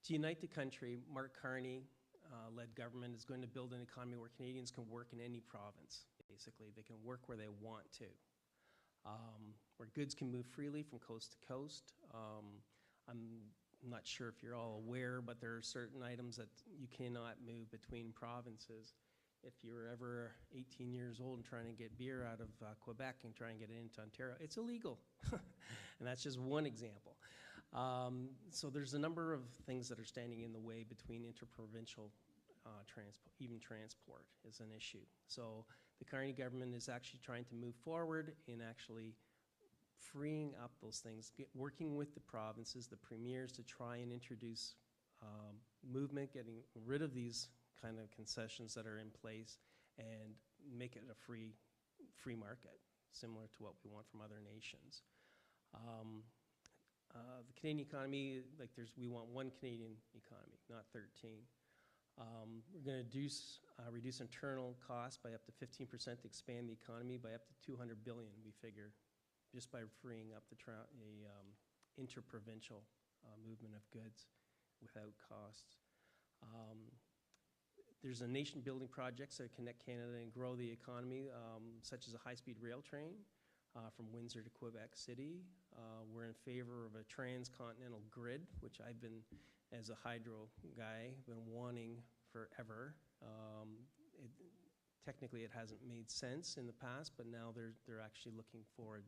To unite the country, Mark Carney led government is going to build an economy where Canadians can work in any province, basically. They can work where they want to, where goods can move freely from coast to coast. I'm not sure if you're all aware, but there are certain items that you cannot move between provinces. If you're ever 18 years old and trying to get beer out of Quebec and trying to get it into Ontario, it's illegal. And that's just one example. So there's a number of things that are standing in the way between interprovincial transport, even transport is an issue. So the Carney government is actually trying to move forward in actually freeing up those things, working with the provinces, the premiers, to try and introduce movement, getting rid of these kind of concessions that are in place and make it a free market, similar to what we want from other nations. The Canadian economy, we want one Canadian economy, not 13. We're going to reduce internal costs by up to 15% to expand the economy by up to $200 billion, we figure, just by freeing up the interprovincial movement of goods without costs. There's a nation-building projects that connect Canada and grow the economy, such as a high-speed rail train, from Windsor to Quebec City. We're in favor of a transcontinental grid, which I've been, as a hydro guy, been wanting forever. Technically, it hasn't made sense in the past, but now they're actually looking forward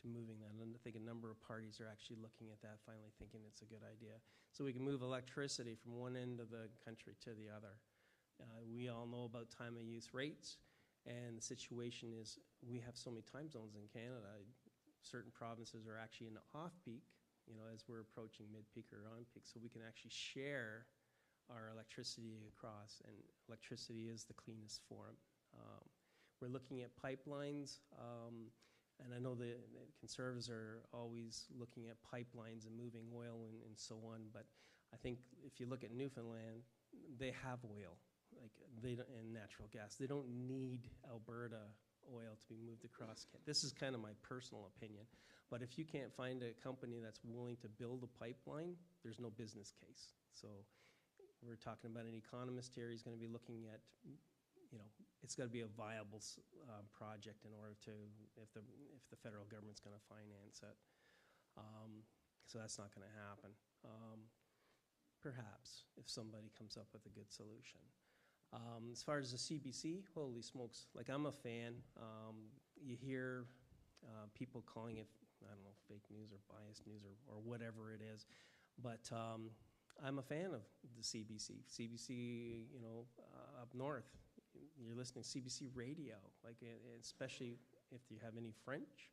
to moving that. And I think a number of parties are actually looking at that, finally thinking it's a good idea. So we can move electricity from one end of the country to the other. We all know about time of use rates, and the situation is we have so many time zones in Canada. Certain provinces are actually in off-peak, as we're approaching mid-peak or on-peak, so we can actually share our electricity across, and electricity is the cleanest form. We're looking at pipelines, and I know the Conservatives are always looking at pipelines and moving oil and so on, but I think if you look at Newfoundland, they have oil, and natural gas. They don't need Alberta oil to be moved across. This is kind of my personal opinion, but if you can't find a company that's willing to build a pipeline, there's no business case. So we're talking about an economist here. He's going to be looking at, it's got to be a viable project in order to, if the federal government's going to finance it. So that's not going to happen. Perhaps, if somebody comes up with a good solution. As far as the CBC, holy smokes, I'm a fan. You hear people calling it, I don't know, fake news or biased news or whatever it is, but I'm a fan of the CBC. CBC, up north, you're listening to CBC radio, especially if you have any French.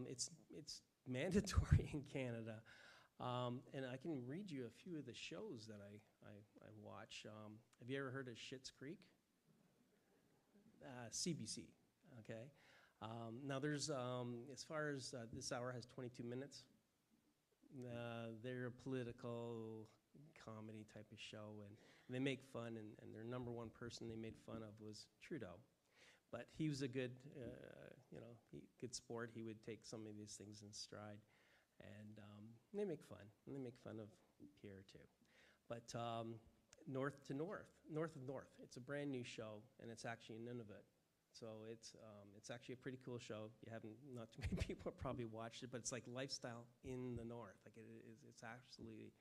It's mandatory in Canada. And I can read you a few of the shows that I watch. Have you ever heard of Schitt's Creek? CBC, okay. Now there's, as far as this hour has 22 minutes, they're a political comedy type of show, and they make fun, and their number one person they made fun of was Trudeau. But he was a good, good sport. He would take some of these things in stride. And they make fun. And they make fun of Pierre, too. But North of North, it's a brand new show, and it's actually in Nunavut. So it's actually a pretty cool show. Not too many people have probably watched it, but it's like lifestyle in the North. It's absolutely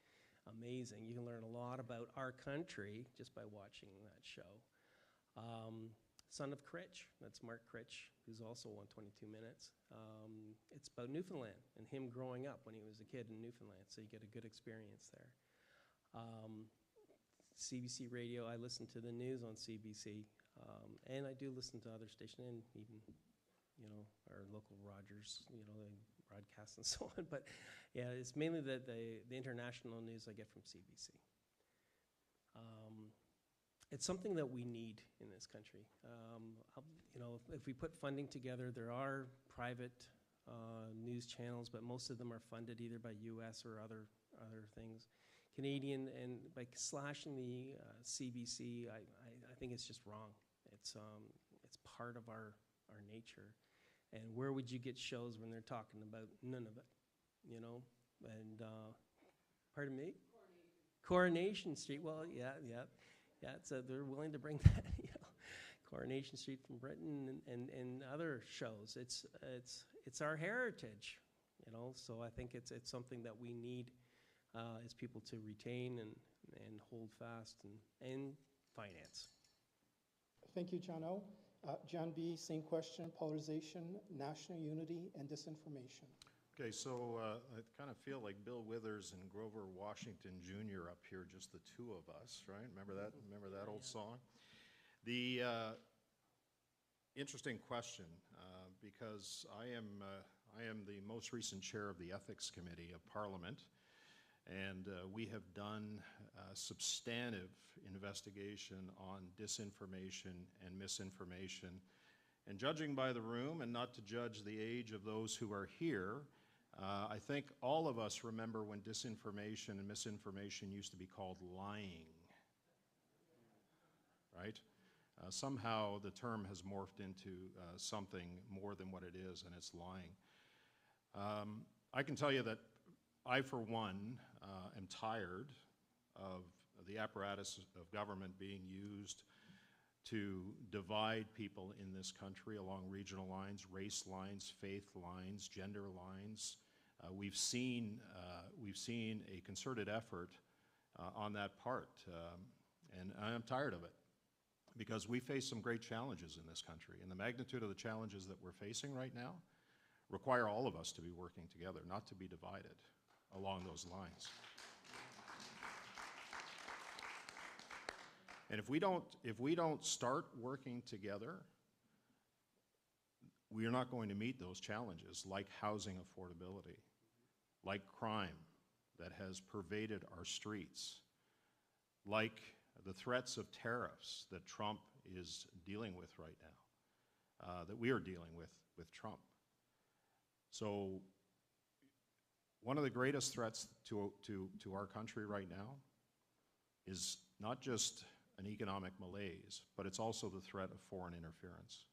amazing. You can learn a lot about our country just by watching that show. Son of Critch, that's Mark Critch, who's also on 22 Minutes. It's about Newfoundland and him growing up when he was a kid in Newfoundland, so you get a good experience there. CBC Radio, I listen to the news on CBC, and I do listen to other stations, and even, our local Rogers, they broadcast and so on. But yeah, it's mainly the international news I get from CBC. It's something that we need in this country. If we put funding together, there are private news channels, but most of them are funded either by U.S. or other things. Canadian, and by slashing the CBC, I think it's just wrong. It's part of our nature. And where would you get shows when they're talking about none of it, And, pardon me? Coronation Street. Well, yeah. So they're willing to bring that, Coronation Street from Britain and other shows. It's our heritage, So I think it's something that we need as people to retain and hold fast and finance. Thank you, John O. John B., same question, polarization, national unity, and disinformation. Okay, so I kind of feel like Bill Withers and Grover Washington Jr. up here, just the two of us, right? Remember that old song? The interesting question, because I am the most recent chair of the Ethics Committee of Parliament, and we have done substantive investigation on disinformation and misinformation. And judging by the room, and not to judge the age of those who are here, I think all of us remember when disinformation and misinformation used to be called lying, right? Somehow the term has morphed into something more than what it is, and it's lying. I can tell you that I, for one, am tired of the apparatus of government being used to divide people in this country along regional lines, race lines, faith lines, gender lines. We've seen a concerted effort on that part, and I'm tired of it, because we face some great challenges in this country, and the magnitude of the challenges that we're facing right now require all of us to be working together, not to be divided along those lines. And if we don't start working together, we are not going to meet those challenges, like housing affordability, like crime that has pervaded our streets, like the threats of tariffs that Trump is dealing with right now, that we are dealing with Trump. So one of the greatest threats to our country right now is not just an economic malaise, but it's also the threat of foreign interference.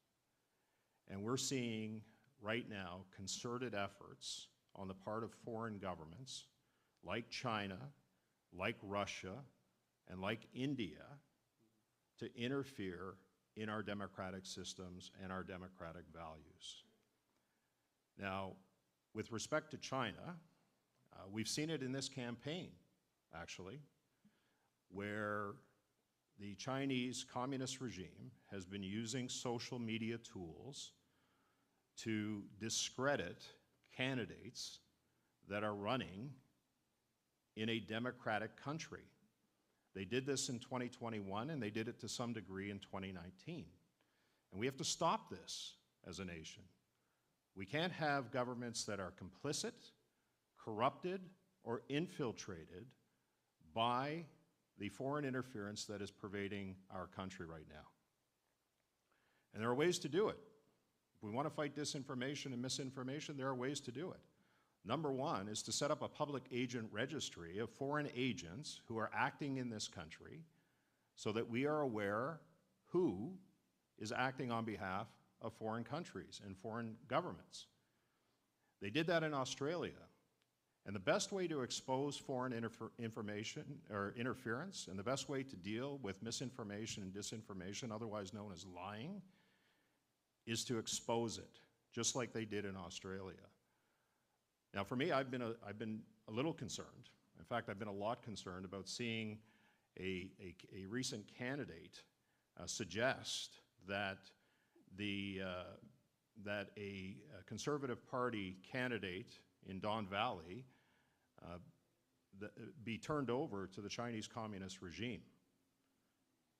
And we're seeing right now concerted efforts on the part of foreign governments like China, like Russia, and like India to interfere in our democratic systems and our democratic values. Now, with respect to China, we've seen it in this campaign, actually, where the Chinese communist regime has been using social media tools to discredit candidates that are running in a democratic country. They did this in 2021, and they did it to some degree in 2019. And we have to stop this as a nation. We can't have governments that are complicit, corrupted, or infiltrated by the foreign interference that is pervading our country right now. And there are ways to do it. If we want to fight disinformation and misinformation, there are ways to do it. Number one is to set up a public agent registry of foreign agents who are acting in this country so that we are aware who is acting on behalf of foreign countries and foreign governments. They did that in Australia. And the best way to expose foreign information or interference, and the best way to deal with misinformation and disinformation, otherwise known as lying, is to expose it, just like they did in Australia. Now, for me, I've been a little concerned. In fact, I've been a lot concerned about seeing a recent candidate suggest that a Conservative Party candidate in Don Valley be turned over to the Chinese Communist regime.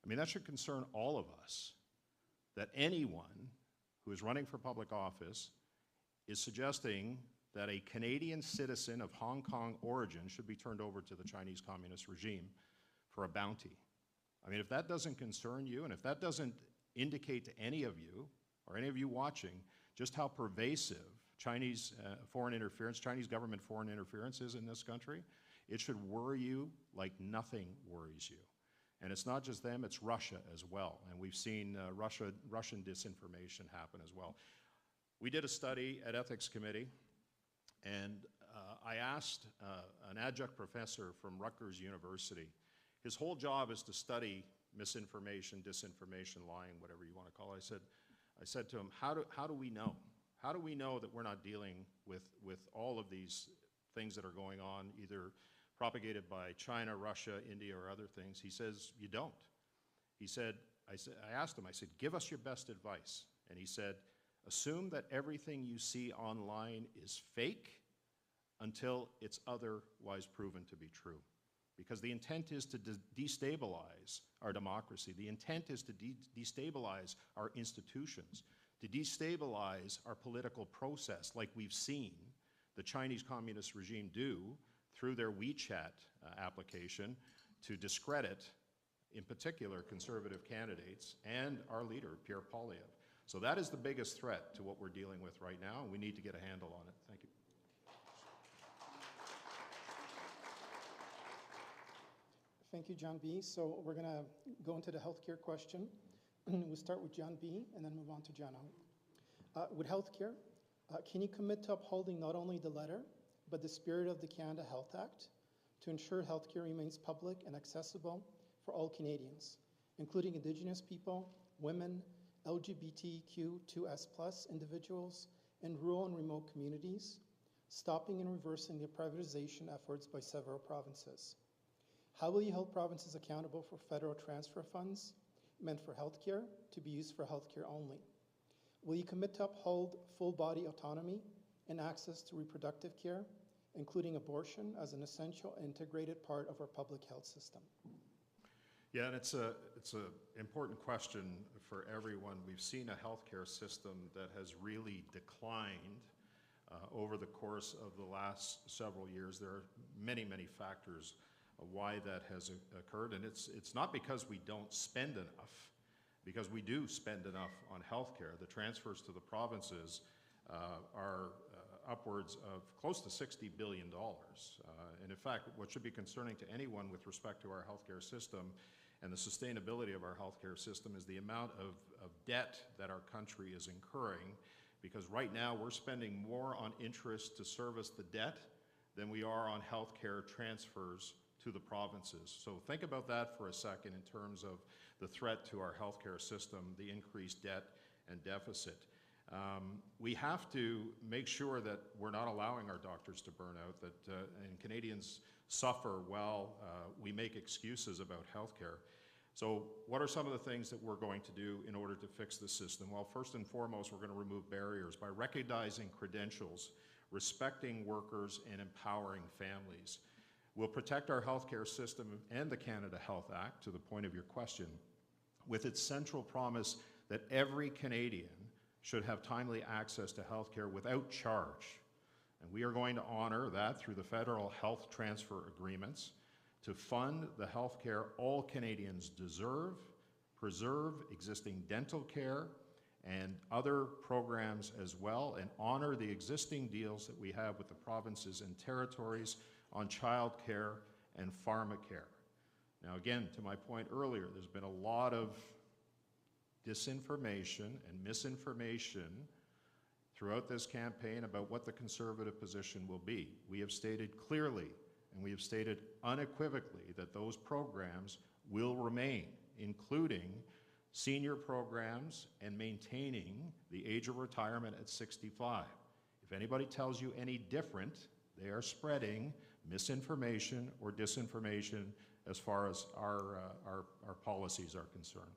I mean, that should concern all of us, that anyone who is running for public office is suggesting that a Canadian citizen of Hong Kong origin should be turned over to the Chinese Communist regime for a bounty. I mean, if that doesn't concern you, and if that doesn't indicate to any of you, or any of you watching, just how pervasive Chinese foreign interference, Chinese government foreign interference is in this country, it should worry you like nothing worries you. And it's not just them, it's Russia as well. And we've seen Russian disinformation happen as well. We did a study at Ethics Committee, and I asked an adjunct professor from Rutgers University. His whole job is to study misinformation, disinformation, lying, whatever you want to call it. I said to him, how do we know? How do we know that we're not dealing with all of these things that are going on, either propagated by China, Russia, India, or other things? He says, you don't. He said, I asked him, I said, give us your best advice. And he said, assume that everything you see online is fake until it's otherwise proven to be true. Because the intent is to destabilize our democracy. The intent is to destabilize our institutions, to destabilize our political process, like we've seen the Chinese Communist regime do through their WeChat application to discredit, in particular, conservative candidates and our leader, Pierre Poilievre. So that is the biggest threat to what we're dealing with right now, and we need to get a handle on it. Thank you. Thank you, John B. So we're going to go into the healthcare question. We'll start with John B. and then move on to John O. With healthcare, can you commit to upholding not only the letter, but the spirit of the Canada Health Act to ensure healthcare remains public and accessible for all Canadians? including Indigenous people, women, LGBTQ2S+ individuals, and rural and remote communities, stopping and reversing the privatization efforts by several provinces? How will you hold provinces accountable for federal transfer funds meant for healthcare to be used for healthcare only? Will you commit to uphold full body autonomy and access to reproductive care, including abortion as an essential integrated part of our public health system? Yeah, and it's an important question for everyone. We've seen a healthcare system that has really declined over the course of the last several years. There are many, many factors why that has occurred, and it's not because we don't spend enough, because we do spend enough on healthcare. The transfers to the provinces are upwards of close to $60 billion. And in fact, what should be concerning to anyone with respect to our healthcare system and the sustainability of our healthcare system is the amount of debt that our country is incurring, because right now we're spending more on interest to service the debt than we are on healthcare transfers to the provinces. So think about that for a second in terms of the threat to our healthcare system, the increased debt and deficit. We have to make sure that we're not allowing our doctors to burn out, and Canadians suffer while we make excuses about healthcare. So what are some of the things that we're going to do in order to fix the system? Well, first and foremost, we're going to remove barriers by recognizing credentials, respecting workers, and empowering families. We'll protect our healthcare system and the Canada Health Act, to the point of your question, with its central promise that every Canadian should have timely access to healthcare without charge. And we are going to honor that through the federal health transfer agreements to fund the healthcare all Canadians deserve, preserve existing dental care and other programs as well, and honor the existing deals that we have with the provinces and territories on child care and pharmacare. Now again, to my point earlier, there's been a lot of disinformation and misinformation throughout this campaign about what the Conservative position will be. We have stated clearly and we have stated unequivocally that those programs will remain, including senior programs and maintaining the age of retirement at 65. If anybody tells you any different, they are spreading misinformation or disinformation as far as our policies are concerned.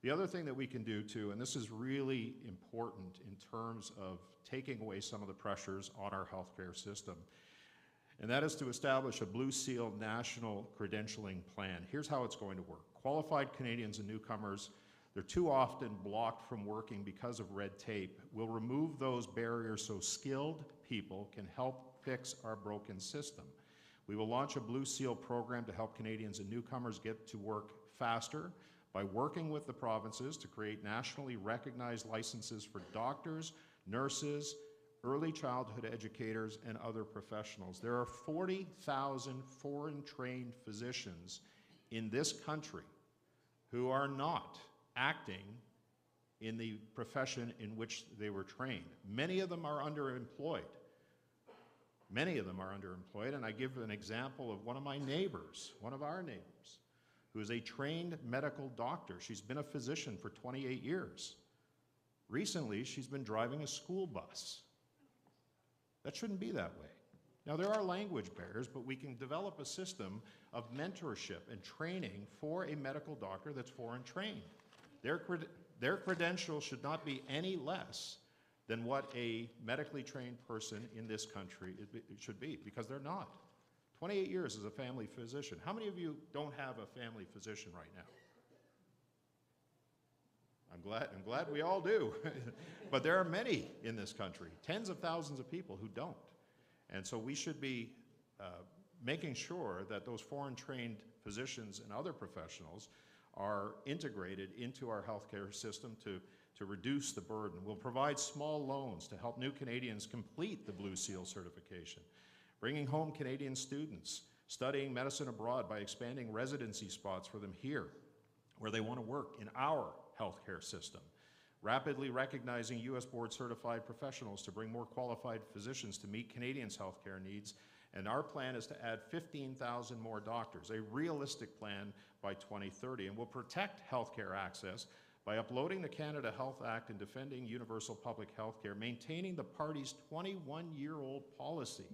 The other thing that we can do too, and this is really important in terms of taking away some of the pressures on our healthcare system, and that is to establish a Blue Seal national credentialing plan. Here's how it's going to work. Qualified Canadians and newcomers, they're too often blocked from working because of red tape. We'll remove those barriers so skilled people can help fix our broken system. We will launch a Blue Seal program to help Canadians and newcomers get to work faster by working with the provinces to create nationally recognized licenses for doctors, nurses, early childhood educators, and other professionals. There are 40,000 foreign-trained physicians in this country who are not acting in the profession in which they were trained. Many of them are underemployed. Many of them are underemployed, and I give an example of one of my neighbors, one of our neighbors, who is a trained medical doctor. She's been a physician for 28 years. Recently, she's been driving a school bus. That shouldn't be that way. Now, there are language barriers, but we can develop a system of mentorship and training for a medical doctor that's foreign trained. Their credentials should not be any less than what a medically trained person in this country should be, because they're not. 28 years as a family physician. How many of you don't have a family physician right now? I'm glad we all do. But there are many in this country, tens of thousands of people who don't. And so we should be making sure that those foreign trained physicians and other professionals are integrated into our healthcare system to reduce the burden. We'll provide small loans to help new Canadians complete the Blue Seal certification, bringing home Canadian students studying medicine abroad by expanding residency spots for them here where they want to work in our healthcare system, rapidly recognizing U.S. board certified professionals to bring more qualified physicians to meet Canadians' healthcare needs, And our plan is to add 15,000 more doctors, a realistic plan by 2030, and will protect healthcare access by uploading the Canada Health Act and defending universal public health care, maintaining the party's 21-year-old policy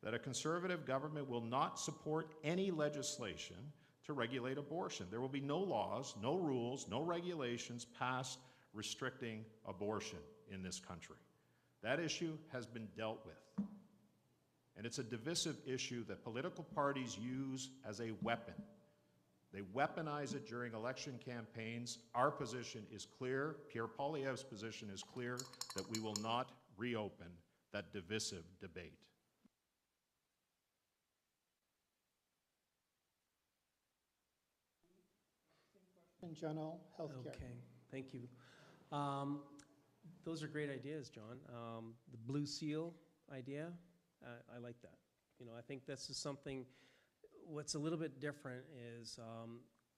that a Conservative government will not support any legislation to regulate abortion. There will be no laws, no rules, no regulations passed restricting abortion in this country. That issue has been dealt with. And it's a divisive issue that political parties use as a weapon. They weaponize it during election campaigns. Our position is clear. Pierre Poilievre's position is clear that we will not reopen that divisive debate. In general, healthcare. Okay, thank you. Those are great ideas, John. The Blue Seal idea, I like that. You know, I think this is something, what's a little bit different is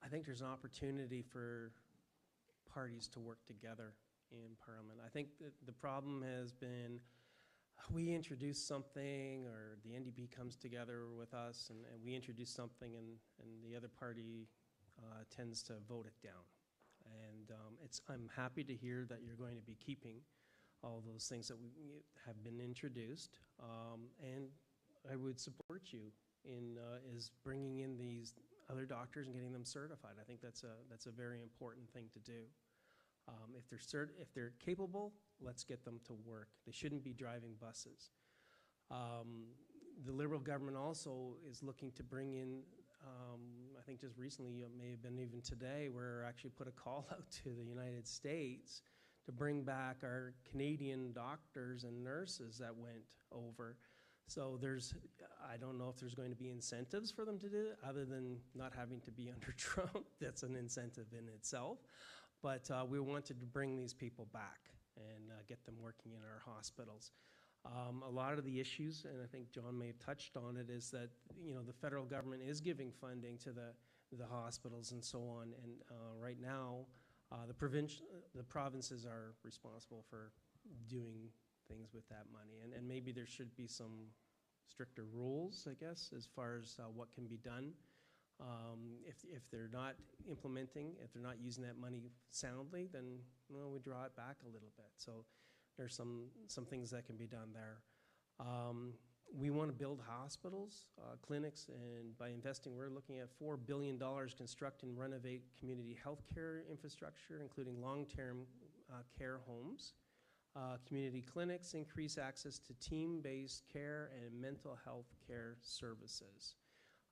I think there's an opportunity for parties to work together in Parliament. I think that the problem has been we introduce something, or the NDP comes together with us and we introduce something, and the other party tends to vote it down. And I'm happy to hear that you're going to be keeping all those things that have been introduced, and I would support you in is bringing in these other doctors and getting them certified. I think that's a very important thing to do. If they're capable, let's get them to work. They shouldn't be driving buses. The Liberal government also is looking to bring in, I think just recently, it may have been even today, where actually put a call out to the United States to bring back our Canadian doctors and nurses that went over. So I don't know if there's going to be incentives for them to do it, other than not having to be under Trump. That's an incentive in itself. But we wanted to bring these people back and get them working in our hospitals. A lot of the issues, and I think John may have touched on it, is that the federal government is giving funding to the hospitals and so on. And right now, the provinces are responsible for doing things with that money. And maybe there should be some stricter rules, I guess, as far as what can be done. If they're not implementing, if they're not using that money soundly, then we draw it back a little bit. So there's some things that can be done there. We want to build hospitals, clinics, and by investing, we're looking at $4 billion construct and renovate community health care infrastructure, including long-term care homes, community clinics, increase access to team-based care and mental health care services.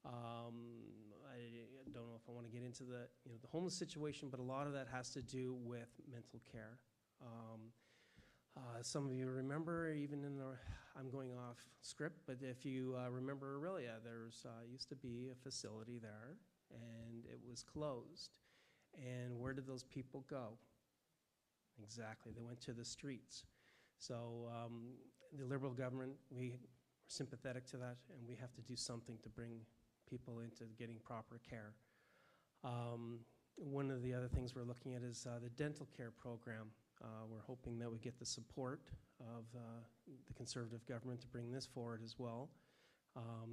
I don't know if I want to get into the homeless situation, but a lot of that has to do with mental care. Some of you remember, even I'm going off script, but if you remember Aurelia, there's used to be a facility there, and it was closed. And where did those people go? Exactly, they went to the streets. So the Liberal government, we are sympathetic to that, and we have to do something to bring people into getting proper care. One of the other things we're looking at is the dental care program. We're hoping that we get the support of the Conservative government to bring this forward as well.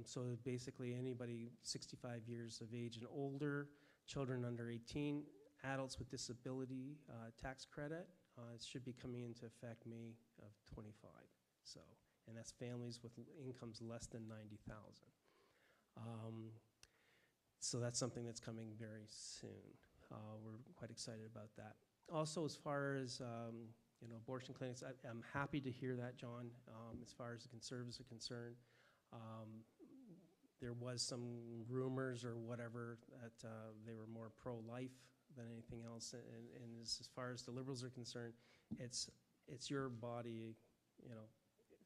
So basically anybody 65 years of age and older, children under 18, adults with disability tax credit, it should be coming into effect May of 25. So, and that's families with incomes less than 90,000. So that's something that's coming very soon. We're quite excited about that. Also, as far as abortion clinics, I'm happy to hear that, John. As far as the Conservatives are concerned, there was some rumors or whatever that they were more pro-life than anything else. And as far as the Liberals are concerned, it's your body,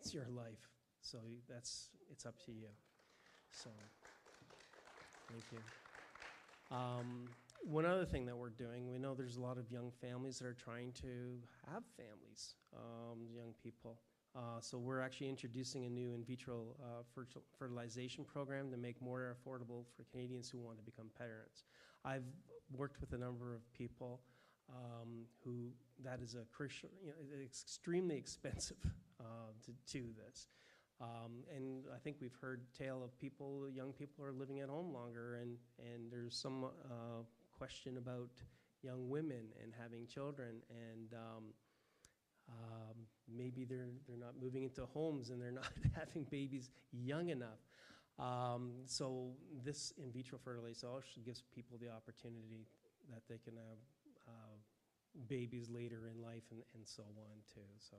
it's your life. So it's up to you. So. Thank you. One other thing that we're doing, we know there's a lot of young families that are trying to have families, young people. So we're actually introducing a new in vitro fertilization program to make more affordable for Canadians who want to become parents. I've worked with a number of people who that is a crucial, it's extremely expensive to do this. And I think we've heard tale of people, young people are living at home longer, and there's some question about young women and having children, and maybe they're not moving into homes and they're not having babies young enough. So this in vitro fertilization gives people the opportunity that they can have babies later in life and so on too. So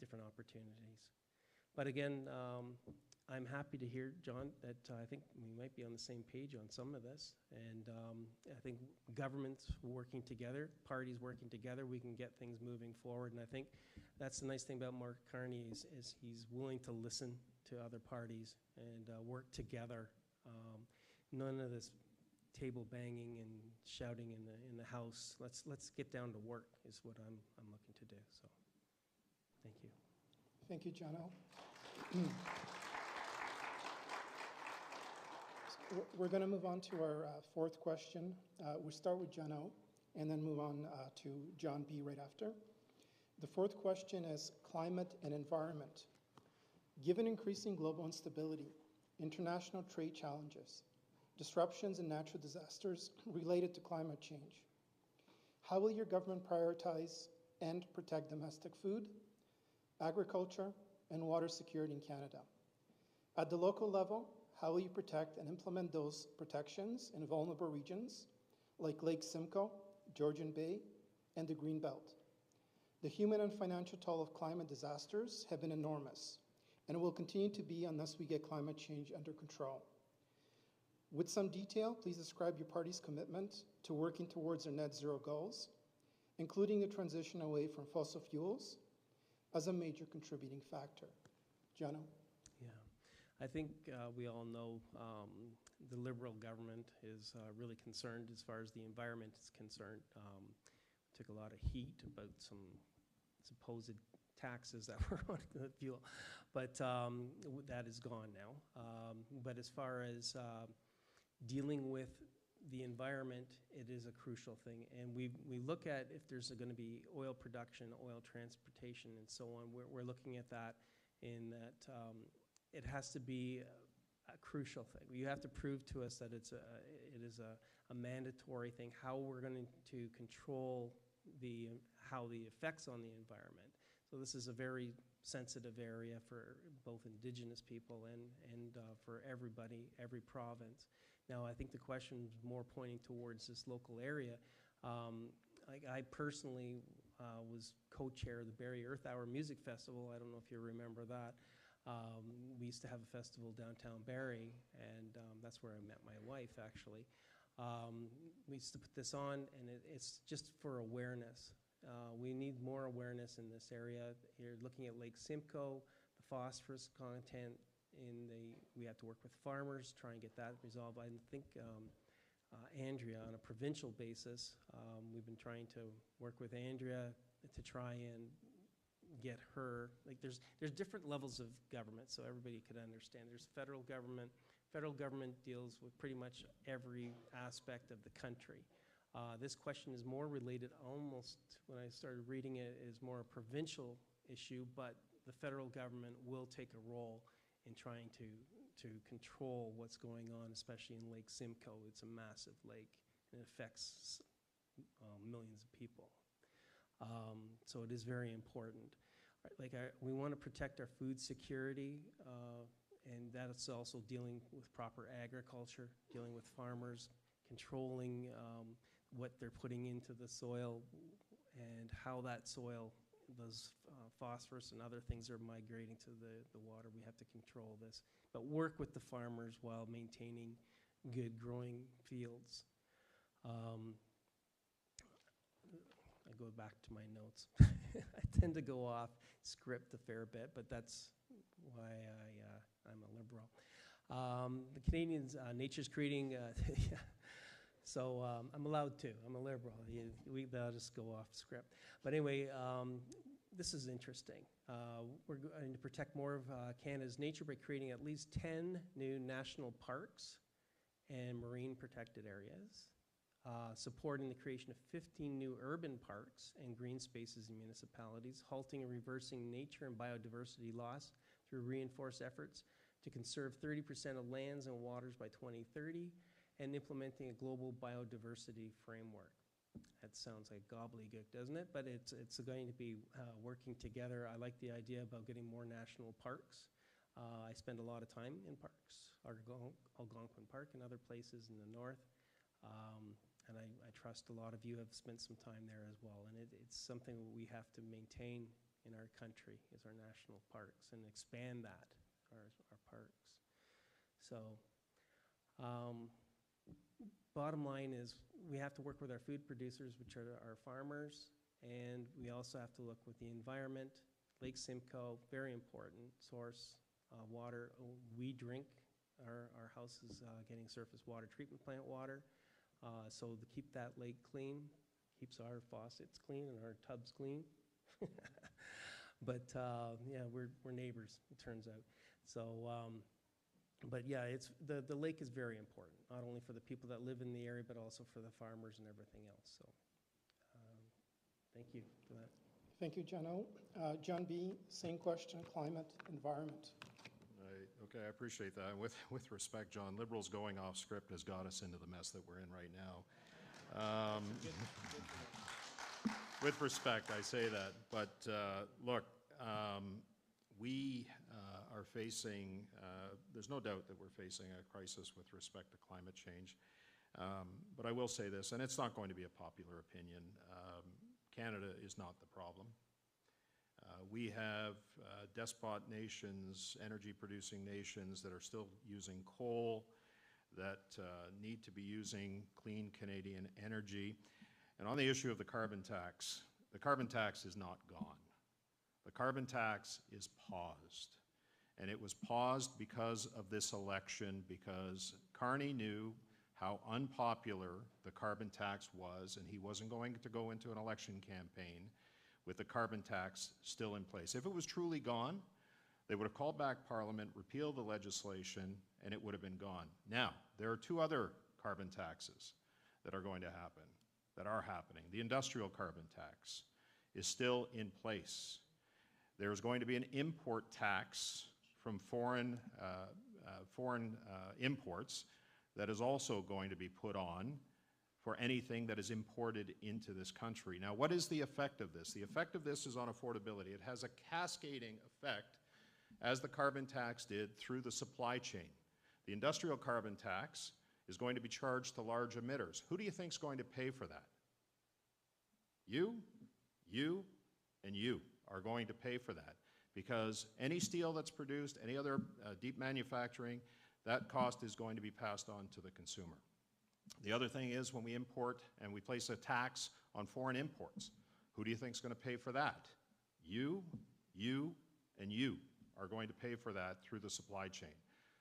different opportunities. But again, I'm happy to hear, John, that I think we might be on the same page on some of this. And I think governments working together, parties working together, we can get things moving forward. And I think that's the nice thing about Mark Carney is he's willing to listen to other parties and work together. None of this table banging and shouting in the house. Let's get down to work is what I'm looking to do. So, thank you. Thank you, Jono. We're going to move on to our fourth question. We'll start with Jono and then move on to John B. right after. The fourth question is climate and environment. Given increasing global instability, international trade challenges, disruptions and natural disasters related to climate change, how will your government prioritize and protect domestic food, agriculture, and water security in Canada? At the local level, how will you protect and implement those protections in vulnerable regions like Lake Simcoe, Georgian Bay, and the Greenbelt? The human and financial toll of climate disasters have been enormous and will continue to be unless we get climate change under control. With some detail, please describe your party's commitment to working towards their net zero goals, including the transition away from fossil fuels as a major contributing factor. Jono? Yeah, I think we all know the Liberal government is really concerned as far as the environment is concerned. Took a lot of heat about some supposed taxes that were on the fuel, but that is gone now. But as far as dealing with the environment, it is a crucial thing. And we look at if there's going to be oil production, oil transportation, and so on. We're looking at that in that it has to be a crucial thing. You have to prove to us that it is a mandatory thing, how we're going to control how the effects on the environment. So this is a very sensitive area for both Indigenous people and for everybody, every province. Now, I think the question is more pointing towards this local area. I personally was co-chair of the Barrie Earth Hour Music Festival. I don't know if you remember that. We used to have a festival downtown Barrie, and that's where I met my wife, actually. We used to put this on, and it's just for awareness. We need more awareness in this area. You're looking at Lake Simcoe, the phosphorus content we have to work with farmers, try and get that resolved. I think Andrea, on a provincial basis, we've been trying to work with Andrea to try and get her, like there's different levels of government, so everybody could understand. There's federal government. Federal government deals with pretty much every aspect of the country. This question is more related, almost, when I started reading it, is more a provincial issue, but the federal government will take a role in trying to control what's going on, especially in Lake Simcoe. It's a massive lake, and it affects millions of people. So it is very important. We want to protect our food security, and that's also dealing with proper agriculture, dealing with farmers, controlling what they're putting into the soil and how that soil, those phosphorus and other things are migrating to the water. We have to control this, but work with the farmers while maintaining good growing fields. I go back to my notes. I tend to go off script a fair bit, but that's why I'm a Liberal. The Canadians, nature's creating, so I'm allowed to. I'm a Liberal. I'll just go off script. But anyway, this is interesting. We're going to protect more of Canada's nature by creating at least 10 new national parks and marine protected areas, supporting the creation of 15 new urban parks and green spaces in municipalities, halting and reversing nature and biodiversity loss through reinforced efforts to conserve 30% of lands and waters by 2030 and implementing a global biodiversity framework. That sounds like gobbledygook, doesn't it? But it's going to be working together. I like the idea about getting more national parks. I spend a lot of time in parks, Algonquin Park and other places in the north. And I trust a lot of you have spent some time there as well. And it's something that we have to maintain in our country is our national parks and expand that, our parks. So bottom line is we have to work with our food producers, which are our farmers, and we also have to look with the environment. Lake Simcoe, very important source water. We drink, our house is getting surface water treatment plant water. So to keep that lake clean, keeps our faucets clean and our tubs clean. But yeah, we're neighbors, it turns out. So, but yeah, the lake is very important, not only for the people that live in the area, but also for the farmers and everything else. So, thank you for that. Thank you, Jono. John B., same question, climate, environment. Okay, I appreciate that. With respect, John, Liberals going off script has got us into the mess that we're in right now. With respect, I say that. But look, we are facing, there's no doubt that we're facing a crisis with respect to climate change. But I will say this, and it's not going to be a popular opinion. Canada is not the problem. We have despot nations, energy-producing nations that are still using coal, that need to be using clean Canadian energy. And on the issue of the carbon tax is not gone. The carbon tax is paused. And it was paused because of this election, because Carney knew how unpopular the carbon tax was, and he wasn't going to go into an election campaign with the carbon tax still in place. If it was truly gone, they would have called back Parliament, repealed the legislation, and it would have been gone. Now, there are two other carbon taxes that are going to happen, that are happening. The industrial carbon tax is still in place. There's going to be an import tax from foreign imports that is also going to be put on for anything that is imported into this country. Now, what is the effect of this? The effect of this is on affordability. It has a cascading effect, as the carbon tax did, through the supply chain. The industrial carbon tax is going to be charged to large emitters. Who do you think is going to pay for that? You, and you are going to pay for that, because any steel that's produced, any other deep manufacturing, that cost is going to be passed on to the consumer. The other thing is, when we import and we place a tax on foreign imports, who do you think is going to pay for that? You, and you are going to pay for that through the supply chain.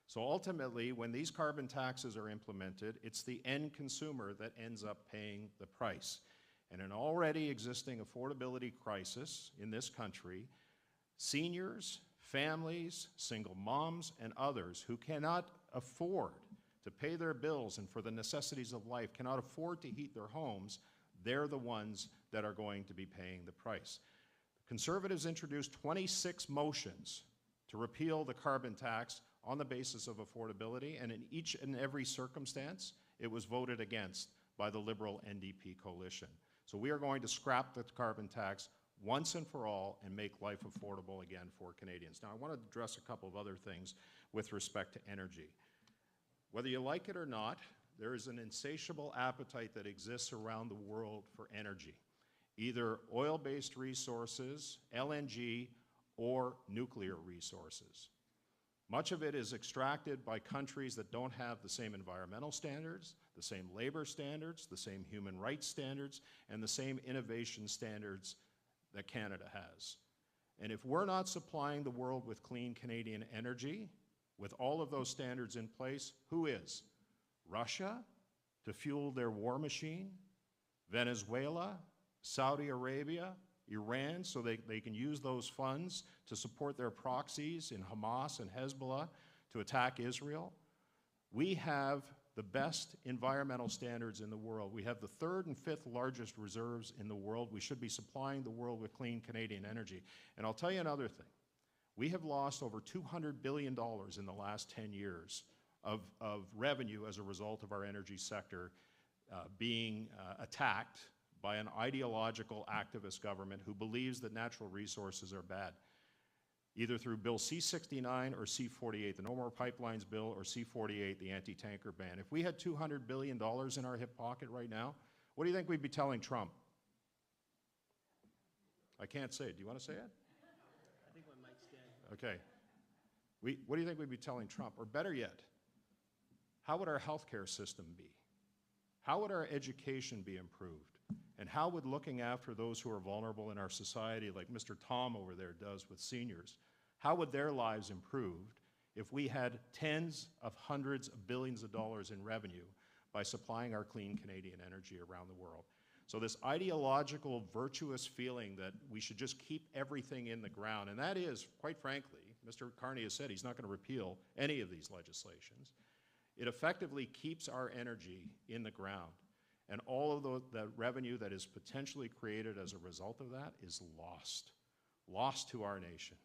So ultimately, when these carbon taxes are implemented, it's the end consumer that ends up paying the price. And an already existing affordability crisis in this country, seniors, families, single moms, and others who cannot afford to pay their bills and for the necessities of life, cannot afford to heat their homes, they're the ones that are going to be paying the price. Conservatives introduced 26 motions to repeal the carbon tax on the basis of affordability, and in each and every circumstance, it was voted against by the Liberal NDP coalition. So we are going to scrap the carbon tax once and for all and make life affordable again for Canadians. Now, I want to address a couple of other things with respect to energy. Whether you like it or not, there is an insatiable appetite that exists around the world for energy, either oil-based resources, LNG, or nuclear resources. Much of it is extracted by countries that don't have the same environmental standards, the same labor standards, the same human rights standards, and the same innovation standards that Canada has. And if we're not supplying the world with clean Canadian energy, with all of those standards in place, who is? Russia, to fuel their war machine? Venezuela? Saudi Arabia? Iran, so they can use those funds to support their proxies in Hamas and Hezbollah to attack Israel? We have the best environmental standards in the world. We have the third and fifth largest reserves in the world. We should be supplying the world with clean Canadian energy. And I'll tell you another thing. We have lost over $200 billion in the last 10 years of revenue as a result of our energy sector being attacked by an ideological activist government who believes that natural resources are bad, either through Bill C-69 or C-48, the No More Pipelines Bill, or C-48, the anti-tanker ban. If we had $200 billion in our hip pocket right now, what do you think we'd be telling Trump? I can't say it. Do you want to say it? I think my mic's dead. Okay. What do you think we'd be telling Trump? Or better yet, how would our healthcare system be? How would our education be improved? And how would looking after those who are vulnerable in our society, like Mr. Tom over there does with seniors, how would their lives improved if we had tens of hundreds of billions of dollars in revenue by supplying our clean Canadian energy around the world? So this ideological, virtuous feeling that we should just keep everything in the ground, and that is, quite frankly, Mr. Carney has said he's not going to repeal any of these legislations. It effectively keeps our energy in the ground. And all of the revenue that is potentially created as a result of that is lost to our nation.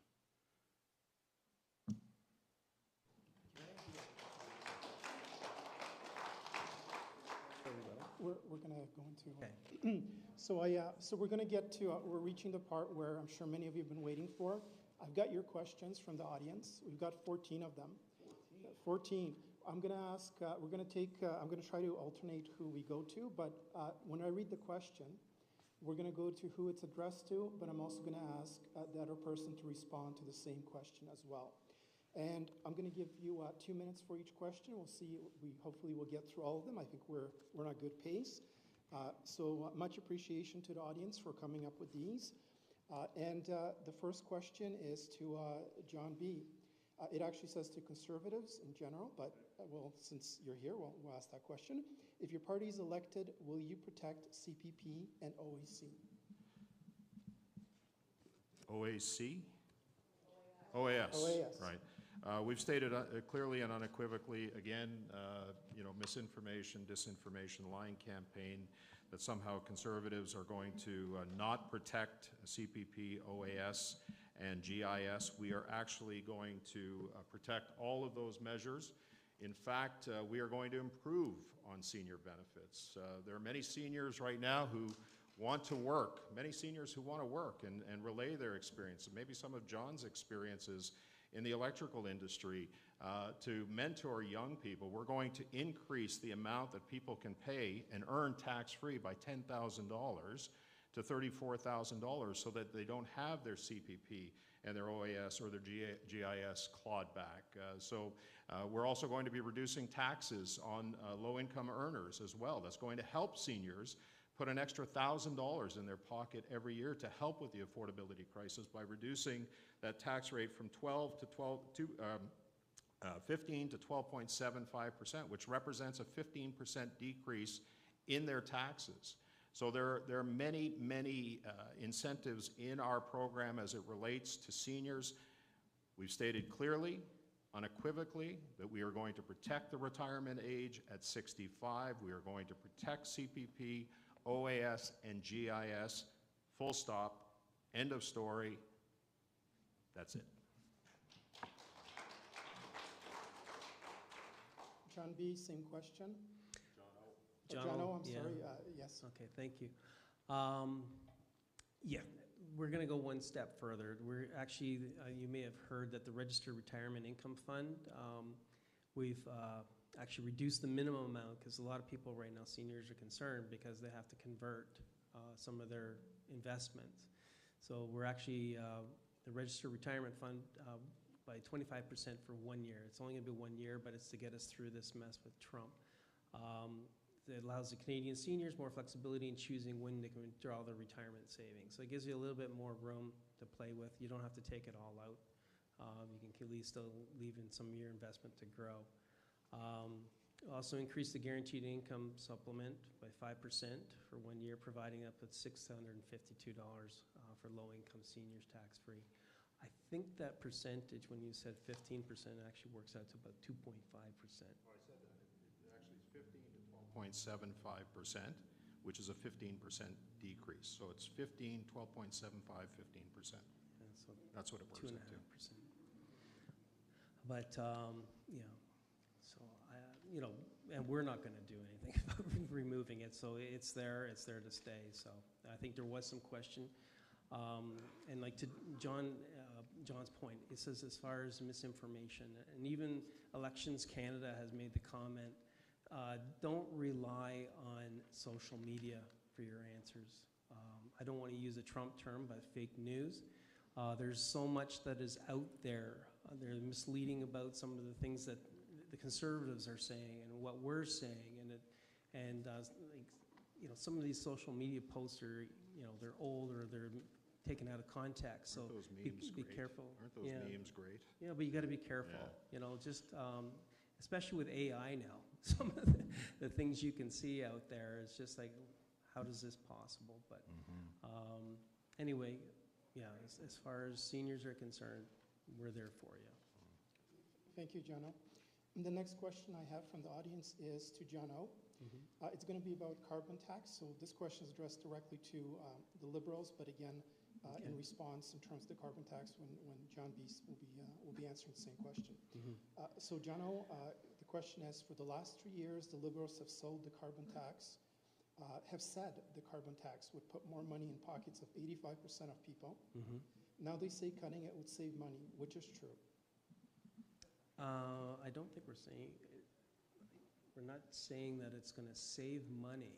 We're going to go into. So we're going to get to. We're reaching the part where I'm sure many of you have been waiting for. I've got your questions from the audience. We've got 14 of them. 14. I'm going to ask. We're going to take. I'm going to try to alternate who we go to. But when I read the question, we're going to go to who it's addressed to. But I'm also going to ask the other person to respond to the same question as well. And I'm going to give you 2 minutes for each question. We'll see. Hopefully we'll get through all of them. I think we're on a good pace. So much appreciation to the audience for coming up with these. And the first question is to John B. It actually says to Conservatives in general, but well, since you're here, we'll ask that question. If your party is elected, will you protect CPP and OAC? OAC? OAS. OAS. Right. We've stated clearly and unequivocally, again, misinformation, disinformation, lying campaign, that somehow Conservatives are going to not protect CPP, OAS, and GIS. We are actually going to protect all of those measures. In fact, we are going to improve on senior benefits. There are many seniors right now who want to work, many seniors who want to work and relay their experience, and maybe some of John's experiences in the electrical industry to mentor young people. We're going to increase the amount that people can pay and earn tax-free by $10,000 to $34,000 so that they don't have their CPP and their OAS or their GIS clawed back. So we're also going to be reducing taxes on low-income earners as well. That's going to help seniors put an extra $1,000 in their pocket every year to help with the affordability crisis by reducing that tax rate from 15 to 12.75%, which represents a 15% decrease in their taxes. So there are many, many incentives in our program as it relates to seniors. We've stated clearly, unequivocally, that we are going to protect the retirement age at 65. We are going to protect CPP, OAS, and GIS. Full stop. End of story. That's it. John B., same question. John O, I'm yeah. sorry. Yes. Okay, thank you. Yeah, we're going to go one step further. We're actually, you may have heard that the Registered Retirement Income Fund, we've actually reduced the minimum amount because a lot of people right now, seniors, are concerned because they have to convert some of their investments. So we're actually, the Registered Retirement Fund, by 25% for 1 year. It's only going to be 1 year, but it's to get us through this mess with Trump. It allows the Canadian seniors more flexibility in choosing when they can withdraw their retirement savings. So it gives you a little bit more room to play with. You don't have to take it all out. You can at least still leave in some of your investment to grow. Also increase the guaranteed income supplement by 5% for 1 year, providing up with $652 for low-income seniors tax-free. I think that percentage, when you said 15%, actually works out to about 2.5%. Well, I said that. It actually is 15 to 12.75%, which is a 15% decrease. So it's 15, 12.75, 15%. so That's what it works out to. 2.5%. But, so, and we're not going to do anything about removing it, so it's there to stay. So I think there was some question. And like to John's point, it says as far as misinformation, and even Elections Canada has made the comment, don't rely on social media for your answers. I don't want to use a Trump term, but fake news. There's so much that is out there. They're misleading about some of the things that the Conservatives are saying and what we're saying, some of these social media posts are, they're old or they're taken out of context. So Aren't those be memes great? careful. Aren't those memes great? Yeah, but you got to be careful. Yeah. Especially with AI now, some of the things you can see out there, it's just like, how does this possible? But anyway, yeah, as far as seniors are concerned, we're there for you. Thank you, Jono. And the next question I have from the audience is to Jono. It's going to be about carbon tax. So this question is addressed directly to the Liberals, but again, in response in terms of the carbon tax when John Beast will be answering the same question. So Jono, the question is, for the last 3 years, the Liberals have sold the carbon tax, have said the carbon tax would put more money in pockets of 85% of people. Now they say cutting it would save money, which is true. I don't think we're not saying that it's going to save money.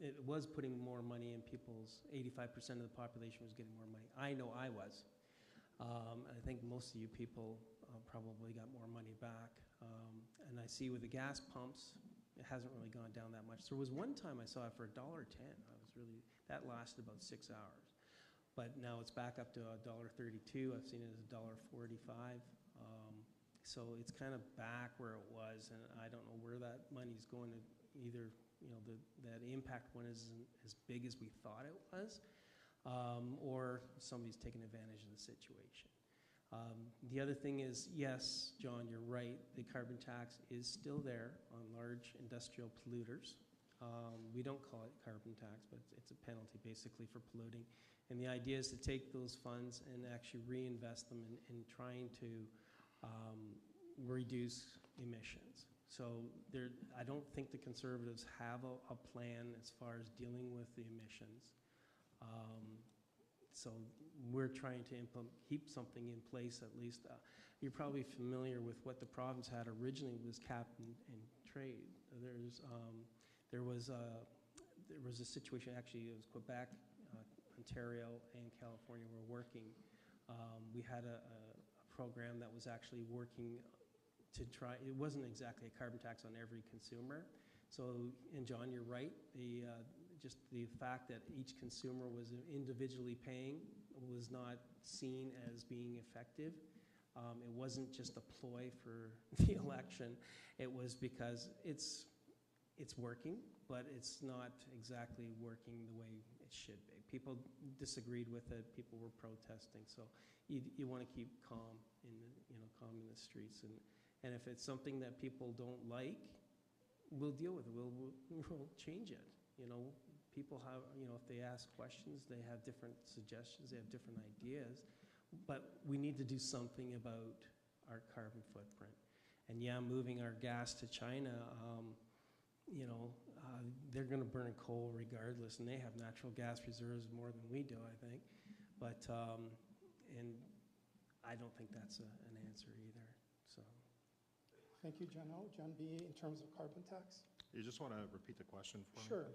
It was putting more money in people's, 85% of the population was getting more money. I know I was. I think most of you people probably got more money back. And I see with the gas pumps, it hasn't really gone down that much. There was one time I saw it for $1.10. That lasted about 6 hours. But now it's back up to $1.32. I've seen it as $1.45. So it's kind of back where it was, and I don't know where that money's going to. Either that impact one isn't as big as we thought it was, or somebody's taking advantage of the situation. The other thing is, yes, John, you're right. The carbon tax is still there on large industrial polluters. We don't call it carbon tax, but it's a penalty basically for polluting. And the idea is to take those funds and actually reinvest them in trying to reduce emissions. So I don't think the Conservatives have a plan as far as dealing with the emissions. So we're trying to keep something in place at least. You're probably familiar with what the province had originally was cap and trade. There was a situation, actually it was Quebec, Ontario, and California were working. We had a program that was actually working to try, it wasn't exactly a carbon tax on every consumer. So, and John, you're right, just the fact that each consumer was individually paying was not seen as being effective. It wasn't just a ploy for the election. It was because it's working, but it's not exactly working the way it should be. People disagreed with it. People were protesting. So you want to keep calm in the streets. And if it's something that people don't like, we'll deal with it. We'll change it. People have, if they ask questions, they have different suggestions, they have different ideas. But we need to do something about our carbon footprint. And yeah, moving our gas to China, they're going to burn coal regardless, and they have natural gas reserves more than we do, I think. But, and I don't think that's an answer either, so. Thank you, Jono. John B., in terms of carbon tax? You just want to repeat the question for me? Sure.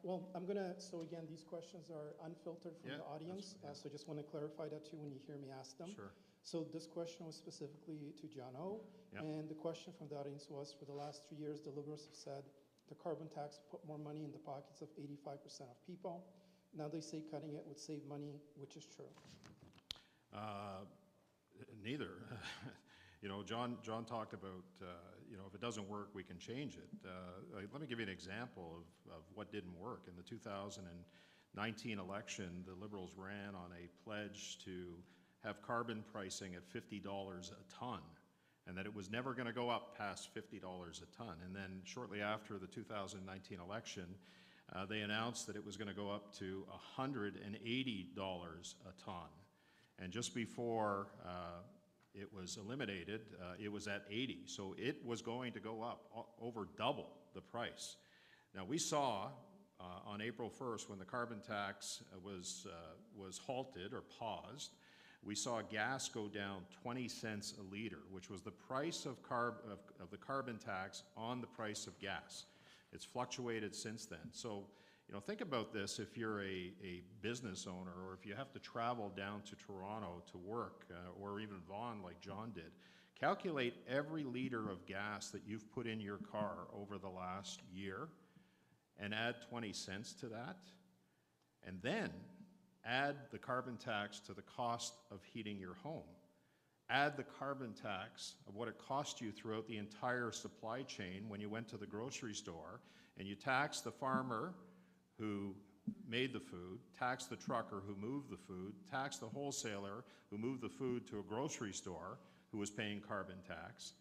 Well, I'm going to, so again, these questions are unfiltered from the audience, so just want to clarify that too when you hear me ask them. Sure. So this question was specifically to Jono, and the question from the audience was, for the last 3 years, the Liberals have said the carbon tax put more money in the pockets of 85% of people. Now they say cutting it would save money, which is true. Neither. John talked about, if it doesn't work, we can change it. Let me give you an example of what didn't work. In the 2019 election, the Liberals ran on a pledge to have carbon pricing at $50 a ton, and that it was never going to go up past $50 a ton. And then shortly after the 2019 election, they announced that it was going to go up to $180 a ton. And just before it was eliminated, it was at 80. So it was going to go up over double the price. Now we saw on April 1st, when the carbon tax was halted or paused, we saw gas go down 20 cents a liter, which was the price of the carbon tax on the price of gas. It's fluctuated since then. So, you know, think about this if you're a business owner, or if you have to travel down to Toronto to work, or even Vaughan like John did. Calculate every liter of gas that you've put in your car over the last year and add 20 cents to that, and then add the carbon tax to the cost of heating your home. Add the carbon tax of what it cost you throughout the entire supply chain when you went to the grocery store, and you tax the farmer who made the food, tax the trucker who moved the food, tax the wholesaler who moved the food to a grocery store who was paying carbon tax.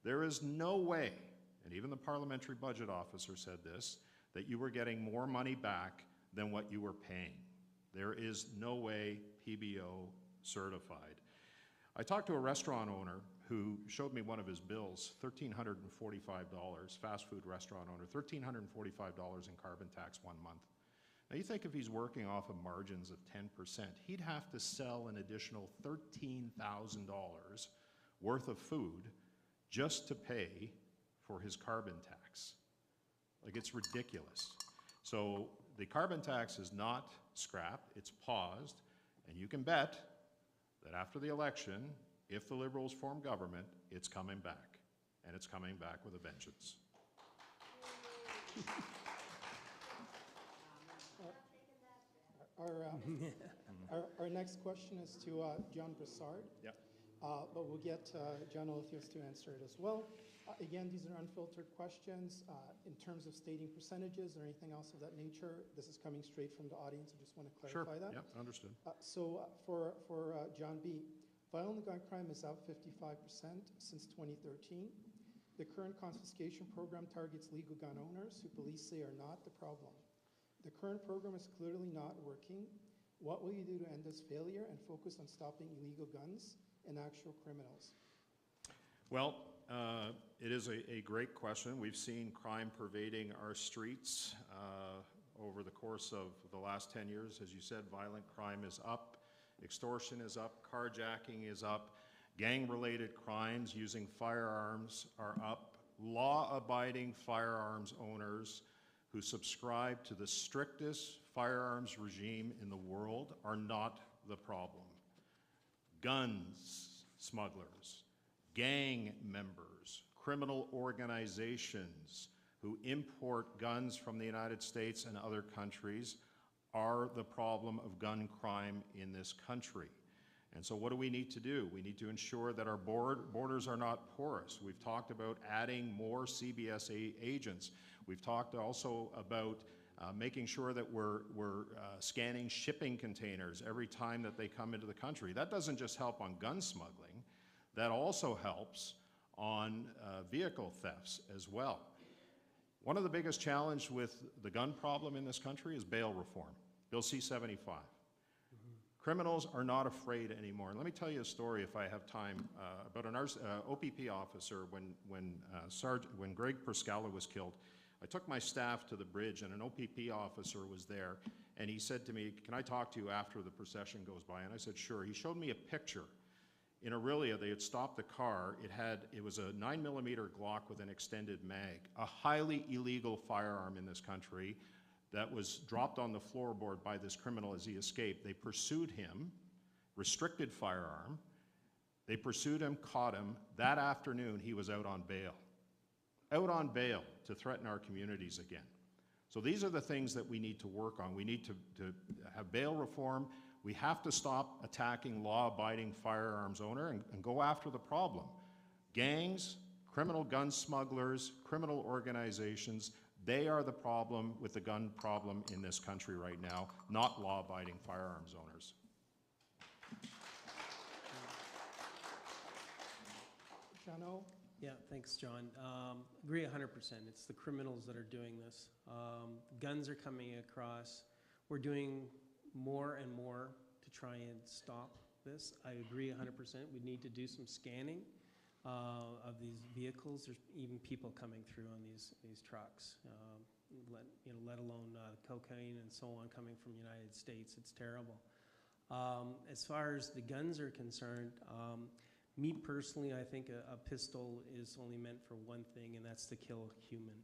There is no way, and even the parliamentary budget officer said this, that you were getting more money back than what you were paying. There is no way PBO certified. I talked to a restaurant owner who showed me one of his bills, $1,345, fast food restaurant owner, $1,345 in carbon tax 1 month. Now you think if he's working off of margins of 10%, he'd have to sell an additional $13,000 worth of food just to pay for his carbon tax. Like, it's ridiculous. So the carbon tax is not scrapped, it's paused, and you can bet that after the election, if the Liberals form government, it's coming back, and it's coming back with a vengeance. Our next question is to John Brassard. Yep. But we'll get John Olithius to answer it as well. Again, these are unfiltered questions. In terms of stating percentages or anything else of that nature, this is coming straight from the audience. I just want to clarify that. Yep, understood. For John B., violent gun crime is up 55% since 2013. The current confiscation program targets legal gun owners who police say are not the problem. The current program is clearly not working. What will you do to end this failure and focus on stopping illegal guns and actual criminals? Well, it is a great question. We've seen crime pervading our streets over the course of the last 10 years. As you said, violent crime is up, extortion is up, carjacking is up, gang-related crimes using firearms are up. Law-abiding firearms owners who subscribe to the strictest firearms regime in the world are not the problem. Guns smugglers, gang members, criminal organizations who import guns from the United States and other countries are the problem of gun crime in this country. And so what do we need to do? We need to ensure that our borders are not porous. We've talked about adding more CBSA agents. We've talked also about making sure that we're scanning shipping containers every time that they come into the country. That doesn't just help on gun smuggling, that also helps on vehicle thefts as well. One of the biggest challenges with the gun problem in this country is bail reform, Bill C-75. Criminals are not afraid anymore. And let me tell you a story, if I have time, about an OPP officer when Greg Perscala was killed. I took my staff to the bridge, and an OPP officer was there, and he said to me, "Can I talk to you after the procession goes by?" And I said, "Sure." He showed me a picture. In Aurelia, they had stopped the car. It was a 9mm Glock with an extended mag, a highly illegal firearm in this country that was dropped on the floorboard by this criminal as he escaped. They pursued him, restricted firearm. They pursued him, caught him. That afternoon, he was out on bail. Out on bail to threaten our communities again. So these are the things that we need to work on. We need to have bail reform. We have to stop attacking law-abiding firearms owner and go after the problem. Gangs, criminal gun smugglers, criminal organizations, they are the problem with the gun problem in this country right now, not law-abiding firearms owners. Jano, Yeah, thanks, John. Agree 100%. It's the criminals that are doing this. Guns are coming across. We're doing more and more to try and stop this. I agree 100%. We need to do some scanning of these vehicles. There's even people coming through on these trucks, let alone cocaine and so on coming from the United States. It's terrible. As far as the guns are concerned, me personally, I think a pistol is only meant for one thing, and that's to kill a human.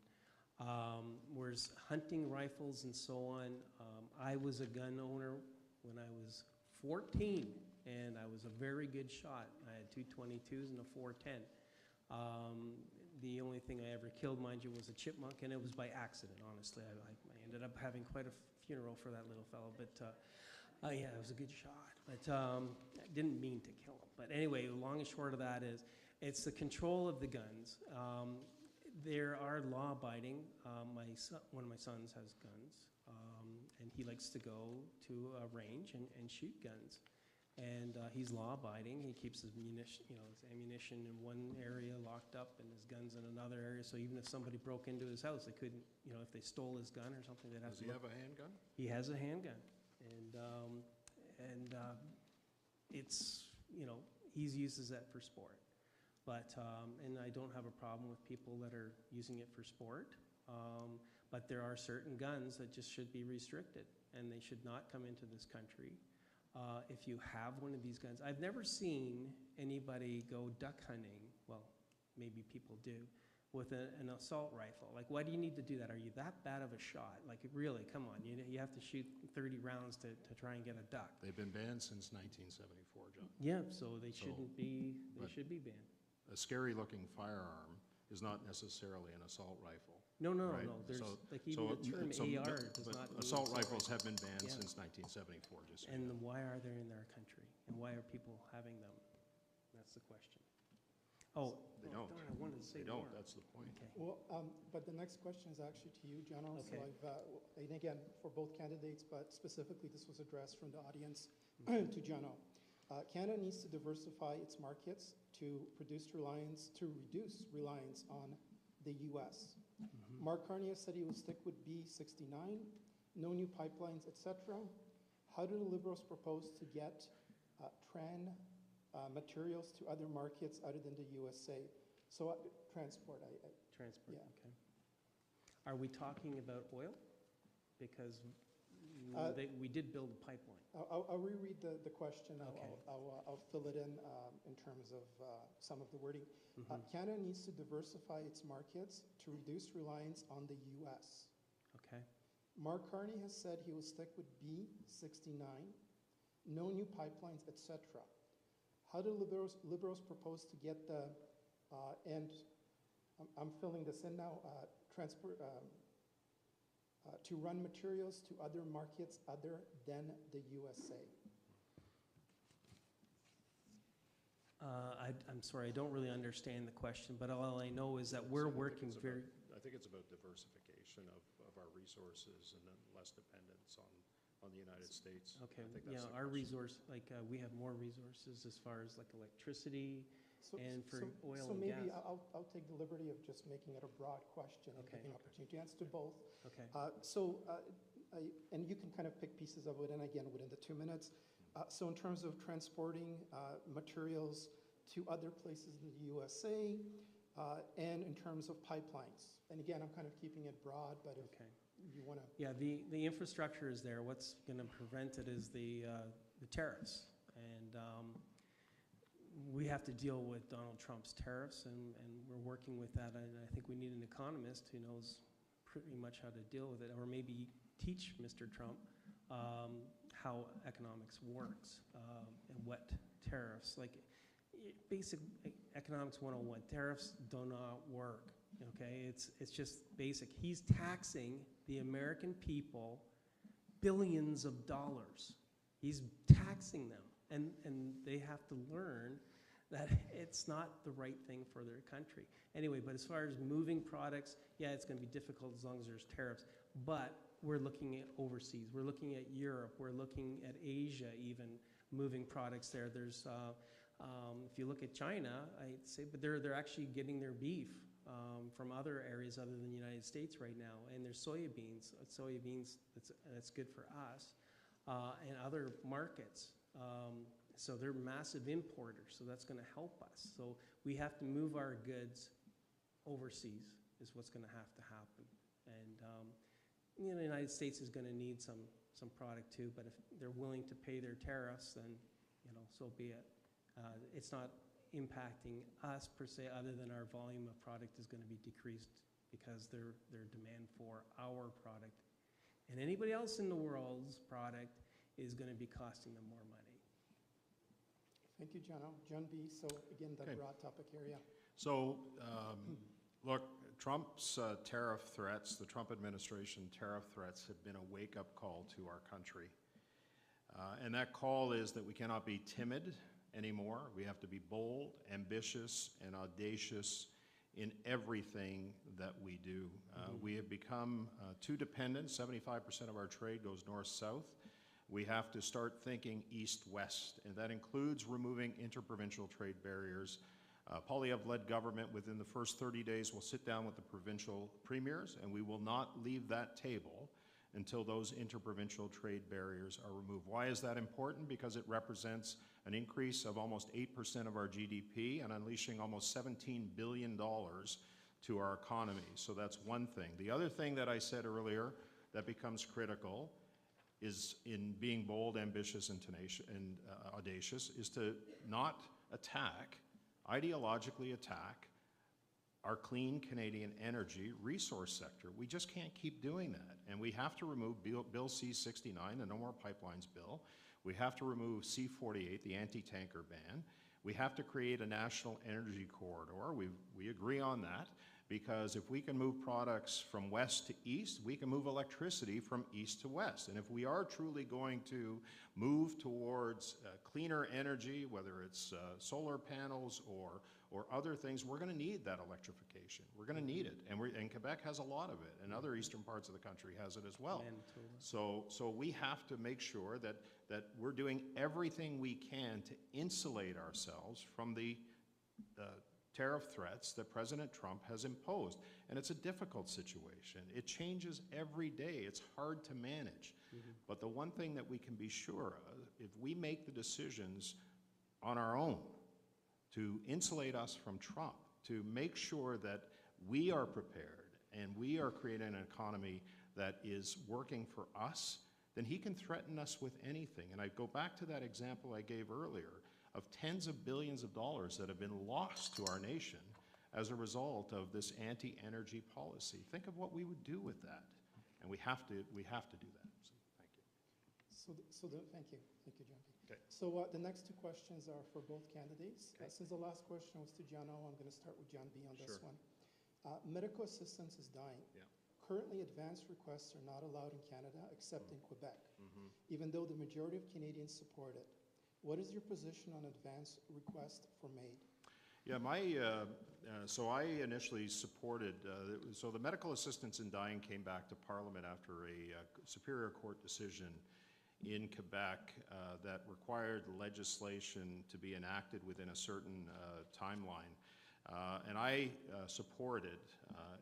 Whereas hunting rifles and so on, I was a gun owner when I was 14, and I was a very good shot. I had 222s and a 410. The only thing I ever killed, mind you, was a chipmunk, and it was by accident, honestly. I ended up having quite a funeral for that little fellow, but yeah, it was a good shot. But I didn't mean to kill him. But anyway, long and short of that is, it's the control of the guns. There are law-abiding. One of my sons has guns, and he likes to go to a range and shoot guns. And he's law-abiding. He keeps his ammunition in one area locked up and his guns in another area. So even if somebody broke into his house, they couldn't, if they stole his gun or something, they'd have Does to he look. have a handgun? He has a handgun, and it's he uses that for sport, but and I don't have a problem with people that are using it for sport, but there are certain guns that just should be restricted, and they should not come into this country. If you have one of these guns, I've never seen anybody go duck hunting. Well, maybe people do, with an assault rifle. Like, why do you need to do that? Are you that bad of a shot? Like, really, come on. You have to shoot 30 rounds to try and get a duck. They've been banned since 1974, John. Yeah, so they shouldn't be, they but- should be banned. A scary-looking firearm is not necessarily an assault rifle. No, right? there's, So- like, even the term AR does but not mean assault assault rifles rifle. have been banned Yeah. since 1974, just so you And know. why are they in our country? And why are people having them? That's the question. Oh, They oh, don't. darn, I wanted to say They more. don't, that's the point. Okay. Well, but the next question is actually to you, General. Okay. So and again, for both candidates, but specifically this was addressed from the audience to General. Canada needs to diversify its markets to reduce reliance on the U.S. Mark Carney has said he will stick with B69, no new pipelines, etc. How do the Liberals propose to get materials to other markets other than the USA? So transport, Transport, Yeah. okay. Are we talking about oil? Because we did build a pipeline. I'll reread the question. Okay. I'll fill it in terms of some of the wording. Canada needs to diversify its markets to reduce reliance on the U.S. Okay. Mark Carney has said he will stick with B69, no new pipelines, etc. How do Liberals propose to get the, and I'm filling this in now, transport, to run materials to other markets other than the USA? I'm sorry, I don't really understand the question, but all I know is that we're working very, I think it's about diversification of our resources and then less dependence on the United States. okay, I think that's yeah, the our question. resource, we have more resources as far as like electricity and for oil so and maybe gas. I'll take the liberty of just making it a broad question and Okay. giving opportunity to answer to both. Okay, And you can kind of pick pieces of it, and again, within the 2 minutes. So in terms of transporting materials to other places in the USA, and in terms of pipelines. And again, I'm kind of keeping it broad, but if okay. you want to. Yeah, the infrastructure is there. What's going to prevent it is the tariffs. And we have to deal with Donald Trump's tariffs, and we're working with that. And I think we need an economist who knows pretty much how to deal with it, or maybe teach Mr. Trump how economics works and what tariffs, like basic economics 101, tariffs do not work, okay? It's just basic. He's taxing the American people billions of dollars. He's taxing them, and they have to learn that it's not the right thing for their country. Anyway, but as far as moving products, yeah, it's going to be difficult as long as there's tariffs, but we're looking at overseas. We're looking at Europe. We're looking at Asia even, moving products there. There's If you look at China, I'd say, but they're actually getting their beef from other areas other than the United States right now, and there's soybeans that's good for us, and other markets. So they're massive importers, so that's going to help us. So we have to move our goods overseas is what's going to happen. And the United States is going to need some product too, but if they're willing to pay their tariffs, then so be it. It's not impacting us per se, other than our volume of product is going to be decreased because their demand for our product and anybody else in the world's product is going to be costing them more money. Thank you, John. John B. So again, the Okay. broad topic area. So, look, Trump's tariff threats, the Trump administration tariff threats have been a wake-up call to our country. And that call is that we cannot be timid anymore. We have to be bold, ambitious, and audacious in everything that we do. We have become too dependent. 75% of our trade goes north-south. We have to start thinking east-west, and that includes removing interprovincial trade barriers. Poilievre-led government within the first 30 days will sit down with the provincial premiers, and we will not leave that table until those interprovincial trade barriers are removed. Why is that important? Because it represents an increase of almost 8% of our GDP and unleashing almost $17 billion to our economy. So that's one thing. The other thing that I said earlier that becomes critical is in being bold, ambitious, and tenacious, and audacious, is to not ideologically attack our clean Canadian energy resource sector. We just can't keep doing that. And we have to remove Bill C-69, the No More Pipelines bill. We have to remove C-48, the anti-tanker ban. We have to create a national energy corridor. We agree on that, because if we can move products from west to east, we can move electricity from east to west. And if we are truly going to move towards cleaner energy, whether it's solar panels or other things, we're going to need that electrification. We're going to need it. And Quebec has a lot of it, and other eastern parts of the country has it as well. So we have to make sure that we're doing everything we can to insulate ourselves from the tariff threats that President Trump has imposed. And it's a difficult situation. It changes every day. It's hard to manage. But the one thing that we can be sure of, if we make the decisions on our own to insulate us from Trump, to make sure that we are prepared and we are creating an economy that is working for us, then he can threaten us with anything. And I go back to that example I gave earlier of tens of billions of dollars that have been lost to our nation as a result of this anti-energy policy. Think of what we would do with that. And we have to do that. So, thank you. Thank you, John B. Okay. So the next two questions are for both candidates. Okay. Since the last question was to John O, I'm going to start with John B on this Sure. one. Medical assistance is dying. Yeah. Currently, advance requests are not allowed in Canada except in Quebec, even though the majority of Canadians support it. What is your position on advance request for MAID? Yeah, so I initially supported, so the medical assistance in dying came back to Parliament after a Superior Court decision in Quebec that required legislation to be enacted within a certain timeline. And I supported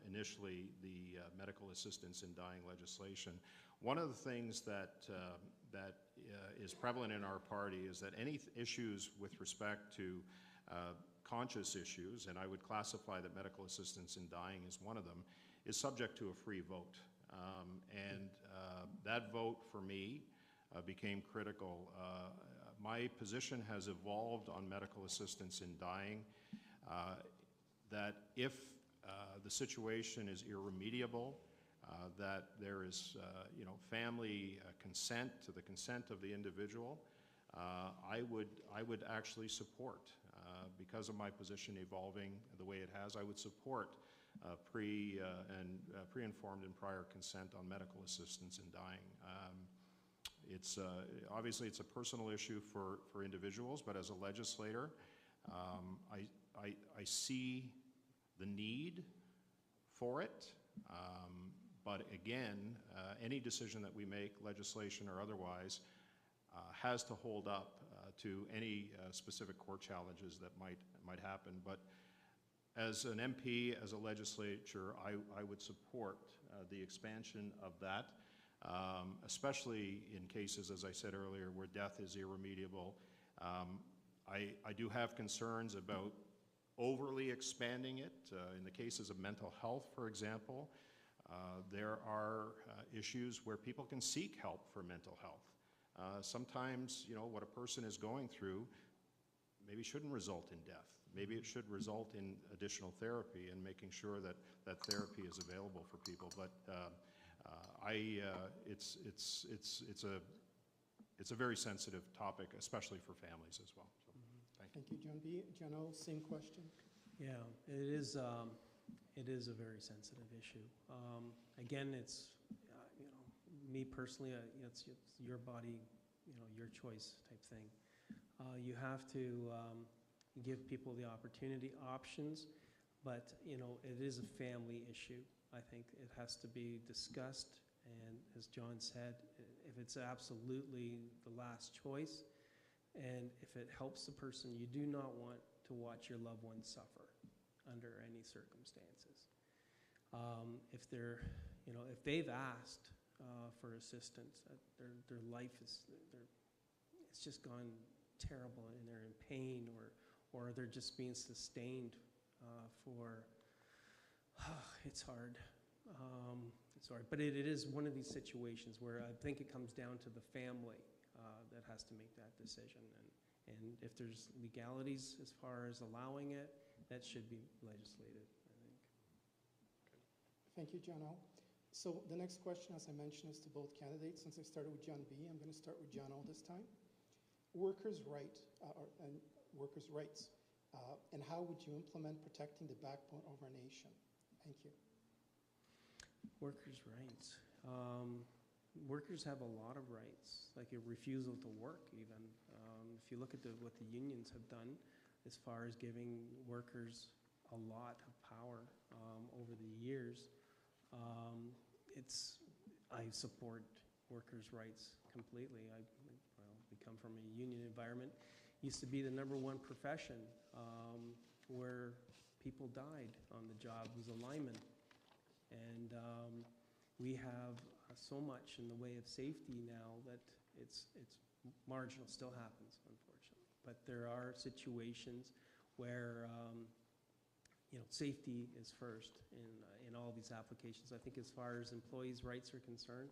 initially the medical assistance in dying legislation. One of the things that is prevalent in our party is that any issues with respect to conscious issues, and I would classify that medical assistance in dying as one of them, is subject to a free vote. And that vote for me became critical. My position has evolved on medical assistance in dying, that if the situation is irremediable, that there is family consent to the consent of the individual, I would actually support, because of my position evolving the way it has, I would support pre-informed and prior consent on medical assistance in dying. It's obviously it's a personal issue for individuals, but as a legislator, I see the need for it. But again, any decision that we make, legislation or otherwise, has to hold up to any specific court challenges that might happen. But as an MP, as a legislature, I would support the expansion of that, especially in cases, as I said earlier, where death is irremediable. I do have concerns about overly expanding it. In the cases of mental health, for example, there are issues where people can seek help for mental health. Sometimes, what a person is going through maybe shouldn't result in death. Maybe it should result in additional therapy and making sure that that therapy is available for people. But it's a very sensitive topic, especially for families as well. So, Thank you, John B. Jano, same question. Yeah, it is a very sensitive issue. Again, it's, me personally, it's your body, your choice type thing. You have to give people the options, but, it is a family issue. I think it has to be discussed, and as John said, if it's absolutely the last choice, and if it helps the person, you do not want to watch your loved one suffer under any circumstances. If they're, if they've asked for assistance, their life is, it's just gone terrible, and they're in pain, or they're just being sustained it's hard. It's hard, but it is one of these situations where I think it comes down to the family that has to make that decision, and if there's legalities as far as allowing it, that should be legislated, I think. Thank you, Jano. So the next question, as I mentioned, is to both candidates. Since I started with John B, I'm going to start with Jano this time. Workers' rights, and how would you implement protecting the backbone of our nation? Thank you. Workers' rights. Workers have a lot of rights, like a refusal to work even. If you look at what the unions have done as far as giving workers a lot of power over the years, I support workers' rights completely. We come from a union environment. Used to be the #1 profession where people died on the job was a lineman. And we have so much in the way of safety now that it's marginal, still happens, unfortunately. But there are situations where safety is first in all these applications. I think as far as employees' rights are concerned,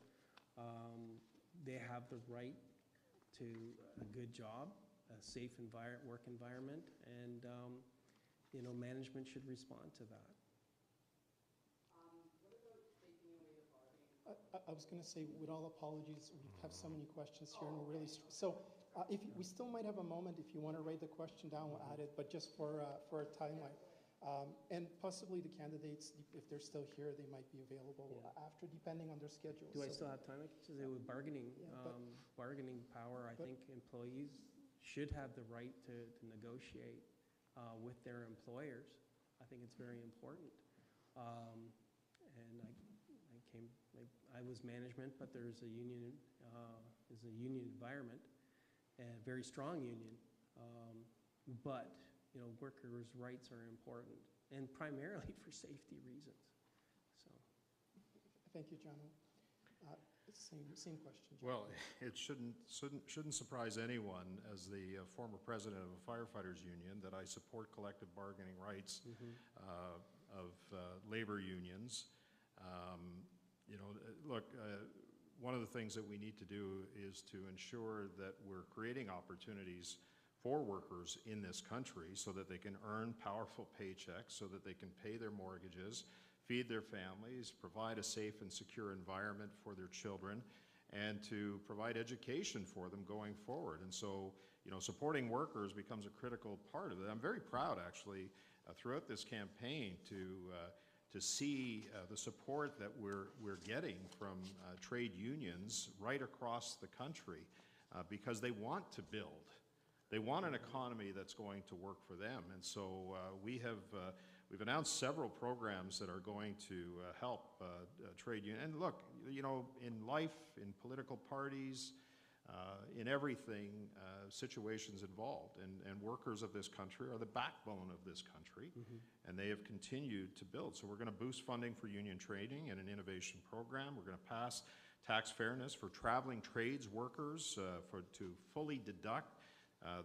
they have the right to a good job, a safe work environment, and management should respond to that. I was going to say, with all apologies, we have so many questions here, and we're really if we still might have a moment, if you want to write the question down, we'll add it, but just for a timeline. And possibly the candidates, if they're still here, they might be available after, depending on their schedule. Do I still have time? I can say with bargaining, bargaining power, I think employees should have the right to negotiate with their employers. I think it's very important. And I was management, but there's a union environment, and a very strong union. But workers' rights are important, and primarily for safety reasons. So, thank you, John. Same question, John. Well, it shouldn't surprise anyone, as the former president of a firefighters union, that I support collective bargaining rights of labor unions. Look, one of the things that we need to do is to ensure that we're creating opportunities for workers in this country so that they can earn powerful paychecks, so that they can pay their mortgages, feed their families, provide a safe and secure environment for their children, and to provide education for them going forward. And so, supporting workers becomes a critical part of it. I'm very proud, actually, throughout this campaign to see the support that we're getting from trade unions right across the country because they want to build. They want an economy that's going to work for them. And so we've announced several programs that are going to help trade unions. And look, in life, in political parties, in everything, situations involved. And workers of this country are the backbone of this country, and they have continued to build. So we're going to boost funding for union training and an innovation program. We're going to pass tax fairness for traveling trades workers to fully deduct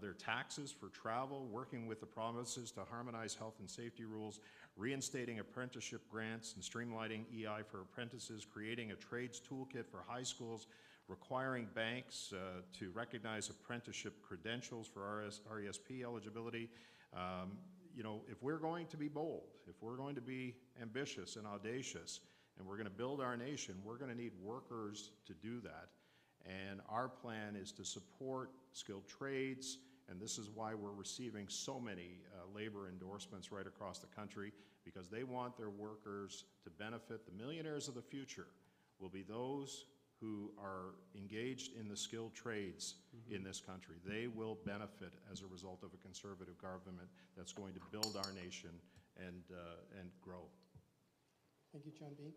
their taxes for travel, working with the provinces to harmonize health and safety rules, reinstating apprenticeship grants and streamlining EI for apprentices, creating a trades toolkit for high schools, requiring banks to recognize apprenticeship credentials for RESP eligibility. You know, if we're going to be bold, if we're going to be ambitious and audacious, and we're going to build our nation, we're going to need workers to do that. And our plan is to support skilled trades, and this is why we're receiving so many labor endorsements right across the country, because they want their workers to benefit. The millionaires of the future will be those who are engaged in the skilled trades in this country. They will benefit as a result of a conservative government that's going to build our nation and grow. Thank you, John B.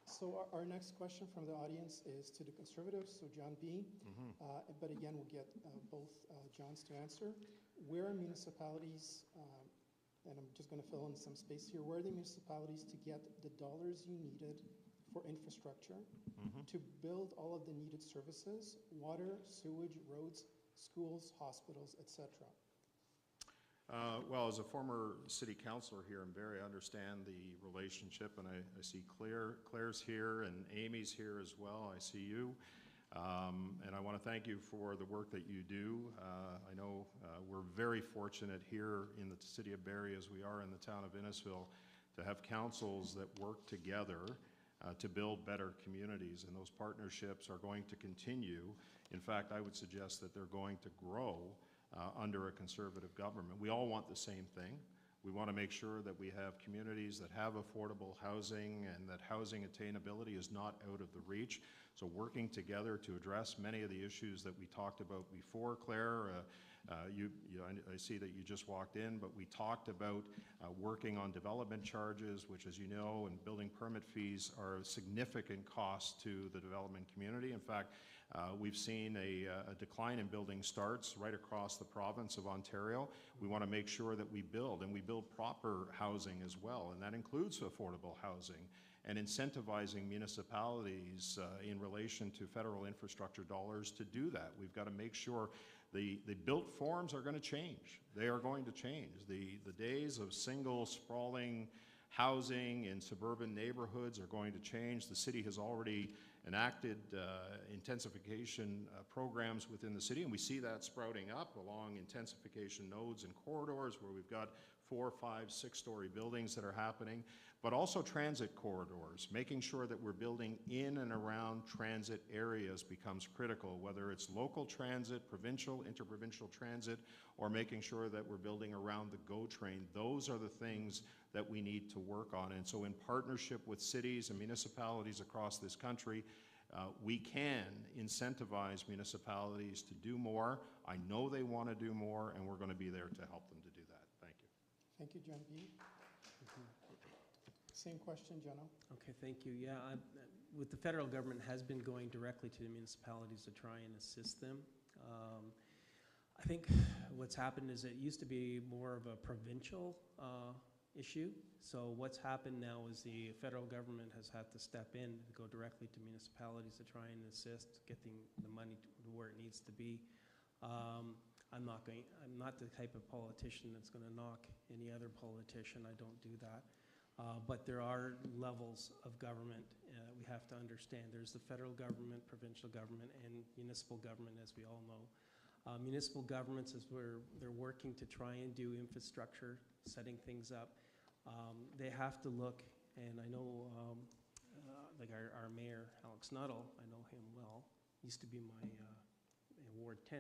So our next question from the audience is to the Conservatives, so John B. But again, we'll get both Johns to answer. Where are municipalities, and I'm just going to fill in some space here, where are the municipalities to get the dollars you needed for infrastructure to build all of the needed services, water, sewage, roads, schools, hospitals, etc.? Well, as a former city councilor here in Barrie, I understand the relationship, and I see Claire's here and Amy's here as well. I see you. And I want to thank you for the work that you do. I know we're very fortunate here in the city of Barrie, as we are in the town of Innisfil, to have councils that work together to build better communities, and those partnerships are going to continue. In fact, I would suggest that they're going to grow under a conservative government. We all want the same thing. We want to make sure that we have communities that have affordable housing and that housing attainability is not out of the reach. So working together to address many of the issues that we talked about before, Claire, I see that you just walked in, but we talked about working on development charges, which, as you know, and building permit fees are a significant cost to the development community. In fact, we've seen a decline in building starts right across the province of Ontario. We want to make sure that we build, and we build proper housing as well, and that includes affordable housing, and incentivizing municipalities in relation to federal infrastructure dollars to do that. We've got to make sure the built forms are going to change. They are going to change. The days of single sprawling housing in suburban neighborhoods are going to change. The city has already enacted intensification programs within the city, and we see that sprouting up along intensification nodes and corridors where we've got 4-, 5-, 6-story buildings that are happening, but also transit corridors. Making sure that we're building in and around transit areas becomes critical, whether it's local transit, provincial, interprovincial transit, or making sure that we're building around the GO train. Those are the things that we need to work on. And so in partnership with cities and municipalities across this country, we can incentivize municipalities to do more. I know they want to do more, and we're going to be there to help them to do that. Thank you. Thank you, John B. Same question, Jono. Okay, thank you. Yeah, with the federal government has been going directly to the municipalities to try and assist them. I think what's happened is it used to be more of a provincial issue. So what's happened now is the federal government has had to step in and go directly to municipalities to try and assist getting the money to where it needs to be. I'm not the type of politician that's going to knock any other politician. I don't do that. But there are levels of government we have to understand. There's the federal government, provincial government, and municipal government, as we all know. Municipal governments is where they're working to try and do infrastructure, setting things up. They have to look, and I know like our mayor, Alex Nuttall, I know him well, used to be my Ward 10.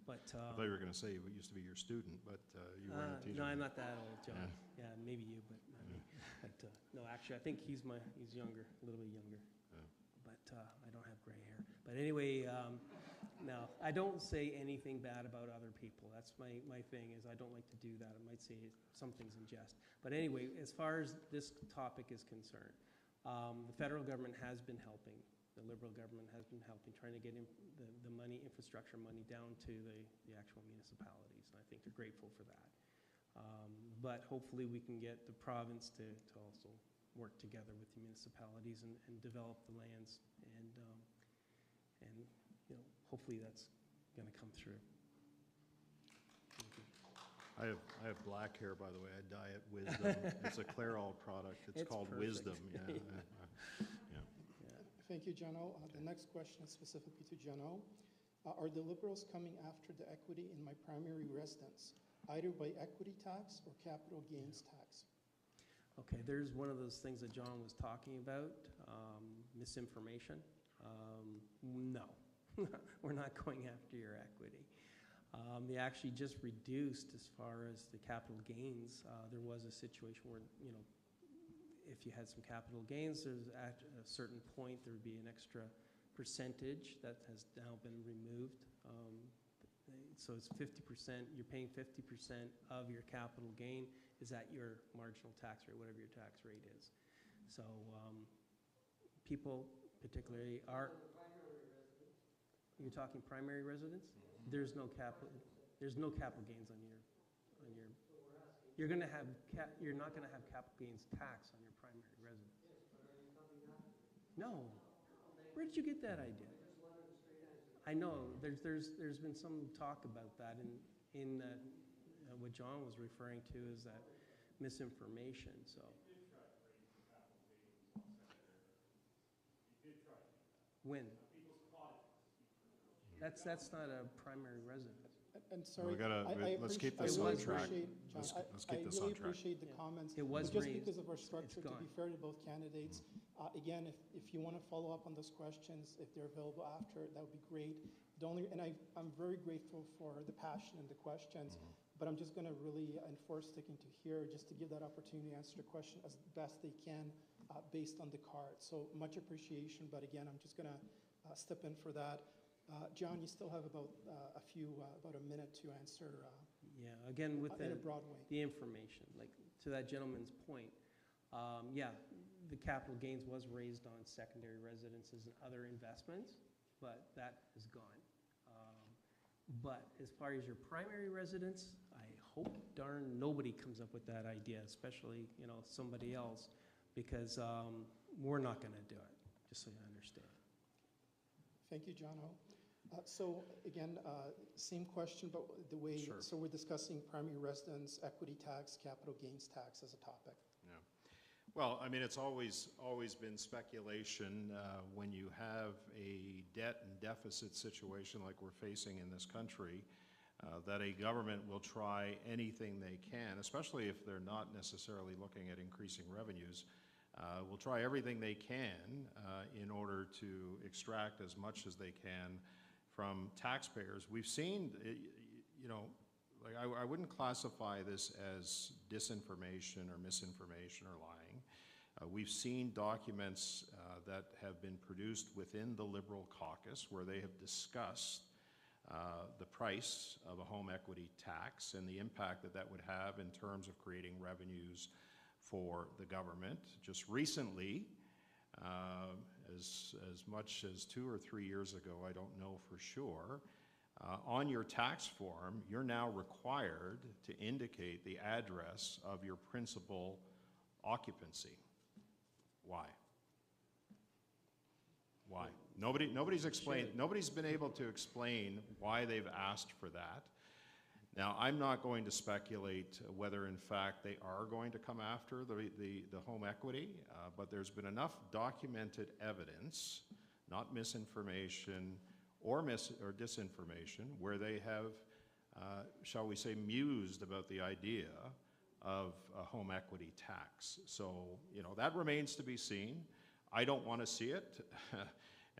But, I thought you were going to say it used to be your student, but you weren't a teacher. No, I'm not that old, John. Yeah, maybe you, but not me. But no, actually, I think he's younger, a little bit younger. Yeah. But I don't have gray hair. But anyway, no, I don't say anything bad about other people. That's my thing, is I don't like to do that. I might say some things in jest. But anyway, as far as this topic is concerned, the federal government has been helping the Liberal government has been helping, trying to get the money, infrastructure money down to the actual municipalities, and I think they're grateful for that. But hopefully we can get the province to also work together with the municipalities and develop the lands, and you know, hopefully that's going to come through. Thank you. I have black hair, by the way. I dye it Wisdom. It's a Clairol product. It's called perfect. Wisdom. Yeah. Thank you, Jono. The next question is specifically to Jono. Are the Liberals coming after the equity in my primary residence, either by equity tax or capital gains tax? Okay, there's one of those things that John was talking about, misinformation. No, we're not going after your equity. They actually just reduced as far as the capital gains. There was a situation where, you know, if you had some capital gains, there's at a certain point there would be an extra percentage that has now been removed. So it's 50%, you're paying 50% of your capital gain is at your marginal tax rate, whatever your tax rate is. So people particularly are... You're talking primary residence? Mm-hmm. There's no capital gains on your... You're going to have you're not going to have capital gains tax on your primary residence. Yes, but are you coming after? No. Where did you get that idea? I just wanted a straight answer. I know there's been some talk about that in what John was referring to is that misinformation. So. You did try to raise the capital gains on secondary. You did try to do that. When? People's cottages. That's not a primary residence. And sorry, let's keep this on track. Let's keep this on track. I really appreciate the comments. It was just raised. Because of our structure, to be fair to both candidates, again, if you want to follow up on those questions, if they're available after, that would be great. I'm very grateful for the passion and the questions, but I'm just going to really enforce sticking to here just to give that opportunity to answer the question as best they can based on the card. So much appreciation, but again, I'm just going to step in for that. John, you still have about a minute to answer. Yeah, again with in a broad way. The information, like to that gentleman's point. Yeah, the capital gains was raised on secondary residences and other investments, but that is gone. But as far as your primary residence, I hope darn nobody comes up with that idea, especially somebody else, because we're not going to do it. Just so you understand. Thank you, Jono. So again, same question, but the way, Sure. So we're discussing primary residence, equity tax, capital gains tax as a topic. Yeah. Well, I mean, it's always been speculation when you have a debt and deficit situation like we're facing in this country, that a government will try anything they can, especially if they're not necessarily looking at increasing revenues, will try everything they can in order to extract as much as they can from taxpayers. We've seen, like I wouldn't classify this as disinformation or misinformation or lying. We've seen documents that have been produced within the Liberal caucus where they have discussed the price of a home equity tax and the impact that would have in terms of creating revenues for the government. Just recently, as much as 2 or 3 years ago, I don't know for sure, on your tax form, you're now required to indicate the address of your principal occupancy. Why? Why? Nobody's explained. Nobody's been able to explain why they've asked for that. Now, I'm not going to speculate whether, in fact, they are going to come after the home equity, but there's been enough documented evidence, not misinformation or disinformation, where they have, shall we say, mused about the idea of a home equity tax. So, that remains to be seen. I don't want to see it.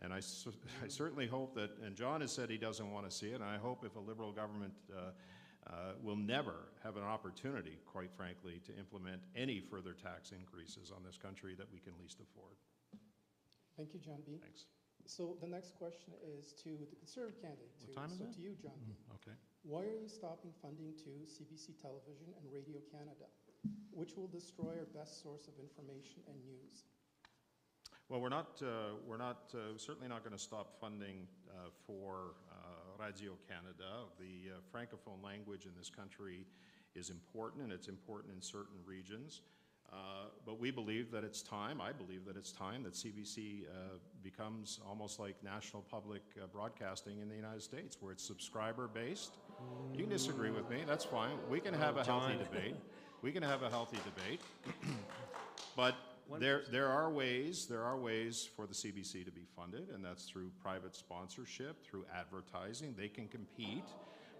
And I certainly hope that, and John has said he doesn't want to see it, and I hope if a Liberal government will never have an opportunity, quite frankly, to implement any further tax increases on this country that we can least afford. Thank you, John B. Thanks. So the next question is to the Conservative candidate. What time is it? To you, John B. Okay. Why are you stopping funding to CBC Television and Radio Canada, which will destroy our best source of information and news? Well, certainly not going to stop funding for Radio Canada. The Francophone language in this country is important, and it's important in certain regions. But we believe that it's time, I believe that it's time that CBC becomes almost like national public broadcasting in the United States, where it's subscriber-based. You can disagree with me, that's fine. We can have a healthy debate. We can have a healthy debate. But there are ways for the CBC to be funded, and that's through private sponsorship, through advertising. They can compete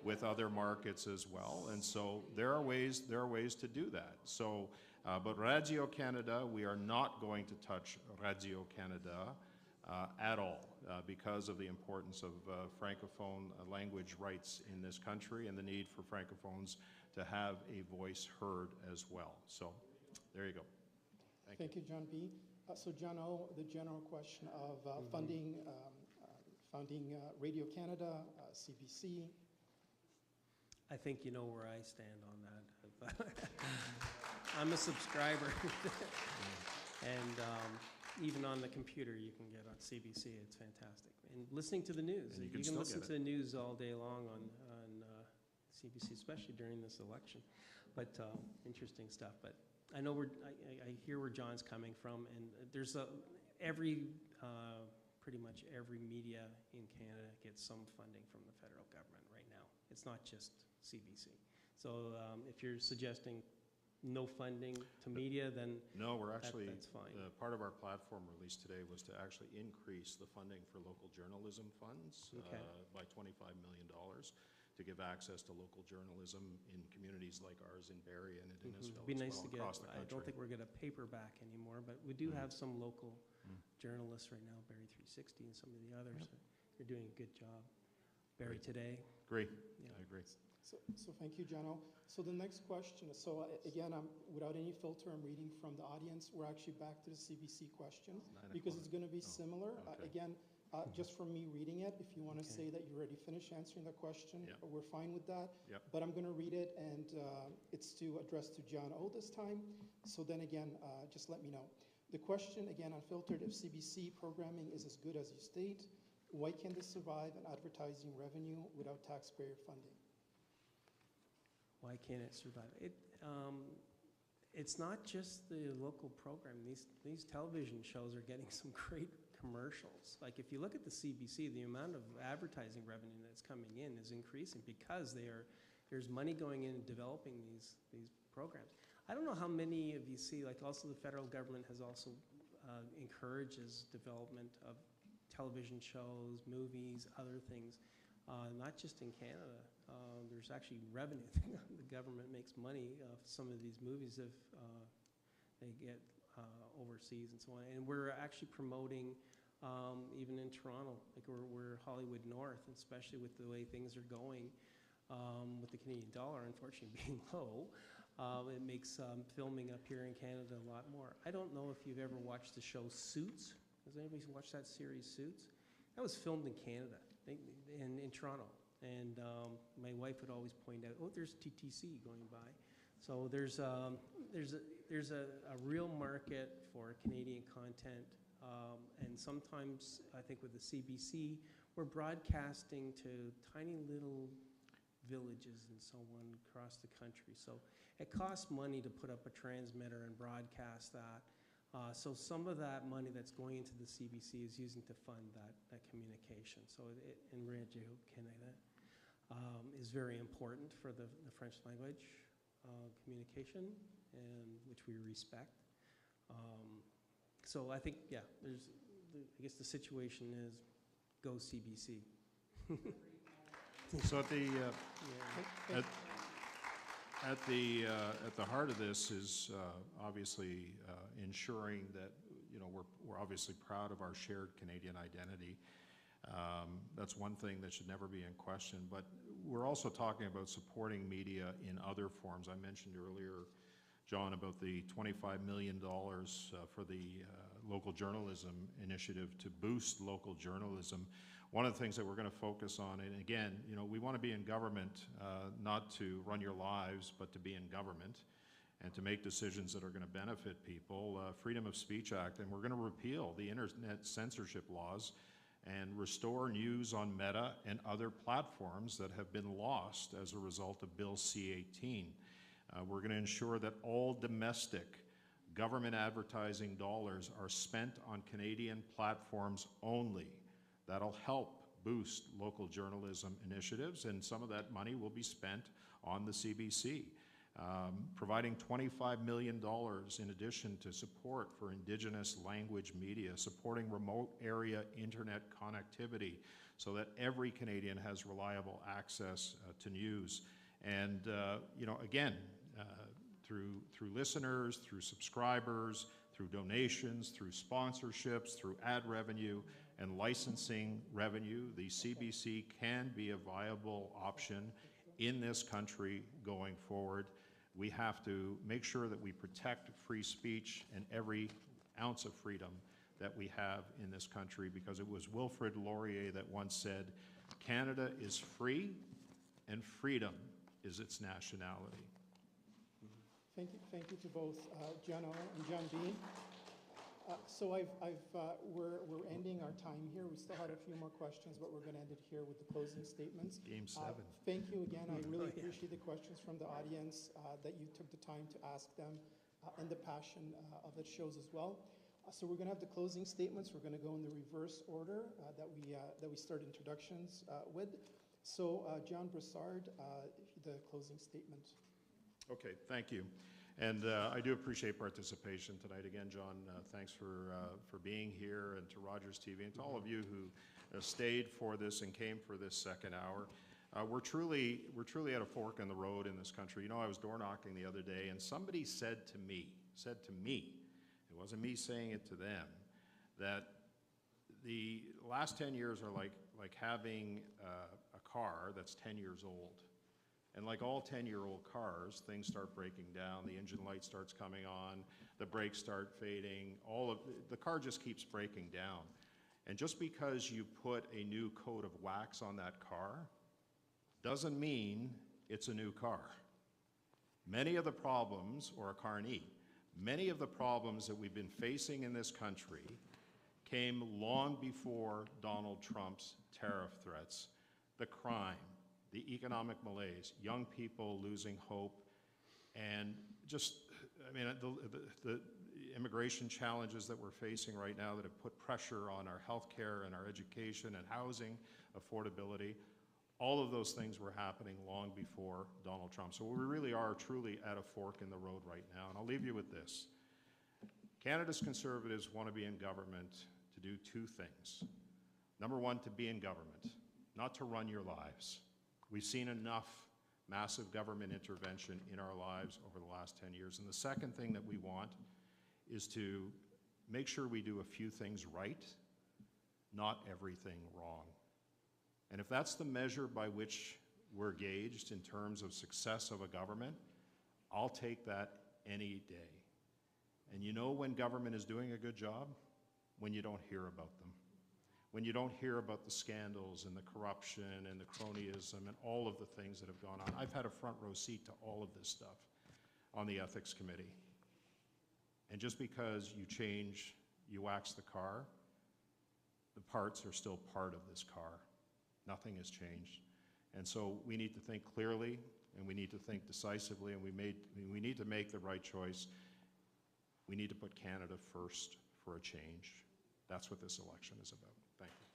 with other markets as well, and so there are ways to do that. So, but Radio Canada, we are not going to touch Radio Canada at all because of the importance of Francophone language rights in this country and the need for Francophones to have a voice heard as well. So, there you go. Thank you, John B. So, John O., the general question of funding Radio Canada, CBC. I think you know where I stand on that. I'm a subscriber. And even on the computer, you can get on CBC. It's fantastic. And listening to the news. And you can listen to the news all day long on CBC, especially during this election. But interesting stuff. But I know I hear where John's coming from, and there's pretty much every media in Canada gets some funding from the federal government right now. It's not just CBC. So if you're suggesting no funding to media, then no, we're actually, that's fine. Part of our platform release today was to actually increase the funding for local journalism funds by $25 million to give access to local journalism in communities like ours in Barrie and in Innisfil. It'd be nice to get, across the I don't think we're going to paperback anymore, but we do have some local journalists right now, Barrie 360 and some of the others. You're doing a good job. Barrie Today. Agree. Yeah. I agree. So thank you, Jono. So the next question, again, without any filter, I'm reading from the audience. We're actually back to the CBC question because it's going to be similar. Okay. Again, just from me reading it, if you want to say that you're already finished answering the question, we're fine with that. Yep. But I'm going to read it, and it's to address to John O this time. So then again, just let me know. The question, again, unfiltered, if CBC programming is as good as you state, why can this survive an advertising revenue without taxpayer funding? Why can't it survive? It's not just the local program. These television shows are getting some great commercials. Like if you look at the CBC, the amount of advertising revenue that's coming in is increasing because there's money going in developing these programs. I don't know how many of you see, like also the federal government has also encourages development of television shows, movies, other things, not just in Canada. There's actually revenue. The government makes money off some of these movies if they get overseas and so on. And we're actually promoting, even in Toronto, like we're Hollywood North, especially with the way things are going with the Canadian dollar, unfortunately, being low. It makes filming up here in Canada a lot more. I don't know if you've ever watched the show Suits. Has anybody watched that series, Suits? That was filmed in Canada, in Toronto. And my wife would always point out, oh, there's TTC going by. So there's a real market for Canadian content. And sometimes, I think with the CBC, we're broadcasting to tiny little villages and so on across the country. So it costs money to put up a transmitter and broadcast that. So some of that money that's going into the CBC is using to fund that communication. So in Radio Canada is very important for the French language communication, and which we respect. So I think, yeah, I guess the situation is go CBC. So at the heart of this is obviously ensuring that we're obviously proud of our shared Canadian identity. That's one thing that should never be in question. But we're also talking about supporting media in other forms. I mentioned earlier, John, about the $25 million for the local journalism initiative to boost local journalism. One of the things that we're going to focus on, and again, we want to be in government not to run your lives, but to be in government. and to make decisions that are going to benefit people. Freedom of Speech Act, and we're going to repeal the internet censorship laws and restore news on Meta and other platforms that have been lost as a result of Bill C-18. We're going to ensure that all domestic government advertising dollars are spent on Canadian platforms only. That'll help boost local journalism initiatives, and some of that money will be spent on the CBC. Providing $25 million in addition to support for Indigenous language media, supporting remote area internet connectivity so that every Canadian has reliable access to news. And, you know, again, through listeners, through subscribers, through donations, through sponsorships, through ad revenue and licensing revenue, the CBC can be a viable option in this country going forward. We have to make sure that we protect free speech and every ounce of freedom that we have in this country, because it was Wilfrid Laurier that once said, "Canada is free and freedom is its nationality." Thank you to both John O. and John B. So we're ending our time here. We still had a few more questions, but we're going to end it here with the closing statements. Game 7. Thank you again. I really appreciate the questions from the audience, that you took the time to ask them, and the passion of it shows as well. So we're going to have the closing statements. We're going to go in the reverse order that we start introductions with. So John Brassard, the closing statement. Okay, thank you. And I do appreciate participation tonight. Again, John, thanks for being here, and to Rogers TV, and to all of you who stayed for this and came for this second hour. We're truly at a fork in the road in this country. You know, I was door knocking the other day, and somebody said to me, it wasn't me saying it to them, that the last 10 years are like having a car that's 10 years old. And like all 10-year-old cars, things start breaking down, the engine light starts coming on, the brakes start fading, the car just keeps breaking down. And just because you put a new coat of wax on that car doesn't mean it's a new car. Many of the problems, or a carney, many of the problems that we've been facing in this country came long before Donald Trump's tariff threats, the crime, the economic malaise, young people losing hope, and just, I mean, the immigration challenges that we're facing right now that have put pressure on our healthcare and our education and housing affordability, all of those things were happening long before Donald Trump. So we really are truly at a fork in the road right now. And I'll leave you with this. Canada's Conservatives want to be in government to do two things. Number one, to be in government, not to run your lives. We've seen enough massive government intervention in our lives over the last 10 years. And the second thing that we want is to make sure we do a few things right, not everything wrong. And if that's the measure by which we're gauged in terms of success of a government, I'll take that any day. And you know when government is doing a good job? When you don't hear about them. When you don't hear about the scandals and the corruption and the cronyism and all of the things that have gone on. I've had a front row seat to all of this stuff on the Ethics Committee. And just because you wax the car, the parts are still part of this car. Nothing has changed. And so we need to think clearly, and we need to think decisively, and we need to make the right choice. We need to put Canada first for a change. That's what this election is about. Thank you.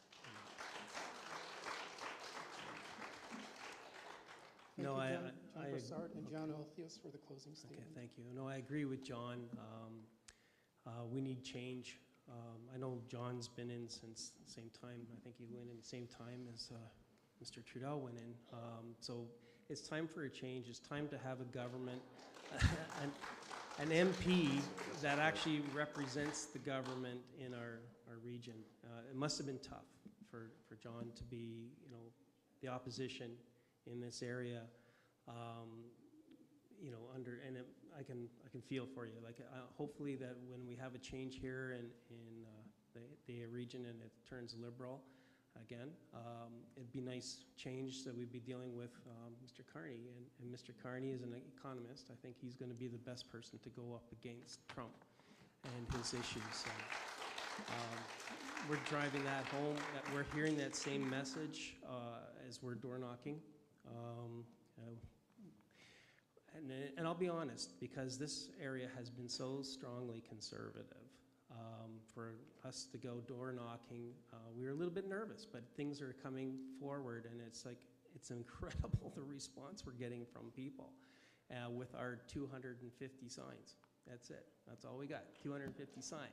Thank No, you, I John Brassard and John Olthius for the closing statement. Okay, thank you. No, I agree with John. We need change. I know John's been in since the same time. I think he went in the same time as Mr. Trudeau went in. So it's time for a change. It's time to have a government, an MP that actually represents the government in our region. It must have been tough for John to be, the opposition in this area, I can feel for you. Hopefully that when we have a change here in the region and it turns liberal, again. It'd be nice change that we'd be dealing with Mr. Carney, and Mr. Carney is an economist. I think he's going to be the best person to go up against Trump and his issues. So, we're driving that home. We're hearing that same message as we're door knocking. And I'll be honest, because this area has been so strongly conservative, for us to go door knocking, we were a little bit nervous, but things are coming forward, and it's like, it's incredible the response we're getting from people with our 250 signs. That's it. That's all we got, 250 signs.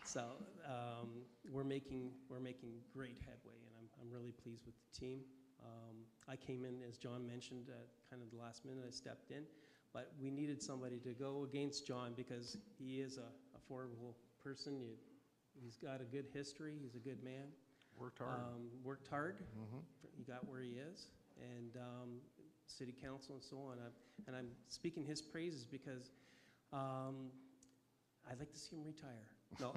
So we're making great headway, and I'm really pleased with the team. I came in, as John mentioned, kind of the last minute I stepped in, but we needed somebody to go against John because he is a affordable person. He's got a good history. He's a good man. Worked hard. Worked hard. He got where he is, and city council and so on. And I'm speaking his praises because I'd like to see him retire. No.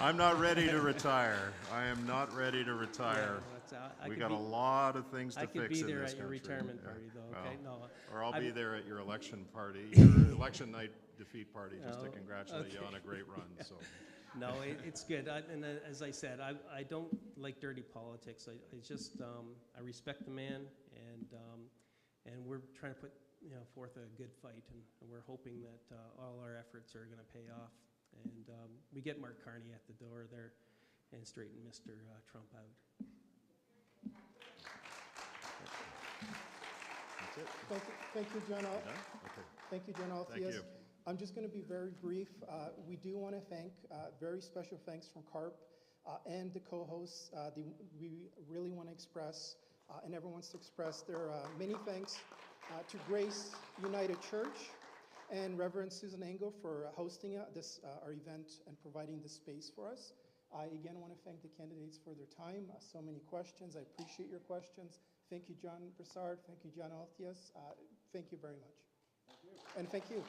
I'm not ready to retire. I am not ready to retire. Yeah, we got a lot of things to fix in this country. I could be there at your retirement party, though, okay? Well, No. or I'll be there at your election party, your election night defeat party, just to congratulate you on a great run. So. No, it's good. And as I said, I don't like dirty politics. I just I respect the man, and we're trying to put forth a good fight, and we're hoping that all our efforts are going to pay off. And we get Mark Carney at the door there and straighten Mr. Trump out. That's it. Thank you, John. Okay. Thank you, John Altius. Thank you. I'm just going to be very brief. We do want to thank, very special thanks from CARP and the co-hosts. We really want to express, and everyone wants to express their many thanks to Grace United Church and Reverend Susan Engel for hosting our event and providing this space for us. I again want to thank the candidates for their time. So many questions. I appreciate your questions. Thank you, John Broussard. Thank you, John Altius. Thank you very much. Thank you. And thank you.